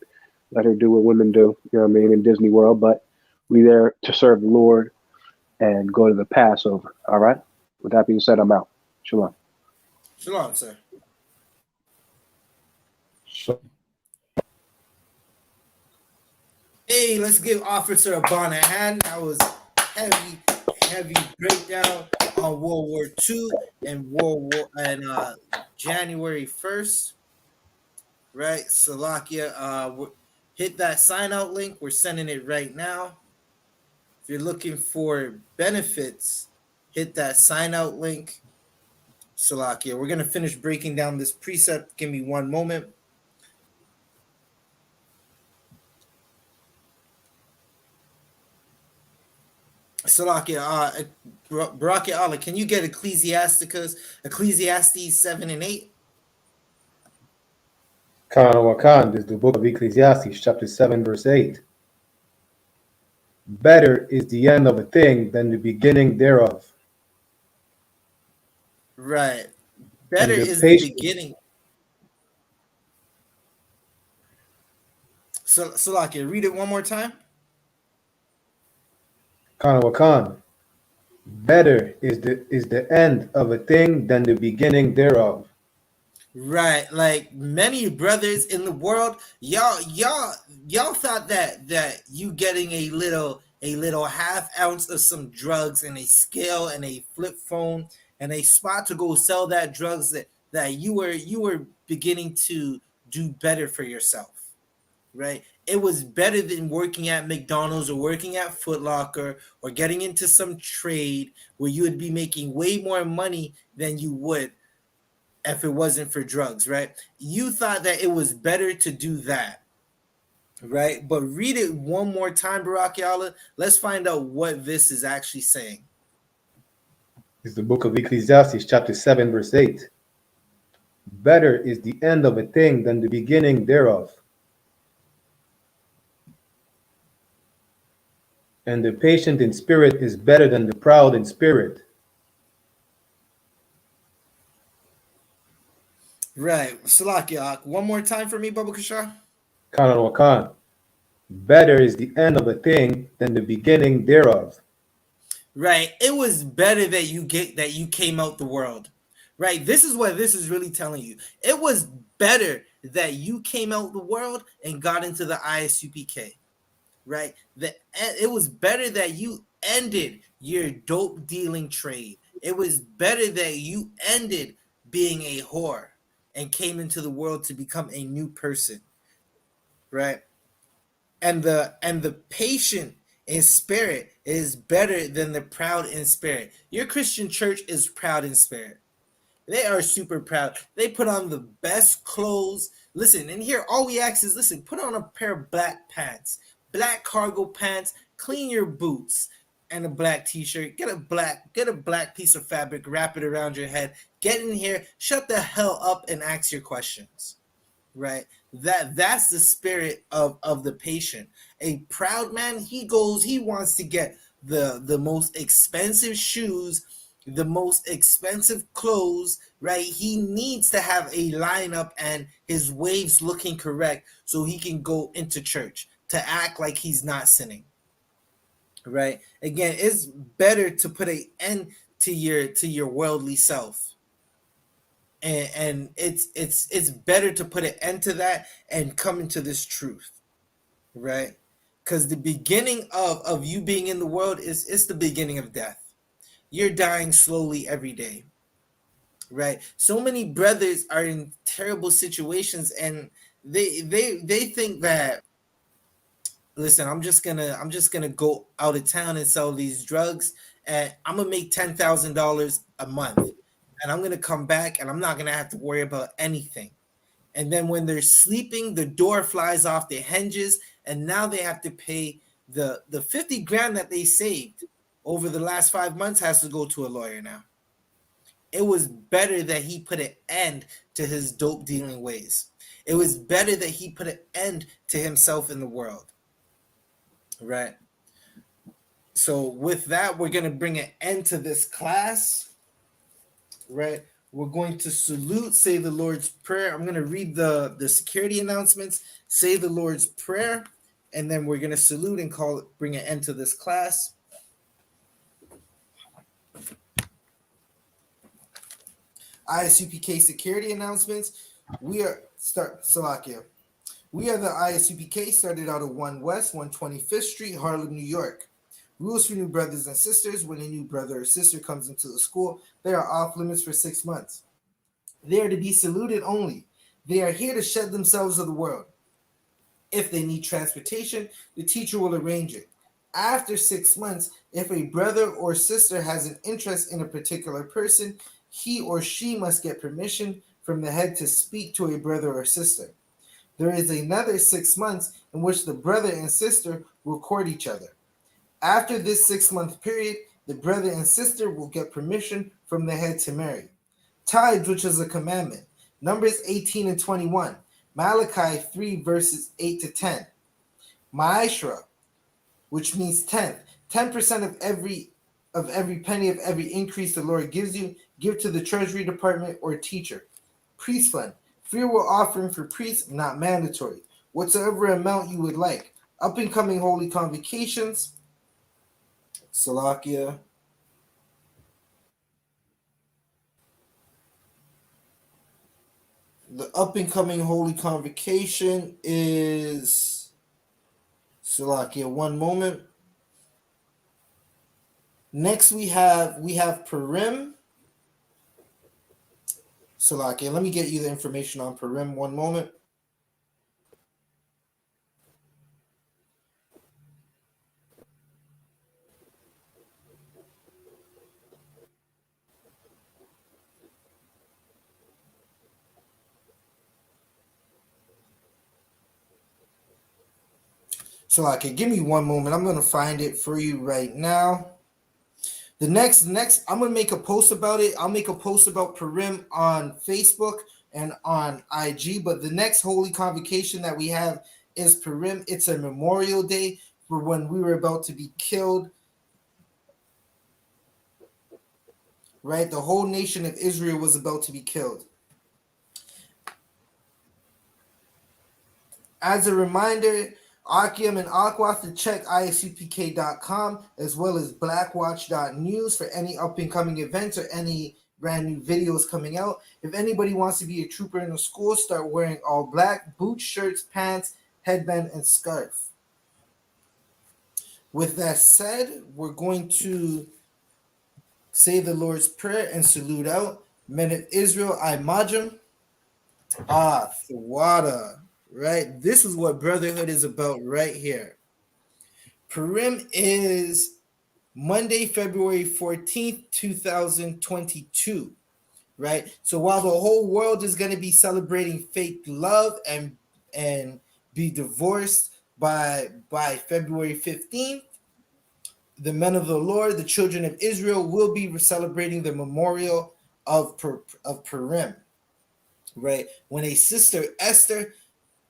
[SPEAKER 3] Let her do what women do. You know what I mean? In Disney World, but we there to serve the Lord and go to the Passover. All right. With that being said, I'm out. Shalom.
[SPEAKER 2] Shalom, sir. Hey, let's give Officer Abban a hand. That was heavy breakdown on World War II and January 1st, right? Salakia, hit that sign out link. We're sending it right now. If you're looking for benefits, hit that sign out link. Salakia, we're going to finish breaking down this precept. Give me one moment. Salakia, Baraki Allah, can you get Ecclesiastes 7 and 8?
[SPEAKER 4] Khan, this is the book of Ecclesiastes, chapter 7, verse 8. Better is the end of a thing than the beginning thereof.
[SPEAKER 2] Right. Better
[SPEAKER 4] And the
[SPEAKER 2] is the
[SPEAKER 4] patient,
[SPEAKER 2] beginning. So, Salakia, read it one more time.
[SPEAKER 4] Khan, better is the end of a thing than the beginning thereof.
[SPEAKER 2] Right, like many brothers in the world, y'all thought that you getting a little half ounce of some drugs and a scale and a flip phone and a spot to go sell that drugs that you were beginning to do better for yourself, right? It was better than working at McDonald's or working at Foot Locker or getting into some trade where you would be making way more money than you would if it wasn't for drugs, right? You thought that it was better to do that, right? But read it one more time, Barak Yala. Let's find out what this is actually saying.
[SPEAKER 4] It's the book of Ecclesiastes, chapter 7, verse 8. Better is the end of a thing than the beginning thereof. And the patient in spirit is better than the proud in spirit.
[SPEAKER 2] Right. Salakia, one more time for me, Baba Kashar.
[SPEAKER 4] Khan. Better is the end of a thing than the beginning thereof.
[SPEAKER 2] Right. It was better that you came out the world. Right. This is what this is really telling you. It was better that you came out the world and got into the ISUPK. Right. It was better that you ended your dope dealing trade. It was better that you ended being a whore and came into the world to become a new person. Right. And the patient in spirit is better than the proud in spirit. Your Christian church is proud in spirit. They are super proud. They put on the best clothes. Listen, and here all we ask is, listen, put on a pair of black pants, black cargo pants, clean your boots, and a black t-shirt. Get a black piece of fabric, wrap it around your head. Get in here, shut the hell up, and ask your questions. Right? That's the spirit of the patient. A proud man, he wants to get the most expensive shoes, the most expensive clothes, right? He needs to have a lineup and his waves looking correct so he can go into church to act like he's not sinning. Right? Again, it's better to put an end to your worldly self. And it's better to put an end to that and come into this truth, right? Because the beginning of you being in the world is the beginning of death. You're dying slowly every day, right? So many brothers are in terrible situations, and they think that, listen, I'm just gonna go out of town and sell these drugs, and I'm gonna make $10,000 a month, and I'm gonna come back and I'm not gonna have to worry about anything. And then when they're sleeping, the door flies off the hinges, and now they have to pay the 50 grand that they saved over the last 5 months has to go to a lawyer now. It was better that he put an end to his dope dealing ways. It was better that he put an end to himself in the world. Right. So with that, we're going to bring an end to this class. Right. We're going to salute, say the Lord's Prayer. I'm going to read the security announcements, say the Lord's Prayer, and then we're going to salute and bring an end to this class. I.S.U.P.K security announcements. We are Salakia. We are the I.S.U.P.K, started out at 1 West, 125th Street, Harlem, New York. Rules for new brothers and sisters: when a new brother or sister comes into the school, they are off limits for 6 months. They are to be saluted only. They are here to shed themselves of the world. If they need transportation, the teacher will arrange it. After 6 months, if a brother or sister has an interest in a particular person, he or she must get permission from the head to speak to a brother or sister. There is another 6 months in which the brother and sister will court each other. After this 6-month period, the brother and sister will get permission from the head to marry. Tithes, which is a commandment. Numbers 18 and 21. Malachi 3 verses 8 to 10. Ma'ashra, which means tenth. 10% of every penny of every increase the Lord gives you, give to the treasury department or teacher. Priest fund. Freewill offering for priests, not mandatory. Whatsoever amount you would like. Up and coming holy convocations. Salakia. The up and coming holy convocation is Salakia. One moment. Next we have Purim. Salakia. Let me get you the information on Purim. One moment. Salakia, give me one moment. I'm gonna find it for you right now. The next, I'm gonna make a post about it. I'll make a post about Purim on Facebook and on IG. But the next holy convocation that we have is Purim. It's a Memorial Day for when we were about to be killed. Right, the whole nation of Israel was about to be killed. As a reminder, Akim and Aqua to check isupk.com as well as blackwatch.news for any up and coming events or any brand new videos coming out. If anybody wants to be a trooper in the school, start wearing all black: boots, shirts, pants, headband, and scarf. With that said, we're going to say the Lord's Prayer and salute out. Men of Israel, I Majum. Thawada. Right? This is what brotherhood is about right here. Purim is Monday, February 14th, 2022. Right? So while the whole world is going to be celebrating fake love and be divorced by February 15th, the men of the Lord, the children of Israel, will be celebrating the memorial of Purim. Right? When a sister, Esther,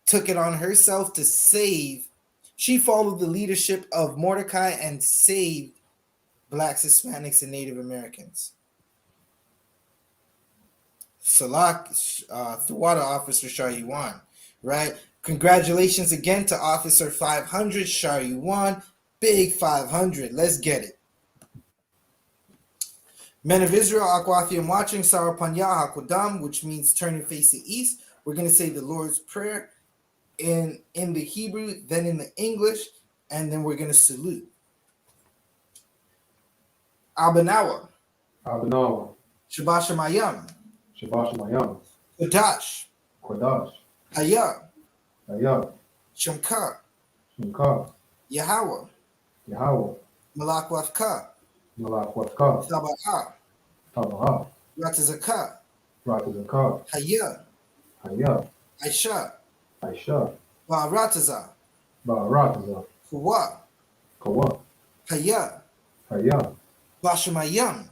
[SPEAKER 2] took it on herself to save, she followed the leadership of Mordecai and saved Blacks, Hispanics, and Native Americans. Salak, Thawada Officer Sharyuan, right? Congratulations again to Officer 500 Sharyuan. Big 500. Let's get it. Men of Israel, Akwathi, watching Sarapanya Hakodam, which means turn and face the east. We're going to say the Lord's Prayer in the Hebrew, then in the English, and then we're going to salute. Abanawa.
[SPEAKER 4] Abanawa.
[SPEAKER 2] Shabbat Shemayam.
[SPEAKER 4] Shabbat Shemayam.
[SPEAKER 2] Kodash.
[SPEAKER 4] Kodash.
[SPEAKER 2] Haya.
[SPEAKER 4] Haya.
[SPEAKER 2] Shemka.
[SPEAKER 4] Shemka.
[SPEAKER 2] Yahweh.
[SPEAKER 4] Yahweh.
[SPEAKER 2] Malak Wafka.
[SPEAKER 4] Malak Wafka.
[SPEAKER 2] Taba'a.
[SPEAKER 4] Taba'a.
[SPEAKER 2] Ratazaka.
[SPEAKER 4] Ratazaka.
[SPEAKER 2] Haya.
[SPEAKER 4] Haya.
[SPEAKER 2] Aisha.
[SPEAKER 4] Aisha.
[SPEAKER 2] Ba'arataza.
[SPEAKER 4] Ba'arataza.
[SPEAKER 2] Kawa.
[SPEAKER 4] Kawa.
[SPEAKER 2] Haya.
[SPEAKER 4] Haya.
[SPEAKER 2] Bashamayam.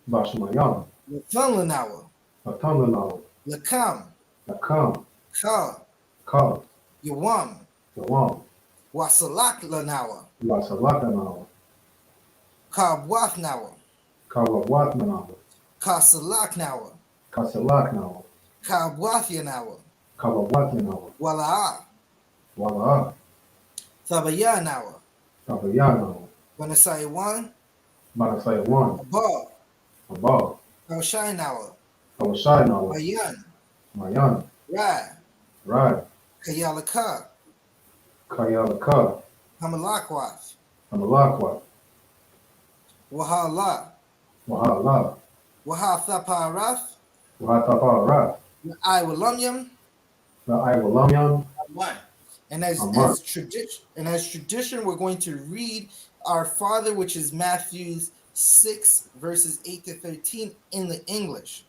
[SPEAKER 4] Bashamayam.
[SPEAKER 2] Latanlanawa.
[SPEAKER 4] Latanlanawa.
[SPEAKER 2] Lakam.
[SPEAKER 4] Lakam.
[SPEAKER 2] Ka.
[SPEAKER 4] Ka.
[SPEAKER 2] Yawam.
[SPEAKER 4] Yawam.
[SPEAKER 2] Wasalak lanawa.
[SPEAKER 4] Wasalak lanawa.
[SPEAKER 2] Kabwathnawa.
[SPEAKER 4] Kawawatnawa.
[SPEAKER 2] Kasalaknawa.
[SPEAKER 4] Kasalaknawa.
[SPEAKER 2] Kabwathyanawa.
[SPEAKER 4] Kawawatnawa.
[SPEAKER 2] Wala'a.
[SPEAKER 4] Wala'a.
[SPEAKER 2] Thabayanawa.
[SPEAKER 4] Tabayanawa.
[SPEAKER 2] Banasayawan.
[SPEAKER 4] Banasayawan.
[SPEAKER 2] Abba.
[SPEAKER 4] Abba.
[SPEAKER 2] Kawashainawa.
[SPEAKER 4] Kawashainawa.
[SPEAKER 2] Mayan.
[SPEAKER 4] Mayan.
[SPEAKER 2] Ra.
[SPEAKER 4] Ra.
[SPEAKER 2] Kayalaka.
[SPEAKER 4] Kayalaka.
[SPEAKER 2] Hamalakwath.
[SPEAKER 4] Hamalakwa.
[SPEAKER 2] Wahala.
[SPEAKER 4] Wahala.
[SPEAKER 2] Wahathaparath.
[SPEAKER 4] Wahatapara.
[SPEAKER 2] I Walamyam.
[SPEAKER 4] I.S.U.P.K.
[SPEAKER 2] One. And
[SPEAKER 4] Aman.
[SPEAKER 2] as tradition, we're going to read our Father, which is Matthew 6, verses 8 to 13 in the English.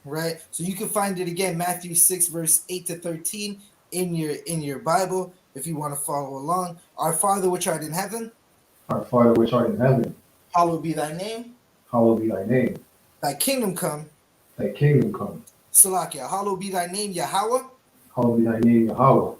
[SPEAKER 2] Right? So you can find it again, Matthew 6, verse 8 to 13 in your Bible, if you want to follow along. Our Father which art in heaven,
[SPEAKER 4] Our Father which art in heaven,
[SPEAKER 2] hallowed be thy name.
[SPEAKER 4] hallowed be thy name.
[SPEAKER 2] Thy kingdom come.
[SPEAKER 4] Thy kingdom come.
[SPEAKER 2] Salakia, hallowed be thy name, Yahweh.
[SPEAKER 4] Hallowed be thy name, Yahweh.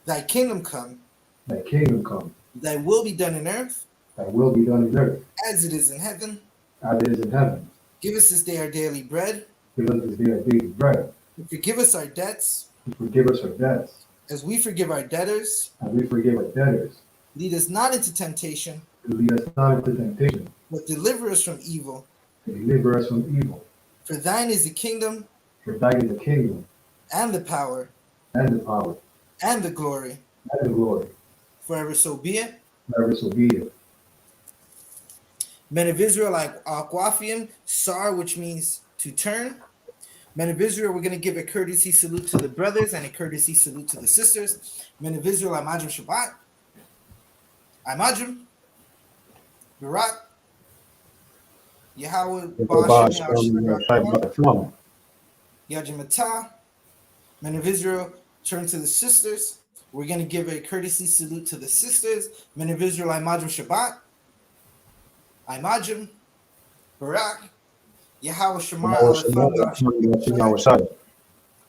[SPEAKER 2] Thy kingdom come.
[SPEAKER 4] Thy kingdom come.
[SPEAKER 2] Thy will be done in earth
[SPEAKER 4] Thy will be done in earth,
[SPEAKER 2] as it is in heaven.
[SPEAKER 4] as it is in heaven.
[SPEAKER 2] Give us this day our daily bread.
[SPEAKER 4] Give us this day our daily bread.
[SPEAKER 2] And forgive us our debts
[SPEAKER 4] And forgive us our debts,
[SPEAKER 2] as we forgive our debtors.
[SPEAKER 4] as we forgive our debtors.
[SPEAKER 2] Lead us not into temptation,
[SPEAKER 4] And lead us not into temptation,
[SPEAKER 2] but deliver us from evil.
[SPEAKER 4] but deliver us from evil.
[SPEAKER 2] For thine is the kingdom
[SPEAKER 4] For thine is the kingdom,
[SPEAKER 2] and the power
[SPEAKER 4] and the power,
[SPEAKER 2] and the glory,
[SPEAKER 4] and the glory,
[SPEAKER 2] forever so be it.
[SPEAKER 4] forever so be it.
[SPEAKER 2] Men of Israel, like Aquafian, Sar, which means to turn. Men of Israel, we're going to give a courtesy salute to the brothers and a courtesy salute to the sisters. Men of Israel, Imajim Shabbat. Imajim. Barak. Yahweh Bashem Yajimata. Men of Israel, turn to the sisters. We're going to give a courtesy salute to the sisters. Men of Israel, Imajim Shabbat. Imajim. Barak. Yahweh Shemar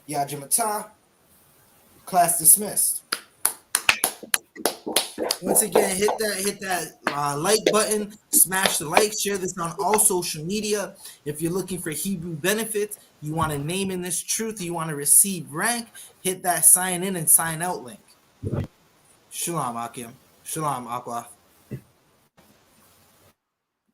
[SPEAKER 2] Yajimata. Class dismissed. Once again, hit that like button, smash the like, share this on all social media. If you're looking for Hebrew benefits, you want to name in this truth, you want to receive rank, hit that sign in and sign out link. Shalom, Akim. Shalom, Aqua.